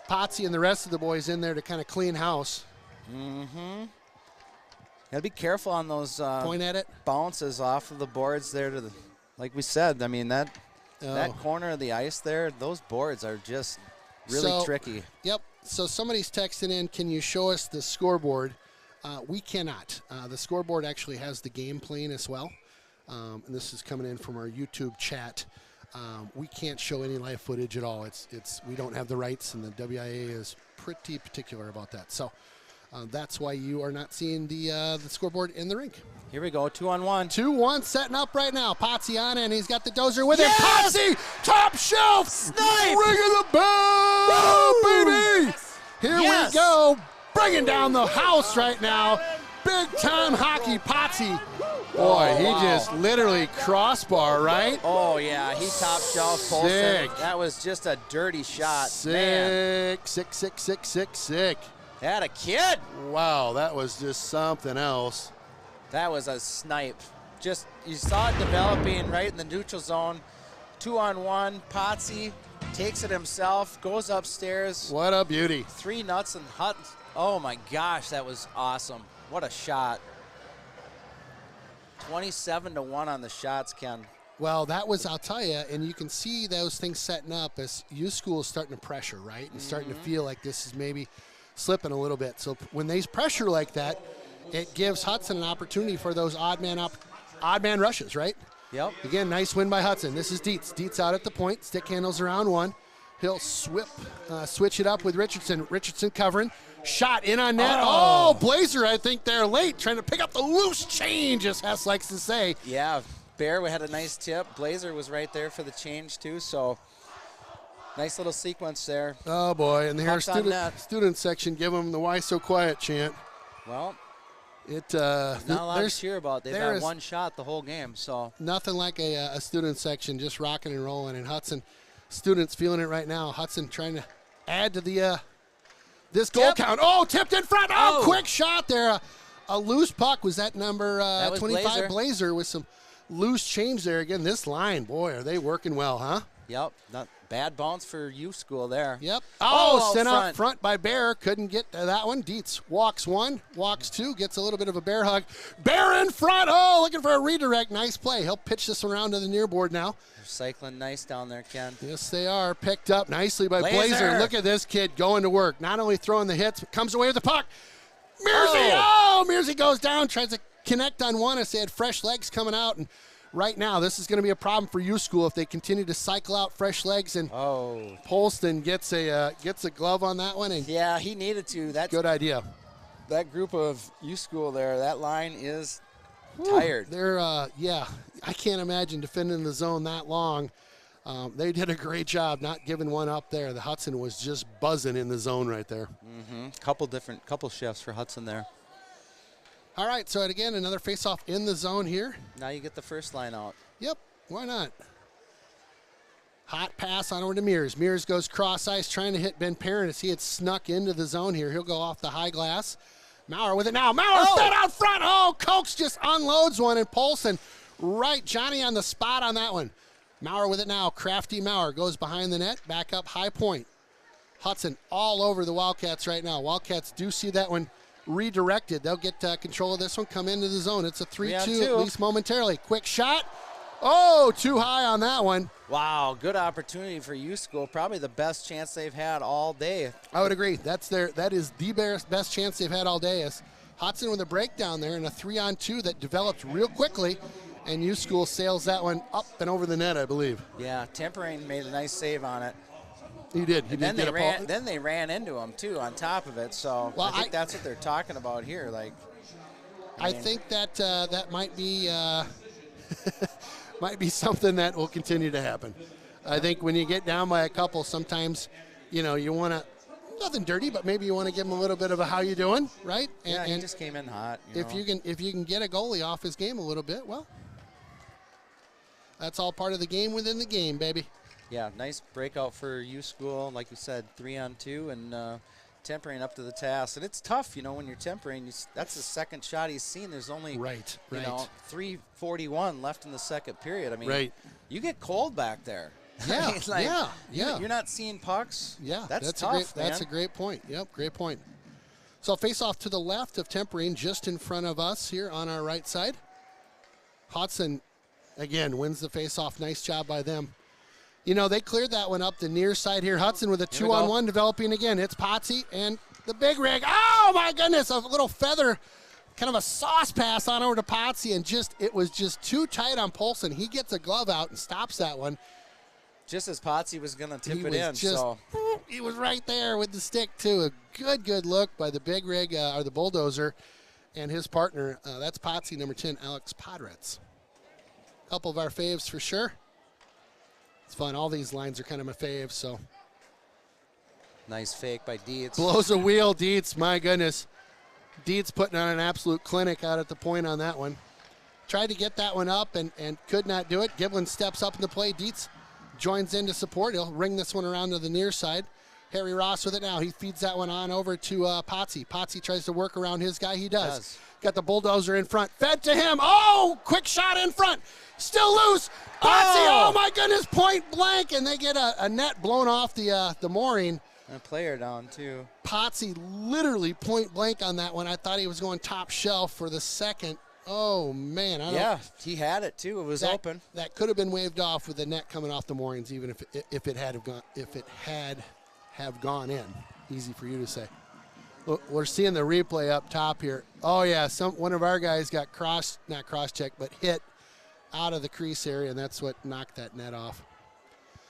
Potsy and the rest of the boys in there to kind of clean house. Gotta be careful on those point at it bounces off of the boards there to the, like we said. I mean that corner of the ice there. Those boards are just really tricky. Yep. So somebody's texting in. Can you show us the scoreboard? We cannot. The scoreboard actually has the game playing as well. And this is coming in from our YouTube chat. We can't show any live footage at all. We don't have the rights, and the WIA is pretty particular about that. So that's why you are not seeing the scoreboard in the rink. Here we go, 2-on-1. 2-1 setting up right now. Potsy on it, and he's got the dozer with him. Potsy, top shelf, snipe, ringing the bell, baby. Here we go, bringing down the house right now. Big time hockey, Potsy. Boy, he just literally crossbar, right? Oh, yeah, he top shelf Polson. Sick. That was just a dirty shot. Sick. That a kid. Wow, that was just something else. That was a snipe. Just, you saw it developing right in the neutral zone. 2-on-1, Potsy takes it himself, goes upstairs. What a beauty. 3 nuts and Hudson. Oh, my gosh, that was awesome. What a shot. 27-1 on the shots, Ken. Well, that was, I'll tell you, and you can see those things setting up as U School is starting to pressure, right? And starting to feel like this is maybe slipping a little bit. So when they pressure like that, it gives Hudson an opportunity for those odd man rushes, right? Yep. Again, nice win by Hudson. This is Dietz. Dietz out at the point. Stick handles around one. He'll switch it up with Richardson. Richardson covering. Shot in on net. Oh, Blazer, I think they're late, trying to pick up the loose change, as Hess likes to say. Yeah, Bear had a nice tip. Blazer was right there for the change, too, so nice little sequence there. Oh, boy, and here student section, give them the Why So Quiet chant. Well, not a lot to cheer about. They've had one shot the whole game, so. Nothing like a student section just rocking and rolling, and Hudson, students feeling it right now. Hudson trying to add to the this goal count. Oh, tipped in front. Oh, quick shot there. A loose puck. Was that number 25? Blazer with some loose change there. Again, this line, boy, are they working well, huh? Yep. Not bad bounce for U School there. Yep. Oh, sent out front by Bear. Couldn't get to that one. Dietz walks one, walks two, gets a little bit of a Bear hug. Bear in front. Oh, looking for a redirect. Nice play. He'll pitch this one around to the near board now. They're cycling nice down there, Ken. Yes, they are. Picked up nicely by Blazer. Look at this kid going to work. Not only throwing the hits, but comes away with the puck. Mearsey goes down, tries to connect on one as they had fresh legs coming out. And right now, this is going to be a problem for U School if they continue to cycle out fresh legs. And Polston gets a glove on that one. And yeah, he needed to. That's good idea. That group of U School there, that line is tired. They're I can't imagine defending the zone that long. They did a great job not giving one up there. The Hudson was just buzzing in the zone right there. Couple shifts for Hudson there. All right, so again, another faceoff in the zone here. Now you get the first line out. Yep, why not? Hot pass on over to Mears. Mears goes cross ice, trying to hit Ben Parent as he had snuck into the zone here. He'll go off the high glass. Maurer with it now. Maurer fed out front. Oh, Cokes just unloads one, and Polson right. Johnny on the spot on that one. Maurer with it now. Crafty Maurer goes behind the net, back up high point. Hudson all over the Wildcats right now. Wildcats do see that one redirected. They'll get control of this one, come into the zone. It's a 3-2 at least momentarily. Quick shot. Oh, too high on that one. Wow, good opportunity for U School. Probably the best chance they've had all day. I would agree. That is the best chance they've had all day. As Hudson with a breakdown there and a 3-on-2 that developed real quickly, and U School sails that one up and over the net, I believe. Yeah, Tempering made a nice save on it. He did. Then they ran into him too on top of it. So I think that's what they're talking about here. Like, I think that that might be might be something that will continue to happen. I think when you get down by a couple, sometimes, you want to, nothing dirty, but maybe you want to give him a little bit of a how you doing, right? And he just came in hot. If you can get a goalie off his game a little bit, well, that's all part of the game within the game, baby. Yeah, nice breakout for U School. Like you said, 3-on-2 and tempering up to the task. And it's tough, when you're tempering. That's the second shot he's seen. There's only, 3:41 left in the second period. I mean, you get cold back there. Yeah, You're not seeing pucks. Yeah, that's tough, That's a great point. Yep, great point. So face off to the left of tempering, just in front of us here on our right side. Hudson, again, wins the face off. Nice job by them. They cleared that one up the near side here. Hudson with a 2-on-1 developing again. It's Potsy and the big rig. Oh, my goodness, a little feather, kind of a sauce pass on over to Potsy, and it was just too tight on Polson. He gets a glove out and stops that one. Just as Potsy was going to tip it in. He was right there with the stick, too. A good look by the big rig, or the bulldozer, and his partner. That's Potsy, number 10, Alex Podretz. Couple of our faves for sure. It's fun. All these lines are kind of my faves, so. Nice fake by Dietz. Blows a wheel, Dietz. My goodness. Dietz putting on an absolute clinic out at the point on that one. Tried to get that one up and could not do it. Giblin steps up in the play. Dietz joins in to support. He'll ring this one around to the near side. Harry Ross with it now. He feeds that one on over to Potsy. Potsy tries to work around his guy. He does. Got the bulldozer in front. Fed to him. Oh, quick shot in front. Still loose. Potsy, oh my goodness, point blank. And they get a net blown off the mooring. And a player down, too. Potsy literally point blank on that one. I thought he was going top shelf for the second. Oh, man. He had it, too. It was open. That could have been waved off with the net coming off the moorings, even if it had have gone in. Easy for you to say. We're seeing the replay up top here. Oh, yeah, one of our guys got not cross-checked, but hit out of the crease area, and that's what knocked that net off.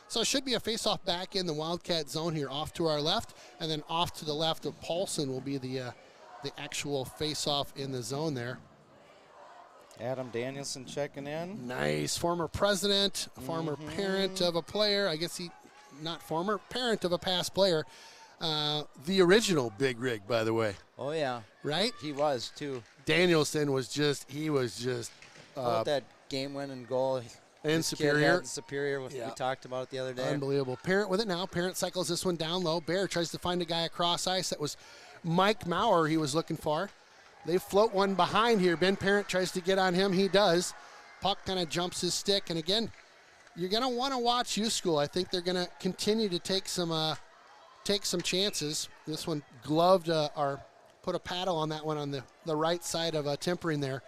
So it should be a face-off back in the Wildcat zone here, off to our left, and then off to the left of Paulson will be the actual face-off in the zone there. Adam Danielson checking in. Nice. Former president, former parent of a player. I guess parent of a past player. The original big rig, by the way. Oh, yeah. Right? He was, too. Danielson was just that game-winning goal. And Superior. We talked about it the other day. Unbelievable. Parent with it now. Parent cycles this one down low. Bear tries to find a guy across ice. That was Mike Maurer he was looking for. They float one behind here. Ben Parent tries to get on him. He does. Puck kind of jumps his stick. And again, you're going to want to watch U School. I think they're going to continue to take some chances. This one gloved or put a paddle on that one on the right side of tempering there.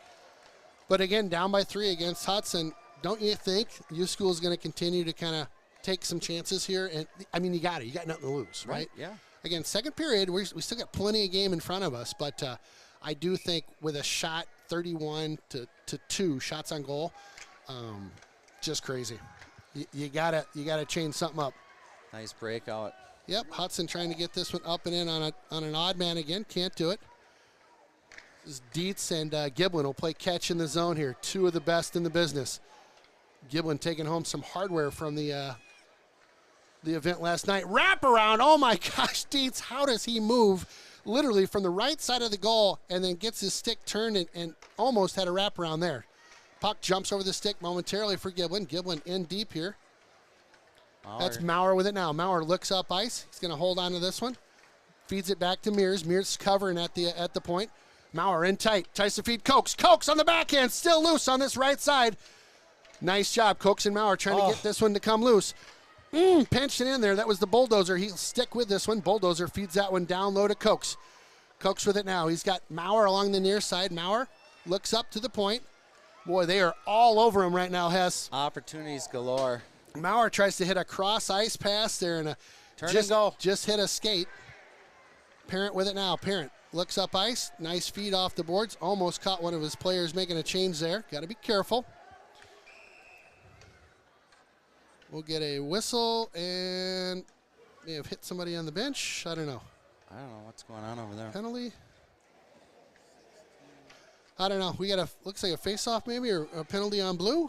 But again, down by 3 against Hudson. Don't you think U School is going to continue to kind of take some chances here? And I mean, you got nothing to lose, right? Yeah. Again, second period, we still got plenty of game in front of us, but I do think with a shot 31 to 2 shots on goal, just crazy. You gotta change something up. Nice breakout. Yep, Hudson trying to get this one up and in on an odd man again. Can't do it. This is Dietz and Giblin will play catch in the zone here. 2 of the best in the business. Giblin taking home some hardware from the event last night. Wraparound. Oh, my gosh, Dietz, how does he move literally from the right side of the goal and then gets his stick turned and almost had a wraparound there. Puck jumps over the stick momentarily for Giblin. Giblin in deep here. That's Maurer with it now. Maurer looks up ice. He's going to hold on to this one. Feeds it back to Mears. Mears covering at the point. Maurer in tight. Tries to feed Cokes. Cokes on the backhand. Still loose on this right side. Nice job. Cokes and Maurer trying to get this one to come loose. Pinched it in there. That was the bulldozer. He'll stick with this one. Bulldozer feeds that one down low to Cokes. Cokes with it now. He's got Maurer along the near side. Maurer looks up to the point. Boy, they are all over him right now, Hess. Opportunities galore. Maurer tries to hit a cross ice pass there and just hit a skate. Parent with it now. Parent looks up ice. Nice feed off the boards. Almost caught one of his players making a change there. Got to be careful. We'll get a whistle and may have hit somebody on the bench. I don't know. I don't know what's going on over there. Penalty? I don't know. We got looks like a face-off maybe or a penalty on blue.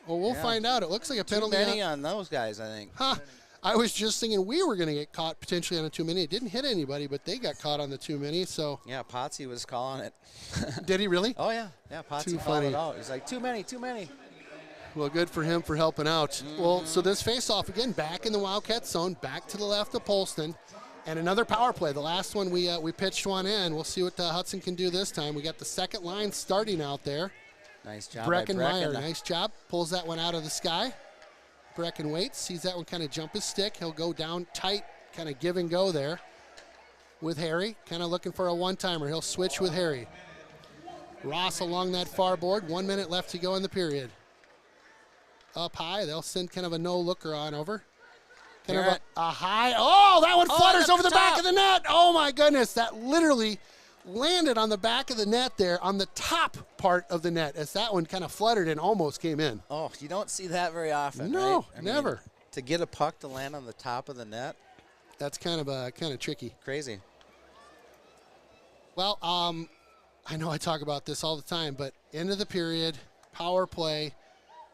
Well, we'll find out. It looks like a penalty. Too many on those guys, I think. Huh. I was just thinking we were going to get caught potentially on a too many. It didn't hit anybody, but they got caught on the too many. So yeah, Potsy was calling it. Did he really? Oh yeah, Potsy called it out. He's like, too many. Well, good for him for helping out. Well, so this face-off again, back in the Wildcat zone, back to the left of Polston, and another power play. The last one we pitched one in. We'll see what Hudson can do this time. We got the second line starting out there. Nice job, Breckenmeyer, nice job. Pulls that one out of the sky. Brecken waits, sees that one kind of jump his stick. He'll go down tight, kind of give and go there with Harry. Kind of looking for a one-timer. He'll switch with Harry. Ross along that far board. 1 minute left to go in the period. Up high, they'll send kind of a no-looker on over. Kind of a high. Oh, that one flutters over the back of the net. Oh, my goodness. That literally landed on the back of the net there, on the top part of the net, as that one kind of fluttered and almost came in. Oh, you don't see that very often, no, right? Never. Mean, to get a puck to land on the top of the net. That's kind of tricky. Crazy. Well, I know I talk about this all the time, but end of the period, power play.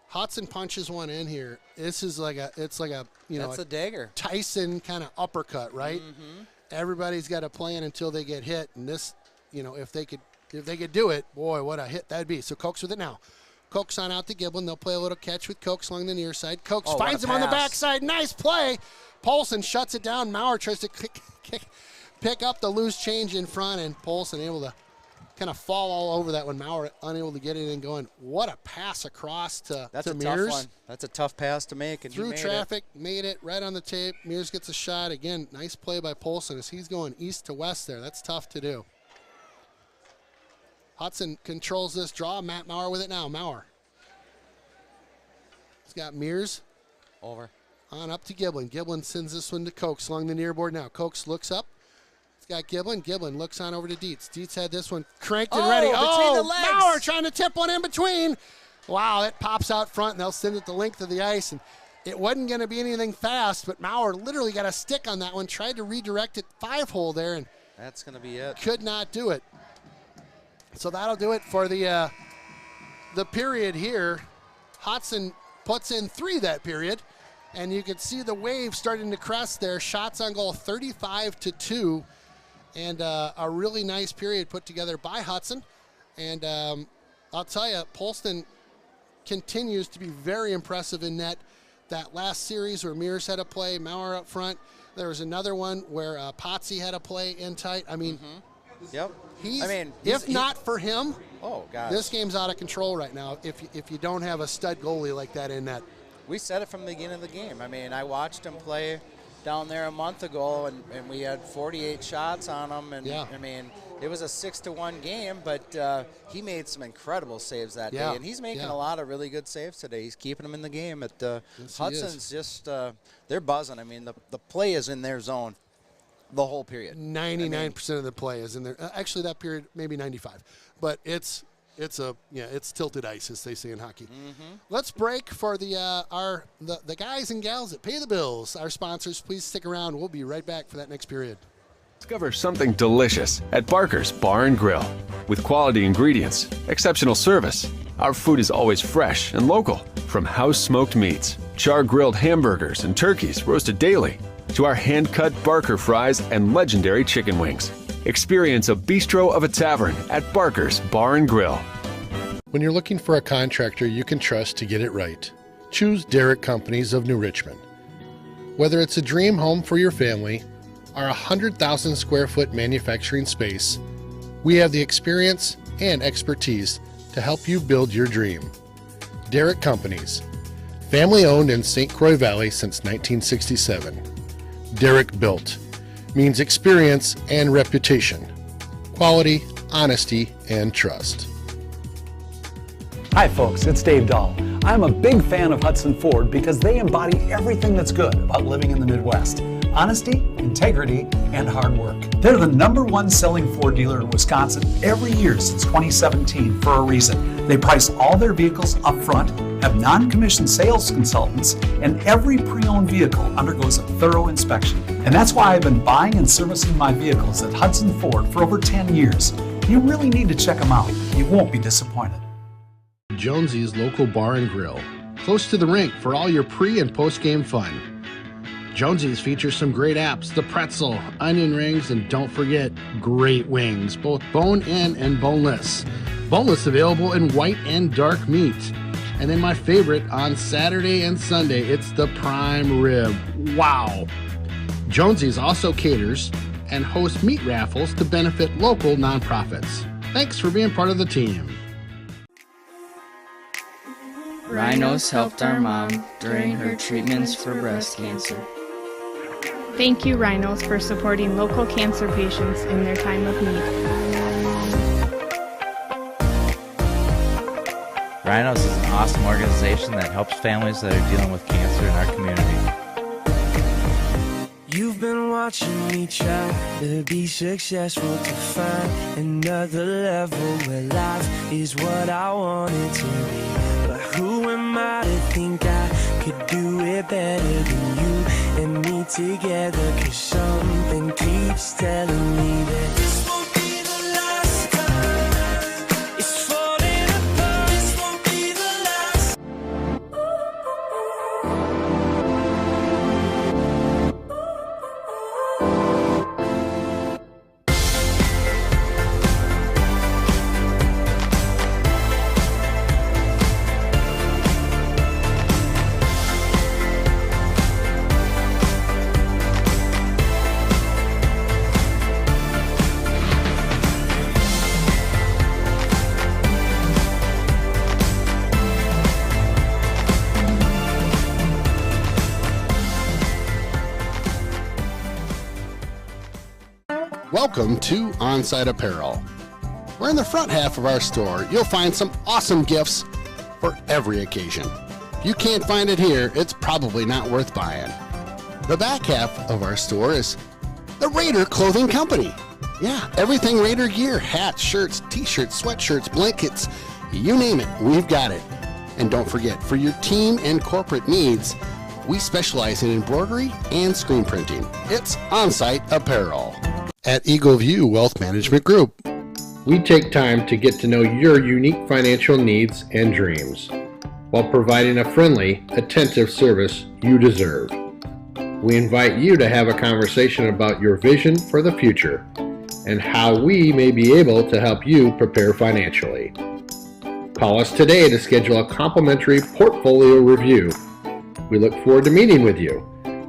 Hudson punches one in here. This is like a that's a dagger. Tyson kind of uppercut, right? Mm-hmm. Everybody's got to play in until they get hit, and this, if they could do it, boy, what a hit that'd be. So Cokes with it now. Cokes on out to Giblin. They'll play a little catch with Cokes along the near side. Cokes finds him on the backside. Nice play. Paulson shuts it down. Maurer tries to pick up the loose change in front, and Paulson able to kind of fall all over that one. Maurer unable to get it in going. What a pass across to That's a Mears. tough one. That's a tough pass to make. And Through traffic, made it right on the tape. Mears gets a shot. Again, nice play by Polson as he's going east to west there. That's tough to do. Hudson controls this draw. Matt Maurer with it now. Maurer. He's got Mears. Over. On up to Giblin. Giblin sends this one to Cokes along the near board now. Cokes looks up. He's got Giblin. Giblin looks on over to Dietz. Dietz had this one cranked and ready. Between the legs. Maurer trying to tip one in between. Wow, that pops out front, and they'll send it the length of the ice. And it wasn't going to be anything fast, but Maurer literally got a stick on that one, tried to redirect it 5-hole there, and that's going to be it. Could not do it. So that'll do it for the period here. Hudson puts in 3 that period, and you can see the wave starting to crest there. Shots on goal 35-2, and a really nice period put together by Hudson. And I'll tell you, Polston continues to be very impressive in net. That last series where Mears had a play, Maurer up front. There was another one where Potsy had a play in tight. I mean, Yep. If not for him, gosh, this game's out of control right now. If you don't have a stud goalie like that in net. We said it from the beginning of the game. I mean, I watched him play down there a month ago, and we had 48 shots on him. And I mean, it was a 6-1 game, but he made some incredible saves that day, and he's making a lot of really good saves today. He's keeping them in the game. But Hudson's just they're buzzing. I mean, the play is in their zone the whole period. 99% of the play is in there. Actually, that period maybe 95, but it's tilted ice, as they say in hockey. Let's break for the guys and gals that pay the bills. Our sponsors, please stick around. We'll be right back for that next period. Discover something delicious at Barker's Bar and Grill. With quality ingredients, exceptional service, our food is always fresh and local. From house-smoked meats, char-grilled hamburgers and turkeys roasted daily, to our hand-cut Barker fries and legendary chicken wings. Experience a bistro of a tavern at Barker's Bar and Grill. When you're looking for a contractor you can trust to get it right, choose Derrick Companies of New Richmond. Whether it's a dream home for your family or a 100,000 square foot manufacturing space, we have the experience and expertise to help you build your dream. Derrick Companies, family owned in St. Croix Valley since 1967. Derrick Built means experience and reputation, quality, honesty, and trust. Hi folks, it's Dave Dahl. I'm a big fan of Hudson Ford because they embody everything that's good about living in the Midwest. Honesty, integrity, and hard work. They're the #1 selling Ford dealer in Wisconsin every year since 2017 for a reason. They price all their vehicles up front, have non-commissioned sales consultants, and every pre-owned vehicle undergoes a thorough inspection. And that's why I've been buying and servicing my vehicles at Hudson Ford for over 10 years. You really need to check them out. You won't be disappointed. Jonesy's Local Bar and Grill, close to the rink for all your pre- and post-game fun. Jonesy's features some great apps, the pretzel, onion rings, and don't forget, great wings, both bone-in and boneless. Boneless available in white and dark meat. And then my favorite, on Saturday and Sunday, it's the prime rib. Wow! Jonesy's also caters and hosts meat raffles to benefit local nonprofits. Thanks for being part of the team. Rhinos helped our mom during her treatments for breast cancer. Thank you, Rhinos, for supporting local cancer patients in their time of need. Rhinos is an awesome organization that helps families that are dealing with cancer in our community. You've been watching me try to be successful, to find another level where life is what I want it to be. But who am I to think I could do it better than you and me together? 'Cause something keeps telling me that this won't be the last time. It's falling apart, this won't be the last. Welcome to On-Site Apparel. Where in the front half of our store, you'll find some awesome gifts for every occasion. If you can't find it here, it's probably not worth buying. The back half of our store is the Raider Clothing Company. Yeah, everything Raider gear, hats, shirts, t-shirts, sweatshirts, blankets, you name it, we've got it. And don't forget, for your team and corporate needs, we specialize in embroidery and screen printing. It's On-Site Apparel. At Eagle View Wealth Management Group, we take time to get to know your unique financial needs and dreams while providing a friendly, attentive service you deserve. We invite you to have a conversation about your vision for the future and how we may be able to help you prepare financially. Call us today to schedule a complimentary portfolio review. We look forward to meeting with you.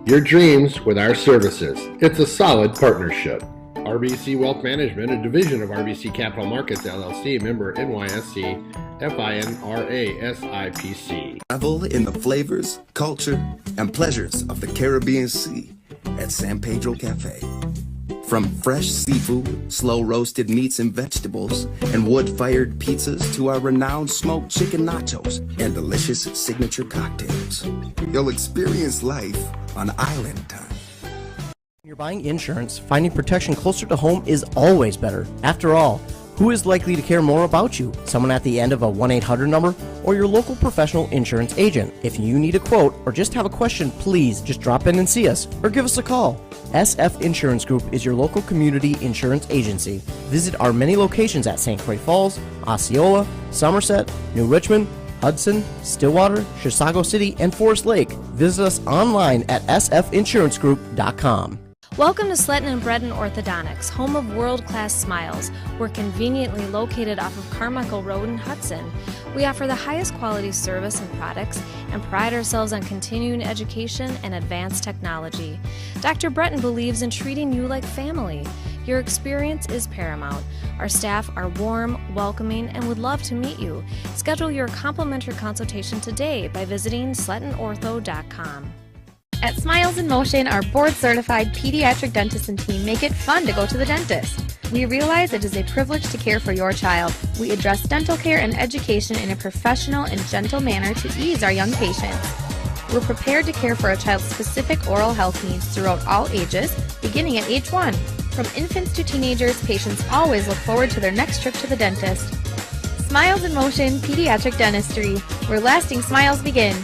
Your dreams with our services. It's a solid partnership. RBC Wealth Management, a division of RBC Capital Markets, LLC, member NYSE, FINRA-SIPC. Travel in the flavors, culture, and pleasures of the Caribbean Sea at San Pedro Cafe. From fresh seafood, slow-roasted meats and vegetables, and wood-fired pizzas to our renowned smoked chicken nachos and delicious signature cocktails. You'll experience life on island time. When you're buying insurance, finding protection closer to home is always better. After all, who is likely to care more about you? Someone at the end of a 1-800 number or your local professional insurance agent? If you need a quote or just have a question, please just drop in and see us or give us a call. SF Insurance Group is your local community insurance agency. Visit our many locations at St. Croix Falls, Osceola, Somerset, New Richmond, Hudson, Stillwater, Chisago City, and Forest Lake. Visit us online at sfinsurancegroup.com. Welcome to Sletten and Bredin Orthodontics, home of world-class smiles. We're conveniently located off of Carmichael Road in Hudson. We offer the highest quality service and products and pride ourselves on continuing education and advanced technology. Dr. Breton believes in treating you like family. Your experience is paramount. Our staff are warm, welcoming, and would love to meet you. Schedule your complimentary consultation today by visiting slettenortho.com. At Smiles in Motion, our board-certified pediatric dentist and team make it fun to go to the dentist. We realize it is a privilege to care for your child. We address dental care and education in a professional and gentle manner to ease our young patients. We're prepared to care for a child's specific oral health needs throughout all ages, beginning at age 1. From infants to teenagers, patients always look forward to their next trip to the dentist. Smiles in Motion Pediatric Dentistry, where lasting smiles begin.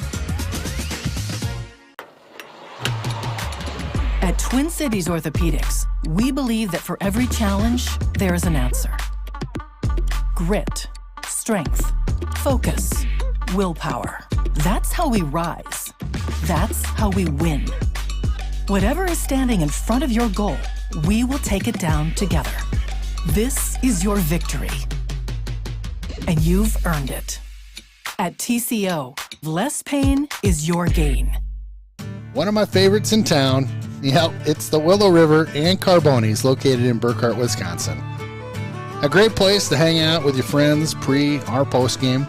At Twin Cities Orthopedics, we believe that for every challenge, there is an answer. Grit, strength, focus, willpower. That's how we rise. That's how we win. Whatever is standing in front of your goal, we will take it down together. This is your victory, and you've earned it. At TCO, less pain is your gain. One of my favorites in town, it's the Willow River and Carbonis located in Burkhart, Wisconsin. A great place to hang out with your friends pre or post game.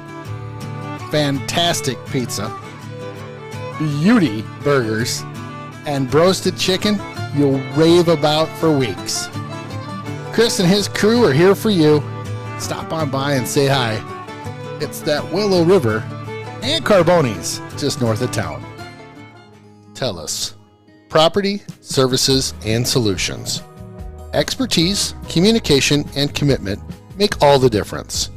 Fantastic pizza, beauty burgers, and roasted chicken you'll rave about for weeks. Chris and his crew are here for you. Stop on by and say hi. It's that Willow River and Carbonis just north of town. TELUS, property, services, and solutions. Expertise, communication, and commitment make all the difference.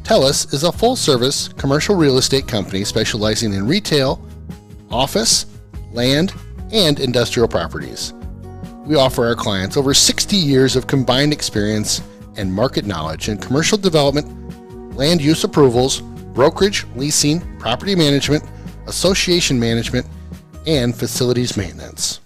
TELUS is a full-service commercial real estate company specializing in retail, office, land, and industrial properties. We offer our clients over 60 years of combined experience and market knowledge in commercial development, land use approvals, brokerage, leasing, property management, association management, and facilities maintenance.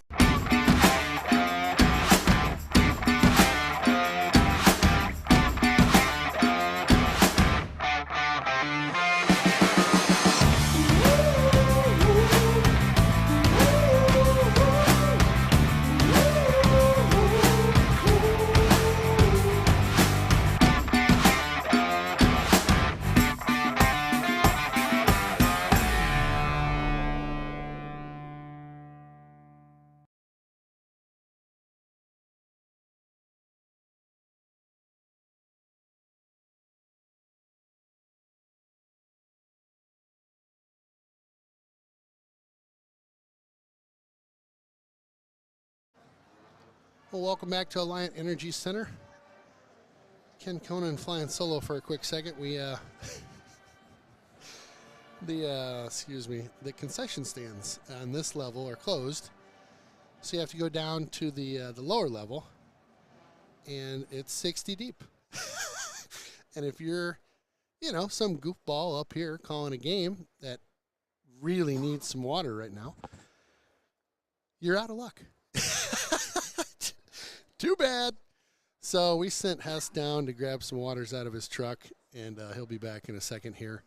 Well, welcome back to Alliant Energy Center. Ken Conan flying solo for a quick second. The concession stands on this level are closed, so you have to go down to the lower level, and it's 60 deep. And if you're, some goofball up here calling a game that really needs some water right now, you're out of luck. Too bad. So we sent Hess down to grab some waters out of his truck, and he'll be back in a second here.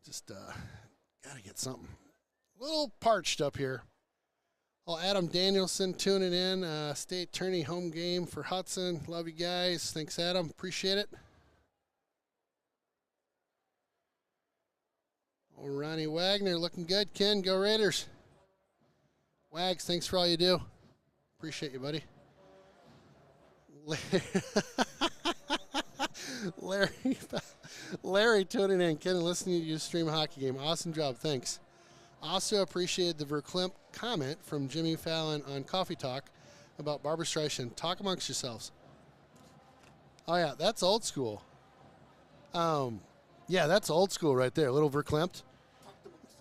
Just got to get something. A little parched up here. Well, Adam Danielson tuning in. State tourney home game for Hudson. Love you guys. Thanks, Adam. Appreciate it. Oh, Ronnie Wagner looking good. Ken, go Raiders. Wags, thanks for all you do. Appreciate you, buddy. Larry tuning in. Ken, listening to you stream a hockey game. Awesome job. Thanks. Also appreciated the Verklempt comment from Jimmy Fallon on Coffee Talk about Barbara Streisand. Talk amongst yourselves. Oh, yeah, that's old school. Yeah, that's old school right there. Little Verklempt.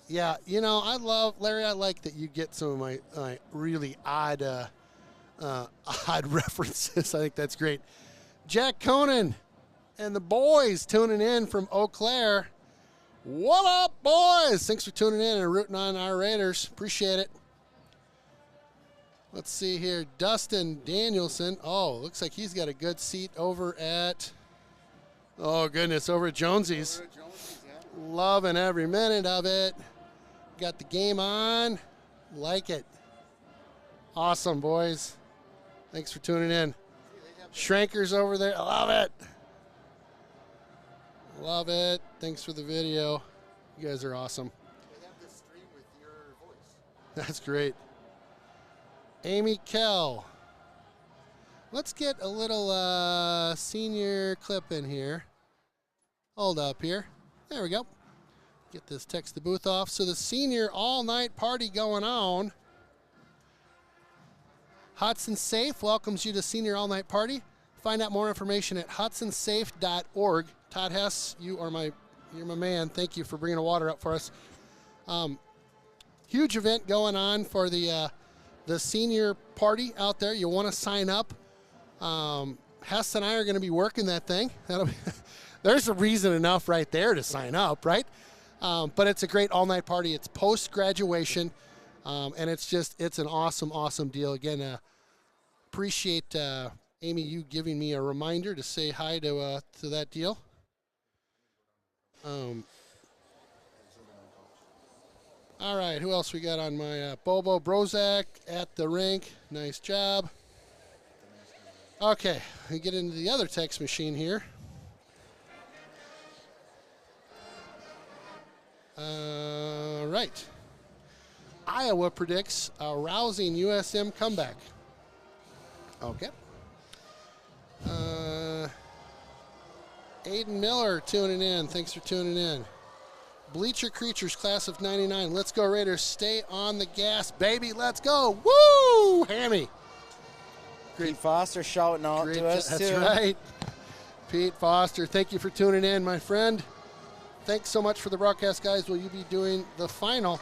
Yeah, I like that you get some of my really odd references. I think that's great. Jack Conan and the boys tuning in from Eau Claire. What up, boys? Thanks for tuning in and rooting on our Raiders. Appreciate it. Let's see here. Dustin Danielson. Oh, looks like he's got a good seat over at, over at Jonesy's. Loving every minute of it. Got the game on. Like it. Awesome, boys. Thanks for tuning in. Shranker's over there. I love it. Love it. Thanks for the video. You guys are awesome. They have this stream with your voice. That's great. Amy Kell. Let's get a little senior clip in here. Hold up here. There we go. Get this text the booth off. So the senior all-night party going on. Hudson Safe welcomes you to Senior All Night Party. Find out more information at hudsonsafe.org. Todd Hess, you're my man. Thank you for bringing the water up for us. Huge event going on for the senior party out there. You want to sign up. Hess and I are going to be working that thing. There's a reason enough right there to sign up, right? But it's a great all-night party. It's post-graduation, and it's an awesome, awesome deal. Again, appreciate, Amy, you giving me a reminder to say hi to that deal. All right, who else we got on my Bobo Brozak at the rink? Nice job. Okay, we get into the other text machine here. Right. Iowa predicts a rousing USM comeback. Okay. Aiden Miller tuning in. Thanks for tuning in. Bleacher Creatures, class of 99. Let's go, Raiders. Stay on the gas, baby. Let's go. Woo! Hammy. Pete Foster shouting out to us, That's too. right. Pete Foster, thank you for tuning in, my friend. Thanks so much for the broadcast, guys. Will you be doing the final?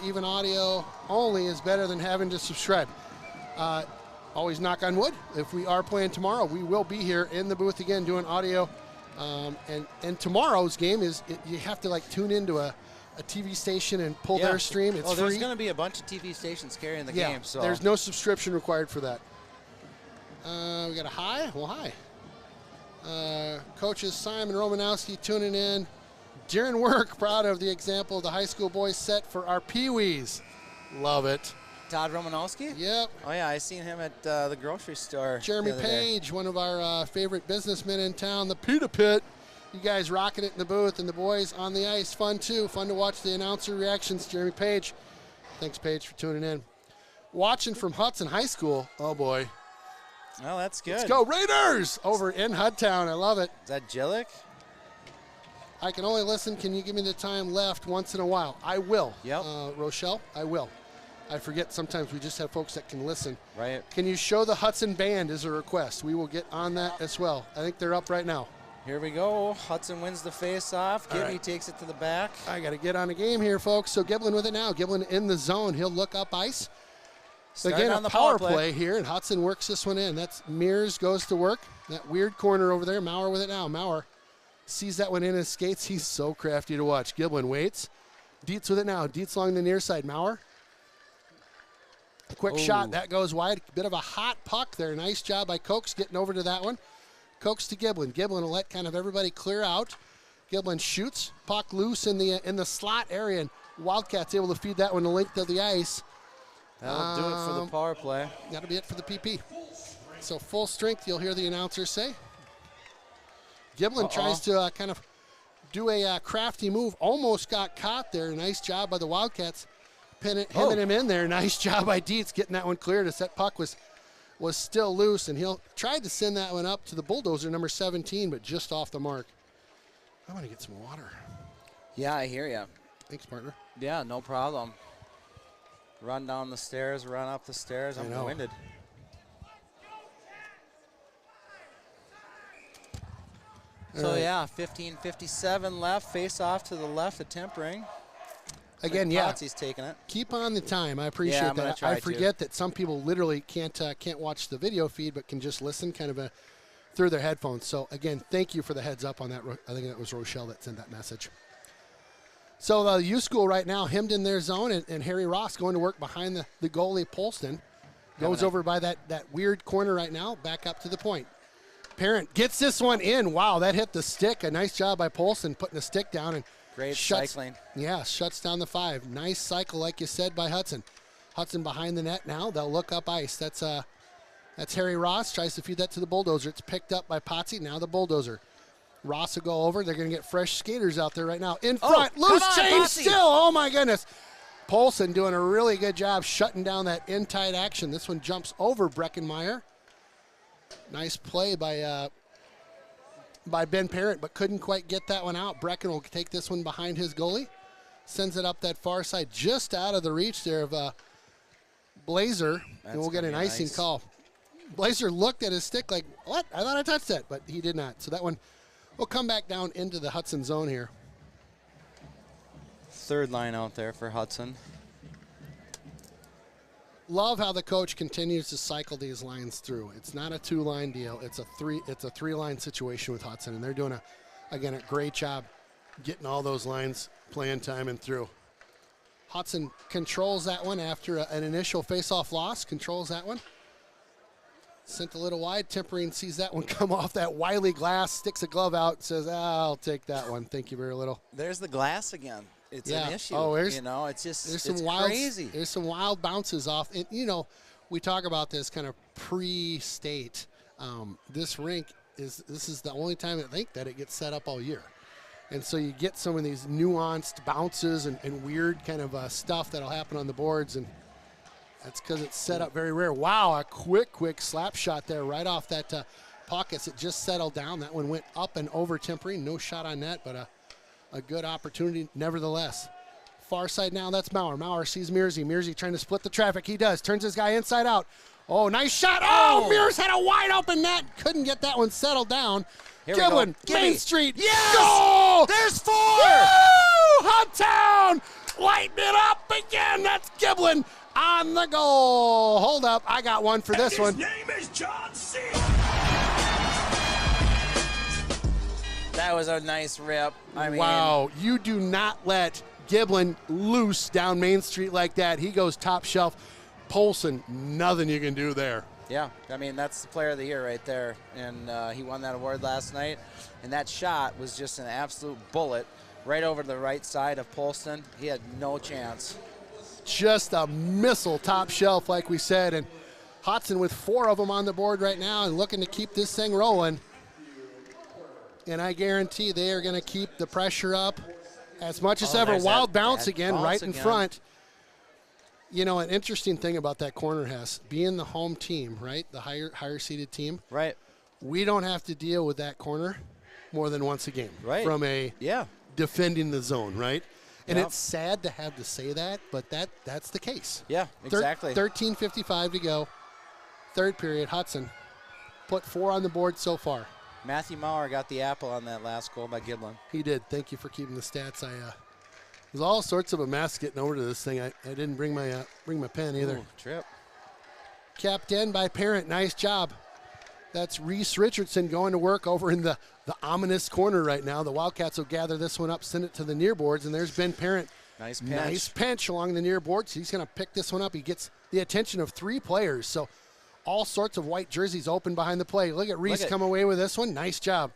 Even audio only is better than having to subscribe. Always knock on wood. If we are playing tomorrow, we will be here in the booth again doing audio. And tomorrow's game is you have to like tune into a TV station and pull their stream. It's free. There's going to be a bunch of TV stations carrying the game. So there's no subscription required for that. We got a hi. Well, hi. Coaches Simon Romanowski tuning in. During work, proud of the example the high school boys set for our peewees. Love it. Todd Romanowski? Yep. Oh, yeah, I seen him at the grocery store. Jeremy Page, one of our favorite businessmen in town, the Pita Pit. You guys rocking it in the booth, and the boys on the ice. Fun, too. Fun to watch the announcer reactions. Jeremy Page. Thanks, Page, for tuning in. Watching from Hudson High School. Oh, boy. Oh, that's good. Let's go, Raiders! Over in Hudtown. I love it. Is that Jillick? I can only listen. Can you give me the time left once in a while? I will. Yep. Rochelle, I will. I forget sometimes we just have folks that can listen. Right. Can you show the Hudson band as a request? We will get on that as well. I think they're up right now. Here we go. Hudson wins the face-off. Gibby takes it to the back. I got to get on a game here, folks. So Giblin with it now. Giblin in the zone. He'll look up ice. Again, on a the power play here, and Hudson works this one in. That's Mears goes to work. That weird corner over there. Maurer with it now. Maurer sees that one in his skates. He's so crafty to watch. Giblin waits. Dietz with it now. Dietz along the near side. Maurer. Quick shot. That goes wide. Bit of a hot puck there. Nice job by Cokes getting over to that one. Cokes to Giblin. Giblin will let kind of everybody clear out. Giblin shoots. Puck loose in the slot area, and Wildcats able to feed that one the length of the ice. That'll do it for the power play. That'll be it for the PP. So full strength, you'll hear the announcer say. Giblin tries to kind of do a crafty move. Almost got caught there. Nice job by the Wildcats. Hemming him in there. Nice job by Dietz getting that one cleared as that puck was still loose, and he'll tried to send that one up to the bulldozer, number 17, but just off the mark. I'm going to get some water. Yeah, I hear you. Thanks, partner. Yeah, no problem. Run down the stairs, run up the stairs. I'm winded. So, yeah, 15:57 left. Face off to the left of Tempering. Again, Potsy's taking it. Keep on the time. I appreciate that. I forget that some people literally can't watch the video feed, but can just listen kind of through their headphones. So, again, thank you for the heads up on that. I think that was Rochelle that sent that message. So, the U School right now hemmed in their zone, and Harry Ross going to work behind the goalie, Polston. Goes over by that weird corner right now, back up to the point. Parent gets this one in. Wow, that hit the stick. A nice job by Polston putting the stick down and great cycling. Yeah, shuts down the 5. Nice cycle, like you said, by Hudson. Hudson behind the net now. They'll look up ice. That's Harry Ross. Tries to feed that to the bulldozer. It's picked up by Potsy. Now the bulldozer. Ross will go over. They're going to get fresh skaters out there right now. In front. Loose change still. Oh, my goodness. Polson doing a really good job shutting down that in-tight action. This one jumps over Breckenmeyer. Nice play by Ben Parent, but couldn't quite get that one out. Brecken will take this one behind his goalie. Sends it up that far side, just out of the reach there of Blazer. And we'll get an icing call. Blazer looked at his stick like, what? I thought I touched that, but he did not. So that one will come back down into the Hudson zone here. Third line out there for Hudson. Love how the coach continues to cycle these lines through. It's not a 2-line deal. It's a 3-line situation with Hudson, and they're doing a great job. getting all those lines playing time and through. Hudson controls that one after an initial face-off loss, controls that one. Sent a little wide. Tempering sees that one come off that wily glass, sticks a glove out, says, I'll take that one. Thank you very little. There's the glass again. It's an issue. Oh, it's just it's crazy. There's some wild bounces off. And, we talk about this kind of pre-state. This rink this is the only time I think that it gets set up all year. And so you get some of these nuanced bounces and weird kind of stuff that'll happen on the boards, and that's because it's set up very rare. Wow, a quick slap shot there right off that puck as it just settled down. That one went up and over Tempering. No shot on net, but a good opportunity nevertheless. Far side now, that's Maurer. Maurer sees Mearsy. Mearsy trying to split the traffic. He does. Turns his guy inside out. Oh, nice shot. Oh, Mears had a wide open net. Couldn't get that one settled down. Giblin, Main Street. Yes! Goal! There's 4! Woo! Hudtown! Lighting it up again. That's Giblin on the goal. Hold up. I got one for this one. His name is John C. That was a nice rip. Wow. You do not let Giblin loose down Main Street like that. He goes top shelf. Polson, nothing you can do there. Yeah, that's the player of the year right there. And he won that award last night. And that shot was just an absolute bullet right over to the right side of Polson. He had no chance. Just a missile top shelf, like we said. And Hudson with 4 of them on the board right now and looking to keep this thing rolling. And I guarantee they are going to keep the pressure up as much as ever. Wild bounce again, right in front. An interesting thing about that corner, Hess, being the home team, right, the higher seeded team. Right. We don't have to deal with that corner more than once a game. Right. From a defending the zone, right? And it's sad to have to say that, but that's the case. Yeah, exactly. 13:55 to go. Third period, Hudson put 4 on the board so far. Matthew Maurer got the apple on that last goal by Giblin. He did. Thank you for keeping the stats. There's all sorts of a mess getting over to this thing. I didn't bring my pen either. Ooh, trip. Capped in by Parent. Nice job. That's Reese Richardson going to work over in the ominous corner right now. The Wildcats will gather this one up, send it to the near boards, and there's Ben Parent. Nice pinch along the near boards. He's going to pick this one up. He gets the attention of 3 players. So all sorts of white jerseys open behind the play. Look at Reese come away with this one. Nice job.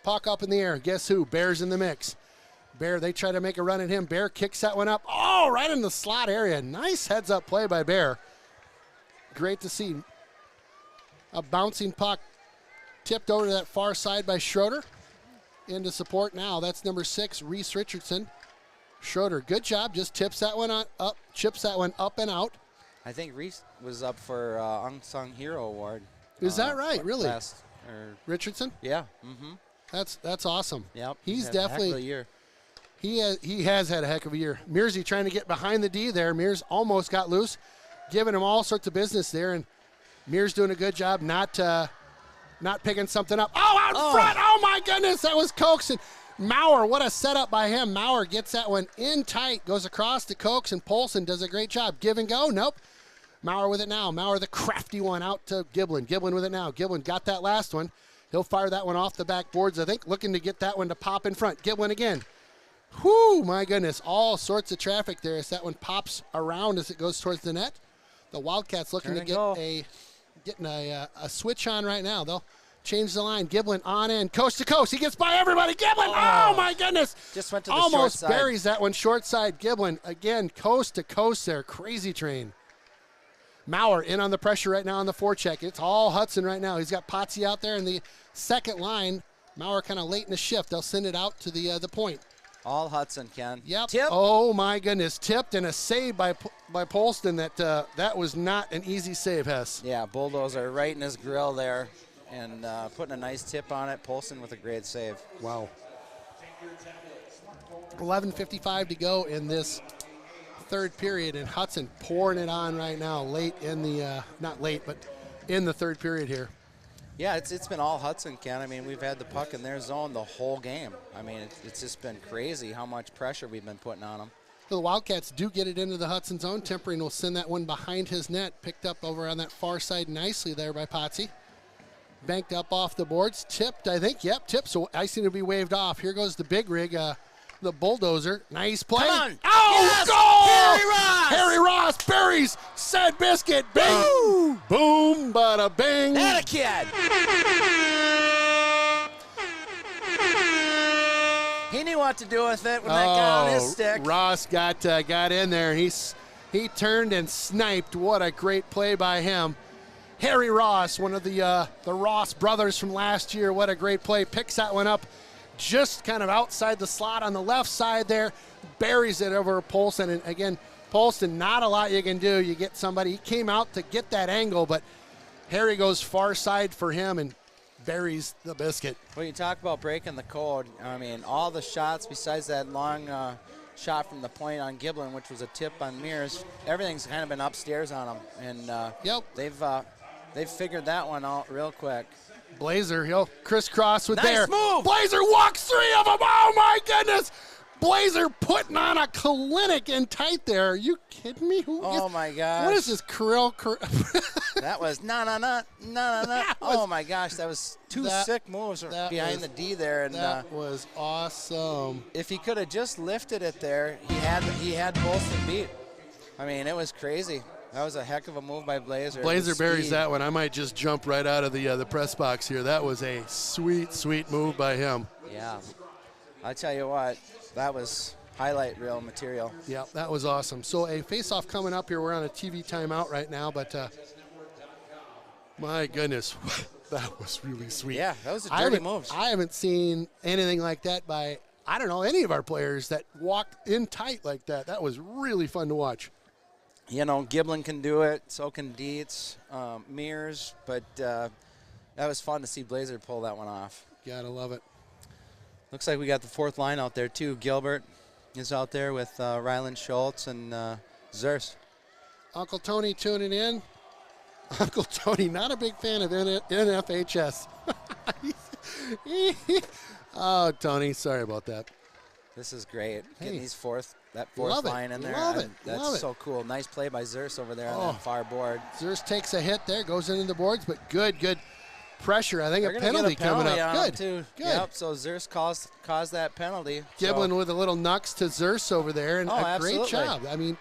Puck up in the air. Guess who? Bear's in the mix. Bear, they try to make a run at him. Bear kicks that one up. Oh, right in the slot area. Nice heads-up play by Bear. Great to see. A bouncing puck tipped over to that far side by Schroeder. Into support now. That's number 6, Reese Richardson. Schroeder, good job. Just tips that one up, chips that one up and out. I think Reese was up for Unsung Hero Award. Is that right? Really? Richardson? Yeah. Mm-hmm. That's awesome. Yep. He's definitely a heck of a year. He has had a heck of a year. Mearsy trying to get behind the D there. Mears almost got loose, giving him all sorts of business there, and Mears doing a good job not picking something up. Oh, out in front! Oh my goodness, that was Cokes and Maurer. What a setup by him. Maurer gets that one in tight, goes across to Cokes, and Polson does a great job. Give and go. Nope. Maurer with it now. Maurer the crafty one out to Giblin. Giblin with it now. Giblin got that last one. He'll fire that one off the backboards, I think, looking to get that one to pop in front. Giblin again. Whoo, my goodness, all sorts of traffic there as that one pops around as it goes towards the net. The Wildcats looking to get a switch on right now. They'll change the line. Giblin on in, coast to coast. He gets by everybody. Giblin, oh my goodness. Just went to the almost short side. Buries that one short side. Giblin, again, coast to coast there. Crazy train. Maurer in on the pressure right now on the forecheck. It's all Hudson right now. He's got Potsy out there in the second line. Maurer kind of late in the shift. They'll send it out to the point. All Hudson, Ken. Yep. Tip. Oh, my goodness. Tipped and a save by Polston. That was not an easy save, Hess. Yeah, bulldozer right in his grill there and putting a nice tip on it. Polson with a great save. Wow. 11:55 to go in this third period, and Hudson pouring it on right now late in the, not late, but in the third period here. Yeah, it's been all Hudson, Ken. I mean, we've had the puck in their zone the whole game. I mean, it's just been crazy how much pressure we've been putting on them. So the Wildcats do get it into the Hudson zone. Tempering will send that one behind his net, picked up over on that far side nicely there by Potsy. Banked up off the boards, tipped, I think. Yep, tipped, so icing to be waved off. Here goes the big rig. the bulldozer. Nice play. Come on. Oh, Yes! goal! Harry Ross! Harry Ross buries said biscuit. Bing. Woo! Boom, bada bing. That a kid. He knew what to do with it when that got on his stick. Ross got in there. He turned and sniped. What a great play by him. Harry Ross, one of the Ross brothers from last year. What a great play. Picks that one up just kind of outside the slot on the left side there. Buries it over Polston. And again, Polston, not a lot you can do. You get somebody. He came out to get that angle, but Harry goes far side for him and buries the biscuit. Well, you talk about breaking the code. I mean, all the shots besides that long shot from the point on Giblin, which was a tip on Mears, everything's kind of been upstairs on them. And they've figured that one out real quick. Blazer, he'll crisscross with Nice move. Blazer walks 3 of them. Oh, my goodness. Blazer putting on a clinic in tight there. Are you kidding me? Oh, my gosh. What is this, Krill? That was no. Oh, my gosh. That was two sick moves behind the D there. And that was awesome. If he could have just lifted it there, he had both beat. I mean, it was crazy. That was a heck of a move by Blazer. Blazer buries that one. I might just jump right out of the press box here. That was a sweet, sweet move by him. Yeah. I tell you what, that was highlight reel material. Yeah, that was awesome. So a face-off coming up here. We're on a TV timeout right now, but my goodness, that was really sweet. Yeah, that was a dirty move. I haven't seen anything like that by, I don't know, any of our players that walked in tight like that. That was really fun to watch. You know, Giblin can do it, so can Dietz, Mears, but that was fun to see Blazer pull that one off. Gotta love it. Looks like we got the fourth line out there, too. Gilbert is out there with Ryland Schultz and Zers. Uncle Tony tuning in. Uncle Tony, not a big fan of NFHS. Oh, Tony, sorry about that. This is great. Getting Hey. that fourth line in there. Love it. That's so cool. Nice play by Zers over there on that far board. Zers takes a hit there, goes into the boards, but good pressure. I think They're a gonna penalty get a penalty coming up. on Good. him, too. Good. Yep, so Zers caused that penalty. Giblin with a little knucks to Zers over there, and a great absolutely. job. I mean,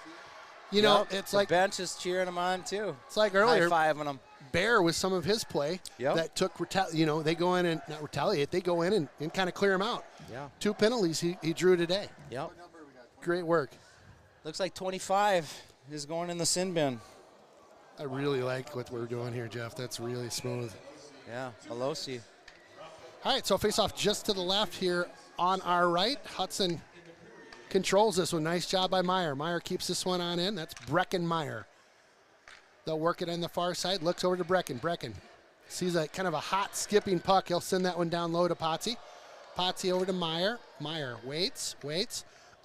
you know, it's the like bench is cheering him on, too. It's like earlier. High-fiving him. Bear with some of his play that took, they go in and not retaliate. They go in and kind of clear him out. Yeah. 2 penalties he drew today. Yep. Great work. Looks like 25 is going in the sin bin. I really like what we're doing here, Jeff. That's really smooth. Yeah, Alosi. All right, so face-off just to the left here on our right. Hudson controls this one. Nice job by Meyer. Meyer keeps this one on in. That's Brecken Meyer. They'll work it on the far side. Looks over to Brecken. Brecken sees a kind of a hot skipping puck. He'll send that one down low to Potsy. Potsy over to Meyer. Meyer waits.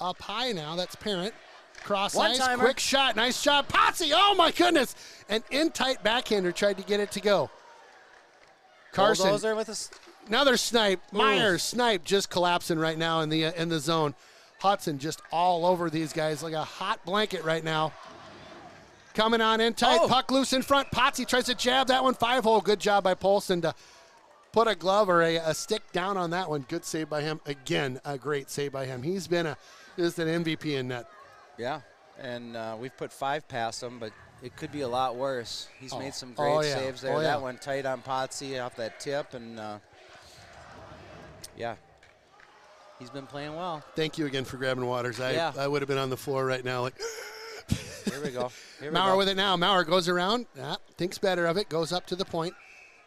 Up high now. That's Parent. Cross ice. One-timer. Quick shot. Nice job. Potsy. Oh, my goodness. An in-tight backhander tried to get it to go. Carson. Bulldozer with Another snipe. Meyer snipe just collapsing right now in the zone. Hudson just all over these guys like a hot blanket right now. Coming on in tight. Puck loose in front. Potsy tries to jab that one. 5-hole. Good job by Polston to put a glove or a stick down on that one. Good save by him. Again, a great save by him. He's been just an MVP in net. Yeah, and we've put 5 past him, but it could be a lot worse. He's made some great saves there. That one tight on Potsy off that tip, and he's been playing well. Thank you again for grabbing Waters. I would have been on the floor right now like. Here we go. Maurer with it now. Maurer goes around, thinks better of it, goes up to the point.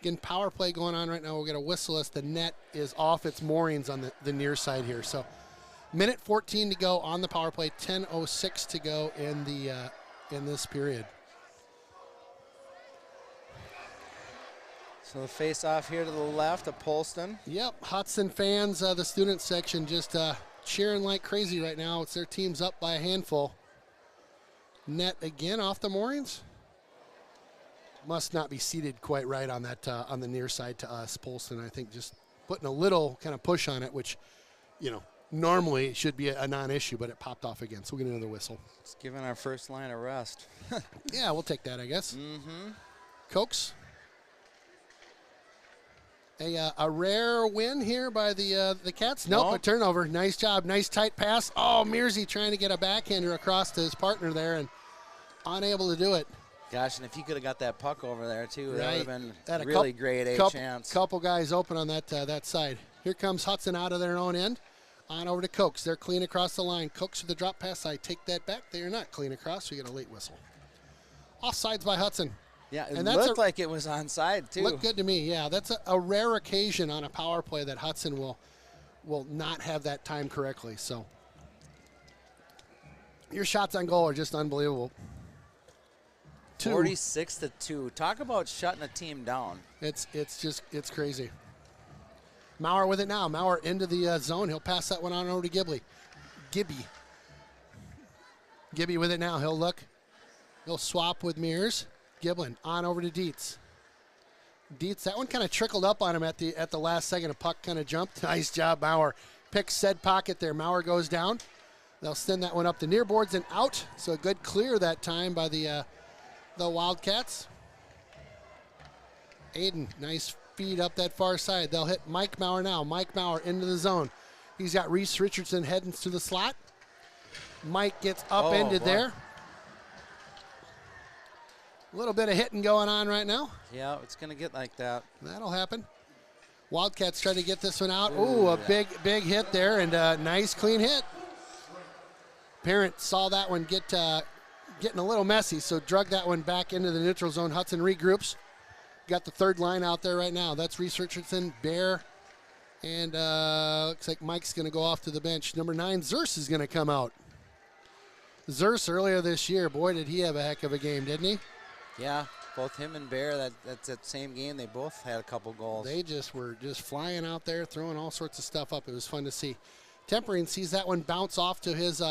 Again, power play going on right now. We'll get a whistle as the net is off its moorings on the near side here. So, minute 14 to go on the power play. 10:06 to go in this period. So the face-off here to the left of Polston. Yep, Hudson fans, the student section, just cheering like crazy right now. It's their team's up by a handful. Net again off the moorings. Must not be seated quite right on that on the near side to us. Polston, I think, just putting a little kind of push on it, which, normally should be a non-issue, but it popped off again. So we'll get another whistle. It's giving our first line a rest. Yeah, we'll take that, I guess. Mm-hmm. Cokes. A rare win here by the Cats. Nope, a turnover. Nice job. Nice tight pass. Oh, Mearsy trying to get a backhander across to his partner there and unable to do it. Gosh, and if he could have got that puck over there, too, that would have been Had a really grade A chance. Couple guys open on that side. Here comes Hudson out of their own end. On over to Cokes. They're clean across the line. Cokes with the drop pass. I take that back. They are not clean across. We get a late whistle. Offsides by Hudson. Yeah, it looked like it was onside, too. Looked good to me, yeah. That's a rare occasion on a power play that Hudson will not have that time correctly. So your shots on goal are just unbelievable. 46-2. Talk about shutting a team down. It's crazy. Maurer with it now. Maurer into the zone. He'll pass that one on over to Gibby with it now. He'll look. He'll swap with Mears. Giblin on over to Dietz. Dietz, that one kind of trickled up on him at the last second. A puck kind of jumped. Nice job, Maurer. Picks said pocket there. Maurer goes down. They'll send that one up the near boards and out. So a good clear that time by the Wildcats. Aiden, nice feed up that far side. They'll hit Mike Maurer now. Mike Maurer into the zone. He's got Reese Richardson heading to the slot. Mike gets upended there. A little bit of hitting going on right now. Yeah, it's going to get like that. That'll happen. Wildcats try to get this one out. Ooh, a big hit there, and a nice clean hit. Parent saw that one getting a little messy, so drug that one back into the neutral zone. Hudson regroups. Got the third line out there right now. That's Reese Richardson, Bear, and looks like Mike's going to go off to the bench. Number 9, Zers is going to come out. Zers earlier this year, boy, did he have a heck of a game, didn't he? Yeah, both him and Bear, that's that same game, they both had a couple goals. They were just flying out there, throwing all sorts of stuff up. It was fun to see. Tempering sees that one bounce off to his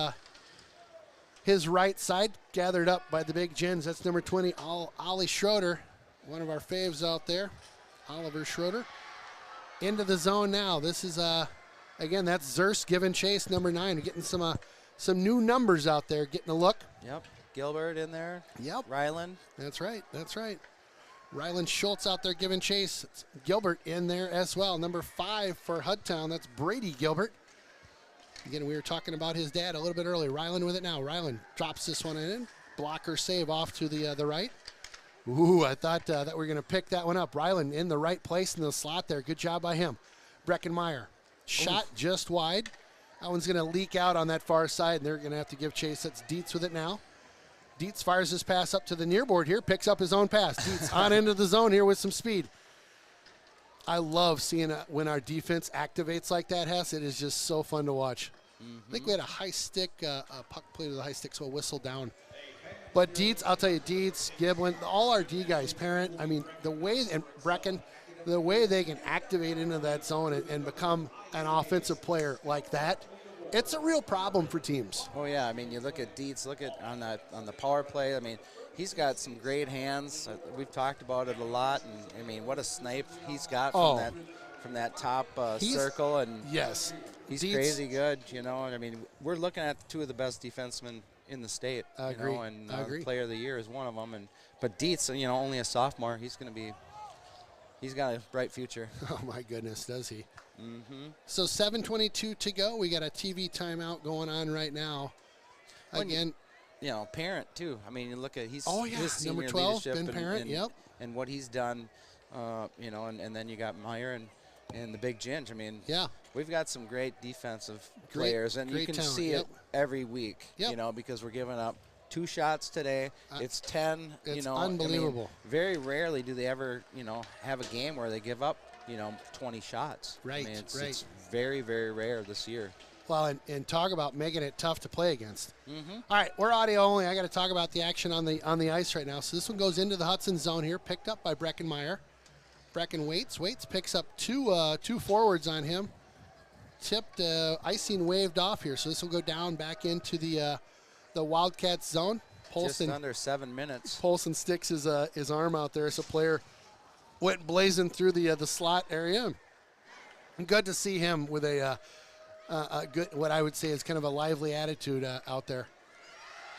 right side, gathered up by the big Gens. That's number 20, Ollie Schroeder, one of our faves out there, Oliver Schroeder. Into the zone now. This is, again, that's Zers giving chase, number 9. We're getting some new numbers out there, getting a look. Yep. Gilbert in there. Yep. Ryland. That's right. Ryland Schultz out there giving chase. It's Gilbert in there as well. Number 5 for Hudtown. That's Brady Gilbert. Again, we were talking about his dad a little bit earlier. Ryland with it now. Ryland drops this one in. Blocker save off to the right. Ooh, I thought that we were going to pick that one up. Ryland in the right place in the slot there. Good job by him. Breckenmeyer. Shot just wide. That one's going to leak out on that far side, and they're going to have to give chase. That's Dietz with it now. Dietz fires his pass up to the near board here, picks up his own pass. Dietz on into the zone here with some speed. I love seeing when our defense activates like that, Hess. It is just so fun to watch. I think we had a high stick, a puck play to the high stick, so a whistle down. But Dietz, I'll tell you, Dietz, Giblin, all our D guys, Parent, I mean, the way, and Brecken, the way they can activate into that zone and become an offensive player like that, it's a real problem for teams. Oh yeah, I mean, you look at Dietz. Look at on the power play. I mean, he's got some great hands. We've talked about it a lot, and I mean, what a snipe he's got from that top circle. And yes, he's Dietz, crazy good. You know, and I mean, we're looking at 2 of the best defensemen in the state. I agree. Know, and I agree. Player of the Year is one of them. But Dietz, you know, only a sophomore. He's got a bright future. Oh my goodness, does he? So 7:22 to go. We got a TV timeout going on right now. Again, you know, Parent too. I mean, you look at his number 12, Ben Parent. And what he's done. You know, and then you got Meyer and the big Ginge. I mean, we've got some great defensive players, and you can see it every week. You know, because we're giving up 2 shots today. It's 10. It's you know, unbelievable. I mean, very rarely do they ever, you know, have a game where they give up, you know, 20 shots. Right. I mean, it's very, very rare this year. Well, and talk about making it tough to play against. All right, we're audio only. I got to talk about the action on the ice right now. So this one goes into the Hudson zone here, picked up by Breckenmeyer. Brecken waits, picks up two forwards on him. Tipped, icing waved off here. So this will go down back into the Wildcats zone. Just under 7 minutes. Polson sticks his arm out there as a player went blazing through the slot area. Good to see him with a good, what I would say is kind of a lively attitude out there.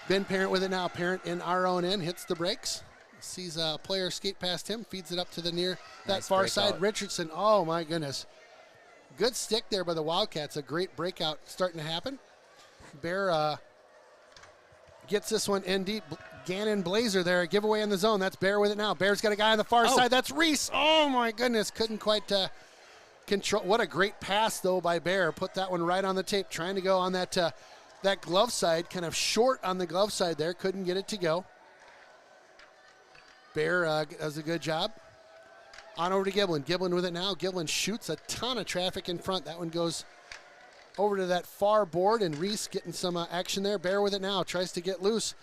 Ben Parent with it now. Parent in our own end hits the brakes. Sees a player skate past him, feeds it up to the near that Nice far breakout. side. Richardson, oh my goodness. Good stick there by the Wildcats. A great breakout starting to happen. Bear gets this one in deep. Gannon Blazer there, a giveaway in the zone. That's Bear with it now. Bear's got a guy on the far side. That's Reese. Oh my goodness, couldn't quite control. What a great pass though by Bear. Put that one right on the tape, trying to go on that that glove side, kind of short on the glove side there. Couldn't get it to go. Bear does a good job. On over to Giblin. Giblin with it now. Giblin shoots a ton of traffic in front. That one goes over to that far board, and Reese getting some action there. Bear with it now. Tries to get loose.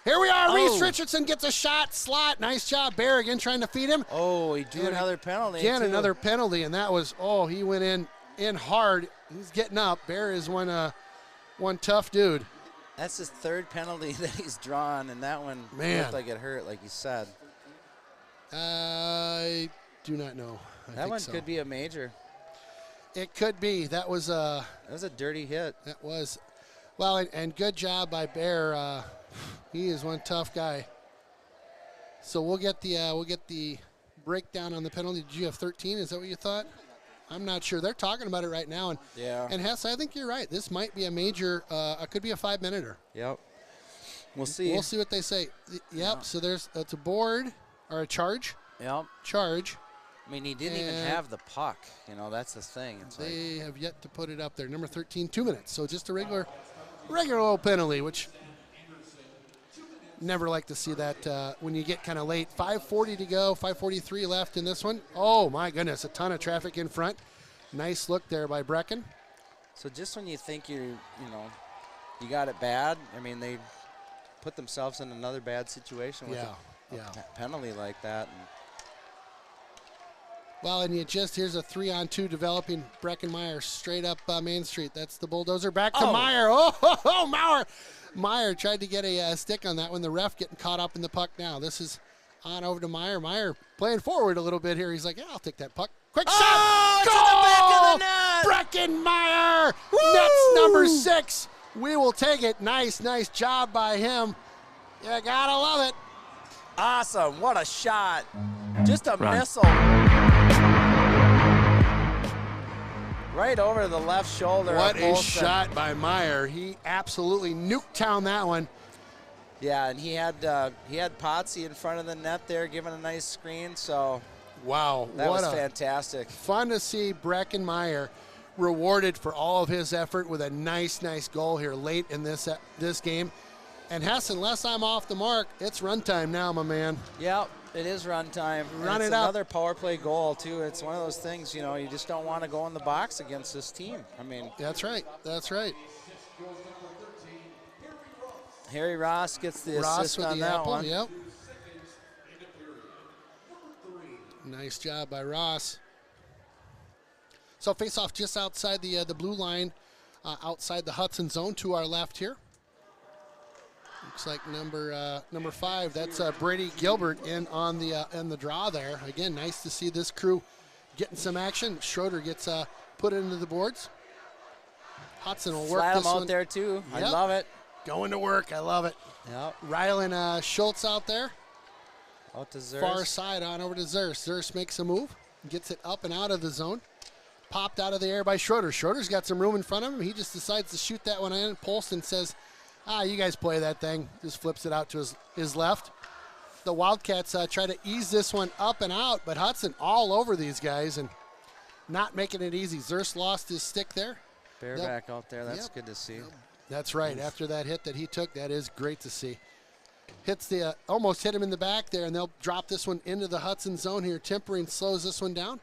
Here we are. Reese Richardson gets a shot. Slot. Nice job. Bear again trying to feed him. Oh, he drew another penalty. Again, too. another penalty, and that was, he went in hard. He's getting up. Bear is one tough dude. That's his third penalty that he's drawn, and that one looked like it hurt, like you said. I do not know. That one could be a major. It could be. That was a dirty hit. That was. Well, and good job by Bear. He is one tough guy. So we'll get the breakdown on the penalty. Did you have 13? Is that what you thought? I'm not sure. They're talking about it right now. And And Hess, I think you're right. This might be a major. It could be a 5-minute. Yep. We'll see. We'll see what they say. Yep. Yeah. So it's a board or a charge. Yep. Charge. I mean, he didn't even have the puck. That's the thing. They have yet to put it up there. Number 13, 2 minutes. So just a regular little penalty, which never like to see that when you get kind of late. 5:40 to go, 5:43 left in this one. Oh, my goodness, a ton of traffic in front. Nice look there by Brecken. So just when you think you got it bad, I mean, they put themselves in another bad situation with a penalty like that. Well, and here's a 3-on-2 developing. Breckenmeyer straight up Main Street. That's the bulldozer. Back to Meyer. Meyer. Meyer tried to get a stick on that one. The ref getting caught up in the puck now. This is on over to Meyer. Meyer playing forward a little bit here. He's like, I'll take that puck. Quick shot. Goal! To the back of the net. Breckenmeyer. That's number 6. We will take it. Nice job by him. You gotta love it. Awesome. What a shot. Just a missile. Right over the left shoulder. What a shot by Meyer. He absolutely nuked down that one. Yeah, and he had Potsy in front of the net there giving a nice screen. So wow, that was fantastic. Fun to see Breckenmeyer rewarded for all of his effort with a nice goal here late in this game. And Hess, unless I'm off the mark, it's runtime now, my man. Yep. It is run time. Run it's it up. Another power play goal, too. It's one of those things, you just don't want to go in the box against this team. I mean. That's right. Harry Ross gets the assist on that one. Yep. Nice job by Ross. So face off just outside the blue line, outside the Hudson zone to our left here. Looks like number 5. That's Brady Gilbert in on the draw there. Again, nice to see this crew getting some action. Schroeder gets put into the boards. Hudson will work Flat this him out one there too. Yep. I love it. Going to work. I love it. Yep. Rylan Schultz out there. Out to Zers. Far side on over to Zers. Zers makes a move, gets it up and out of the zone. Popped out of the air by Schroeder. Schroeder's got some room in front of him. He just decides to shoot that one in. Polston says, you guys play that thing. Just flips it out to his left. The Wildcats try to ease this one up and out, but Hudson all over these guys and not making it easy. Zers lost his stick there. Bareback out there. That's good to see. That's right. After that hit that he took, that is great to see. Almost hit him in the back there, and they'll drop this one into the Hudson zone here. Tempering slows this one down.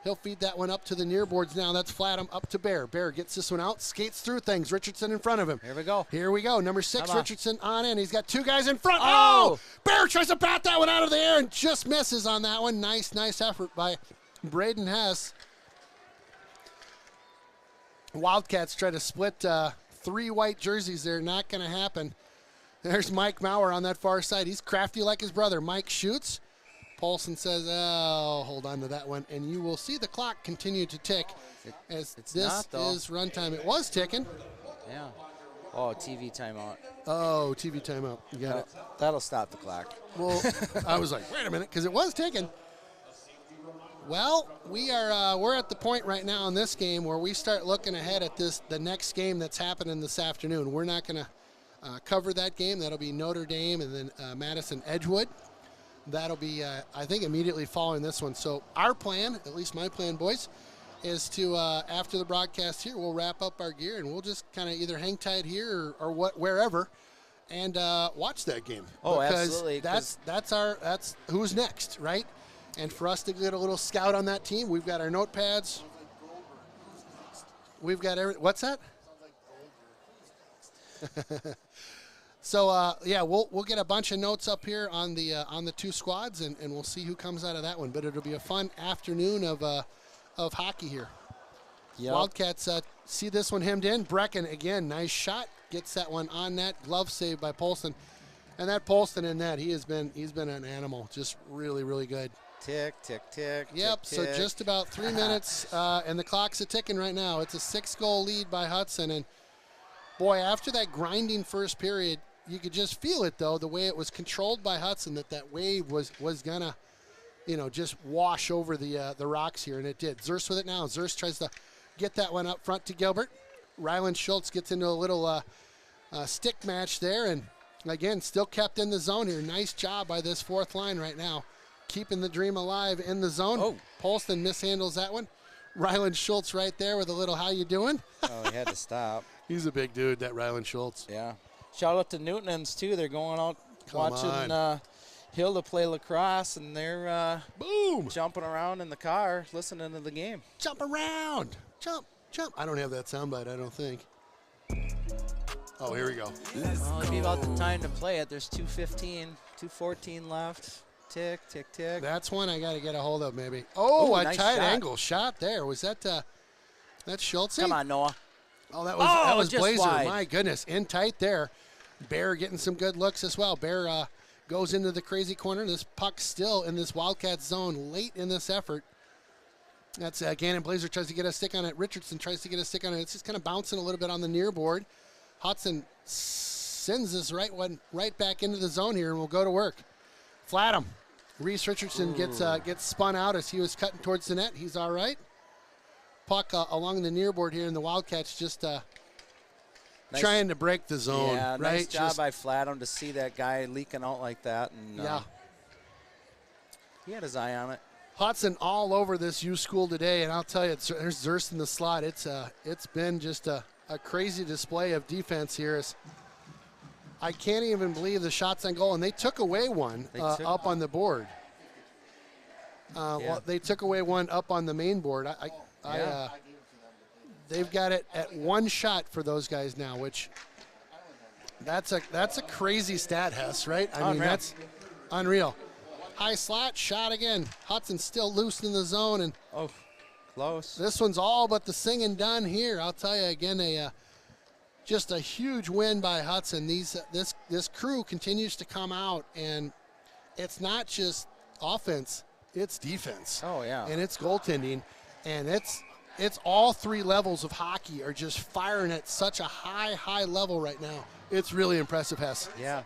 He'll feed that one up to the near boards now. That's Flatham up to Bear. Bear gets this one out, skates through things. Richardson in front of him. Here we go. Number 6, Richardson on in. He's got 2 guys in front. Oh! Bear tries to bat that one out of the air and just misses on that one. Nice effort by Braden Hess. Wildcats try to split 3 white jerseys there. Not going to happen. There's Mike Maurer on that far side. He's crafty like his brother. Mike shoots. Paulson says, hold on to that one. And you will see the clock continue to tick as this is runtime. It was ticking. Yeah. Oh, TV timeout. Oh, TV timeout. You got it. That'll stop the clock. Well, I was like, wait a minute, because it was ticking. Well, we're at the point right now in this game where we start looking ahead at the next game that's happening this afternoon. We're not going to cover that game. That'll be Notre Dame and then Madison Edgewood. That'll be, I think, immediately following this one. So our plan, at least my plan, boys, is to, after the broadcast here, we'll wrap up our gear and we'll just kind of either hang tight here or wherever and watch that game. Oh, because absolutely. That's who's next, right? And for us to get a little scout on that team, we've got our notepads. We've got what's that? So yeah, we'll get a bunch of notes up here on the two squads, and we'll see who comes out of that one. But it'll be a fun afternoon of hockey here. Yep. Wildcats see this one hemmed in. Brecken again, nice shot, gets that one on net. Glove save by Polston, and that Polston in net, he's been an animal, just really really good. Tick, tick, tick. Yep, tick, so tick. just about 3 minutes, and the clock's a-ticking right now. It's a 6-goal lead by Hudson, and boy, after that grinding first period, you could just feel it, though, the way it was controlled by Hudson, that wave was going to, just wash over the rocks here, and it did. Zerst with it now. Zerst tries to get that one up front to Gilbert. Ryland Schultz gets into a little stick match there, and, again, still kept in the zone here. Nice job by this fourth line right now, keeping the dream alive in the zone. Oh. Polston mishandles that one. Ryland Schultz right there with a little how you doing? Oh, he had to stop. He's a big dude, that Ryland Schultz. Yeah. Shout out to Newtonans, too. They're going out watching Hilda play lacrosse, and they're boom jumping around in the car listening to the game. Jump around. Jump. I don't have that soundbite, I don't think. Oh, here we go. Well, it'd be about the time to play it. There's 2:15, 2:14 left. Tick, tick, tick. That's one I got to get a hold of, maybe. Oh, ooh, a nice tight shot. angle shot there. Was that Schultze? Come on, Noah. Oh, that was just Blazer. wide. My goodness, in tight there. Bear getting some good looks as well. Bear goes into the crazy corner. This puck still in this Wildcats zone late in this effort. That's Gannon Blazer tries to get a stick on it. Richardson tries to get a stick on it. It's just kind of bouncing a little bit on the near board. Hudson sends this right back into the zone here, and we'll go to work. Flat him. Reese Richardson gets spun out as he was cutting towards the net. He's all right. Puck along the near board here, and the Wildcats just trying to break the zone. Yeah, right? nice job by Flatham to see that guy leaking out like that. And, yeah. He had his eye on it. Hudson all over this U school today, and I'll tell you, there's Zerst in the slot. It's been just a crazy display of defense here. I can't even believe the shots on goal, and they took away one up on the board. Well, they took away one up on the main board. They've got it at one shot for those guys now, which that's a crazy stat, Hess, right? I mean, that's unreal. High slot, shot again. Hudson still loose in the zone, and close. This one's all but the singing done here. I'll tell you again, just a huge win by Hudson. This crew continues to come out, and it's not just offense, it's defense. Oh yeah, and it's goaltending, and it's all three levels of hockey are just firing at such a high level right now. It's really impressive, Hess. Yeah.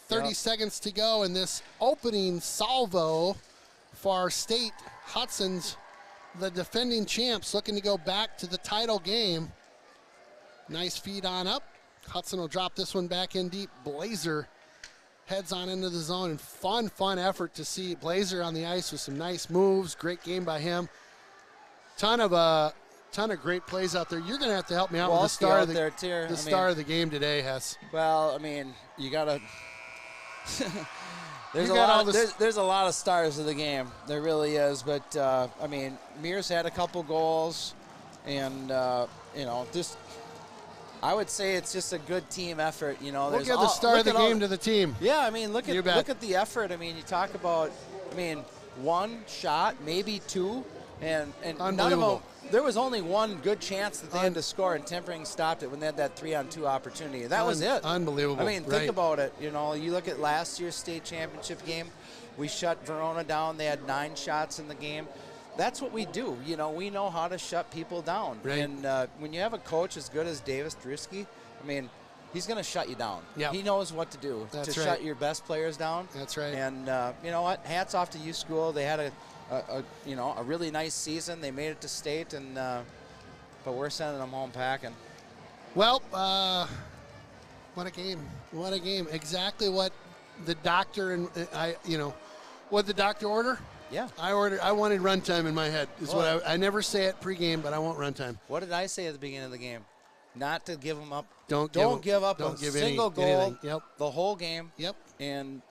30 seconds to go in this opening salvo for our state. Hudson's the defending champs looking to go back to the title game. Nice feed on up. Hudson will drop this one back in deep. Blazer heads on into the zone, and fun effort to see Blazer on the ice with some nice moves. Great game by him. Ton of great plays out there. You're going to have to help me out with the star of the game today, Hess. Well, I mean, you got to there's a lot of stars of the game. There really is, but I mean, Mears had a couple goals, and just I would say it's just a good team effort. We'll give the star of the game to the team. Yeah, I mean, look at the effort. I mean, you talk about, one shot, maybe two, and none of them. There was only one good chance that they had to score, and Tempering stopped it when they had that 3-on-2 opportunity. That was it. Unbelievable. I mean, think about it. You look at last year's state championship game. We shut Verona down. They had 9 shots in the game. that's what we do. You know, we know how to shut people down. Right. And when you have a coach as good as Davis Drewski, I mean, he's going to shut you down. Yep. He knows what to do to shut your best players down. That's right. And you know what? Hats off to U School. They had a really nice season. They made it to state, and but we're sending them home packing. Well, what a game! What a game! Exactly what the doctor and what the doctor order. Yeah. I wanted runtime in my head. Is what I never say it pregame, but I want runtime. What did I say at the beginning of the game? Not to give them up. Don't give up a single goal. Yep. The whole game. Yep. And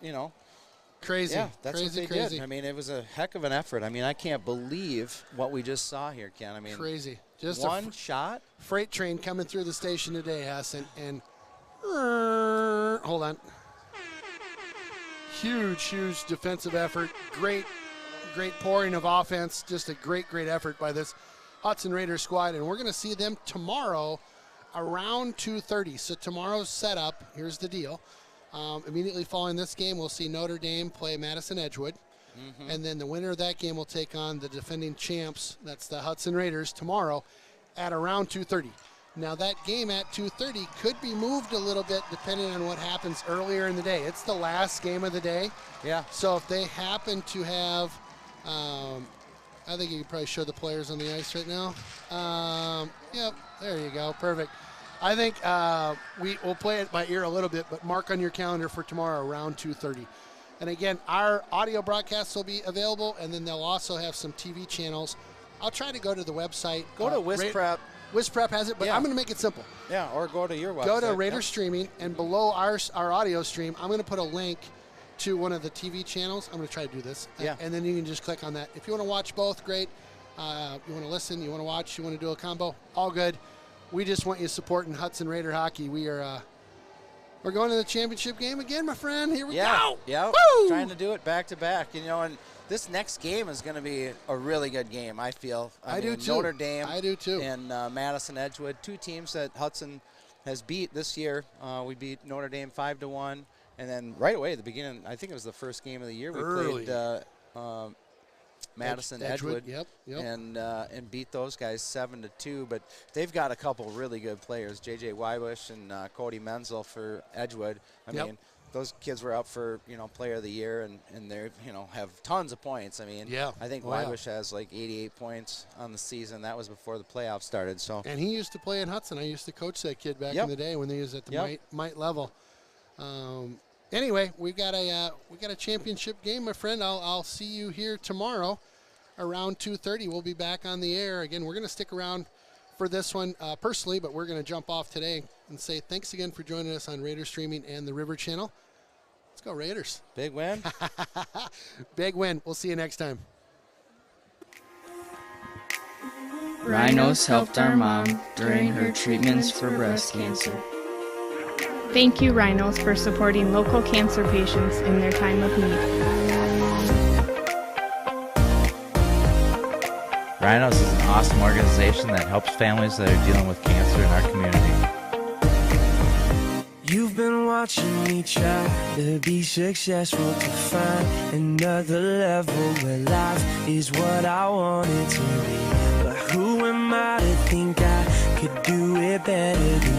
crazy. Yeah, that's crazy, what they crazy. did. I mean, it was a heck of an effort. I mean, I can't believe what we just saw here, Ken. I mean, crazy. Just one shot. Freight train coming through the station today, Hudson, and hold on. Huge defensive effort. Great pouring of offense. Just a great effort by this Hudson Raiders squad, and we're going to see them tomorrow around 2:30. So tomorrow's setup, here's the deal. Immediately following this game, we'll see Notre Dame play Madison Edgewood. Mm-hmm. And then the winner of that game will take on the defending champs, that's the Hudson Raiders, tomorrow at around 2:30. Now that game at 2:30 could be moved a little bit depending on what happens earlier in the day. It's the last game of the day. Yeah. So if they happen to have, I think you could probably show the players on the ice right now. Yep, there you go, perfect. I think we'll play it by ear a little bit, but mark on your calendar for tomorrow around 2:30. And again, our audio broadcasts will be available, and then they'll also have some TV channels. I'll try to go to the website. Go to WizPrep. WizPrep has it, but I'm going to make it simple. Yeah, or go to your website. Go to Raider Streaming, and below our audio stream, I'm going to put a link to one of the TV channels. I'm going to try to do this. Yeah. And then you can just click on that. If you want to watch both, great. You want to listen, you want to watch, you want to do a combo, all good. We just want you supporting Hudson Raider hockey. We're going to the championship game again, my friend. Here we go. Yeah, Woo! Trying to do it back to back. And this next game is going to be a really good game, I feel. I mean, do too. Notre Dame. I do too. And Madison Edgewood, two teams that Hudson has beat this year. We beat Notre Dame 5-1, and then right away at the beginning, I think it was the first game of the year, we played Madison Edgewood. Yep. And beat those guys 7-2. But they've got a couple really good players, J.J. Wybush and Cody Menzel for Edgewood. I mean, those kids were up for Player of the Year, and they have tons of points. I mean, I think Wybush has like 88 points on the season. That was before the playoffs started. So and he used to play at Hudson. I used to coach that kid back in the day when he was at the mite level. Anyway, we got a championship game, my friend. I'll see you here tomorrow around 2:30. We'll be back on the air again. We're going to stick around for this one personally, but we're going to jump off today and say thanks again for joining us on Raider Streaming and the River Channel. Let's go Raiders! Big win. Big win. We'll see you next time. Rhinos helped our mom during her treatments for breast cancer. Thank you, Rhinos, for supporting local cancer patients in their time of need. Rhinos is an awesome organization that helps families that are dealing with cancer in our community. You've been watching me try to be successful, to find another level where life is what I want it to be. But who am I to think I could do it better than you?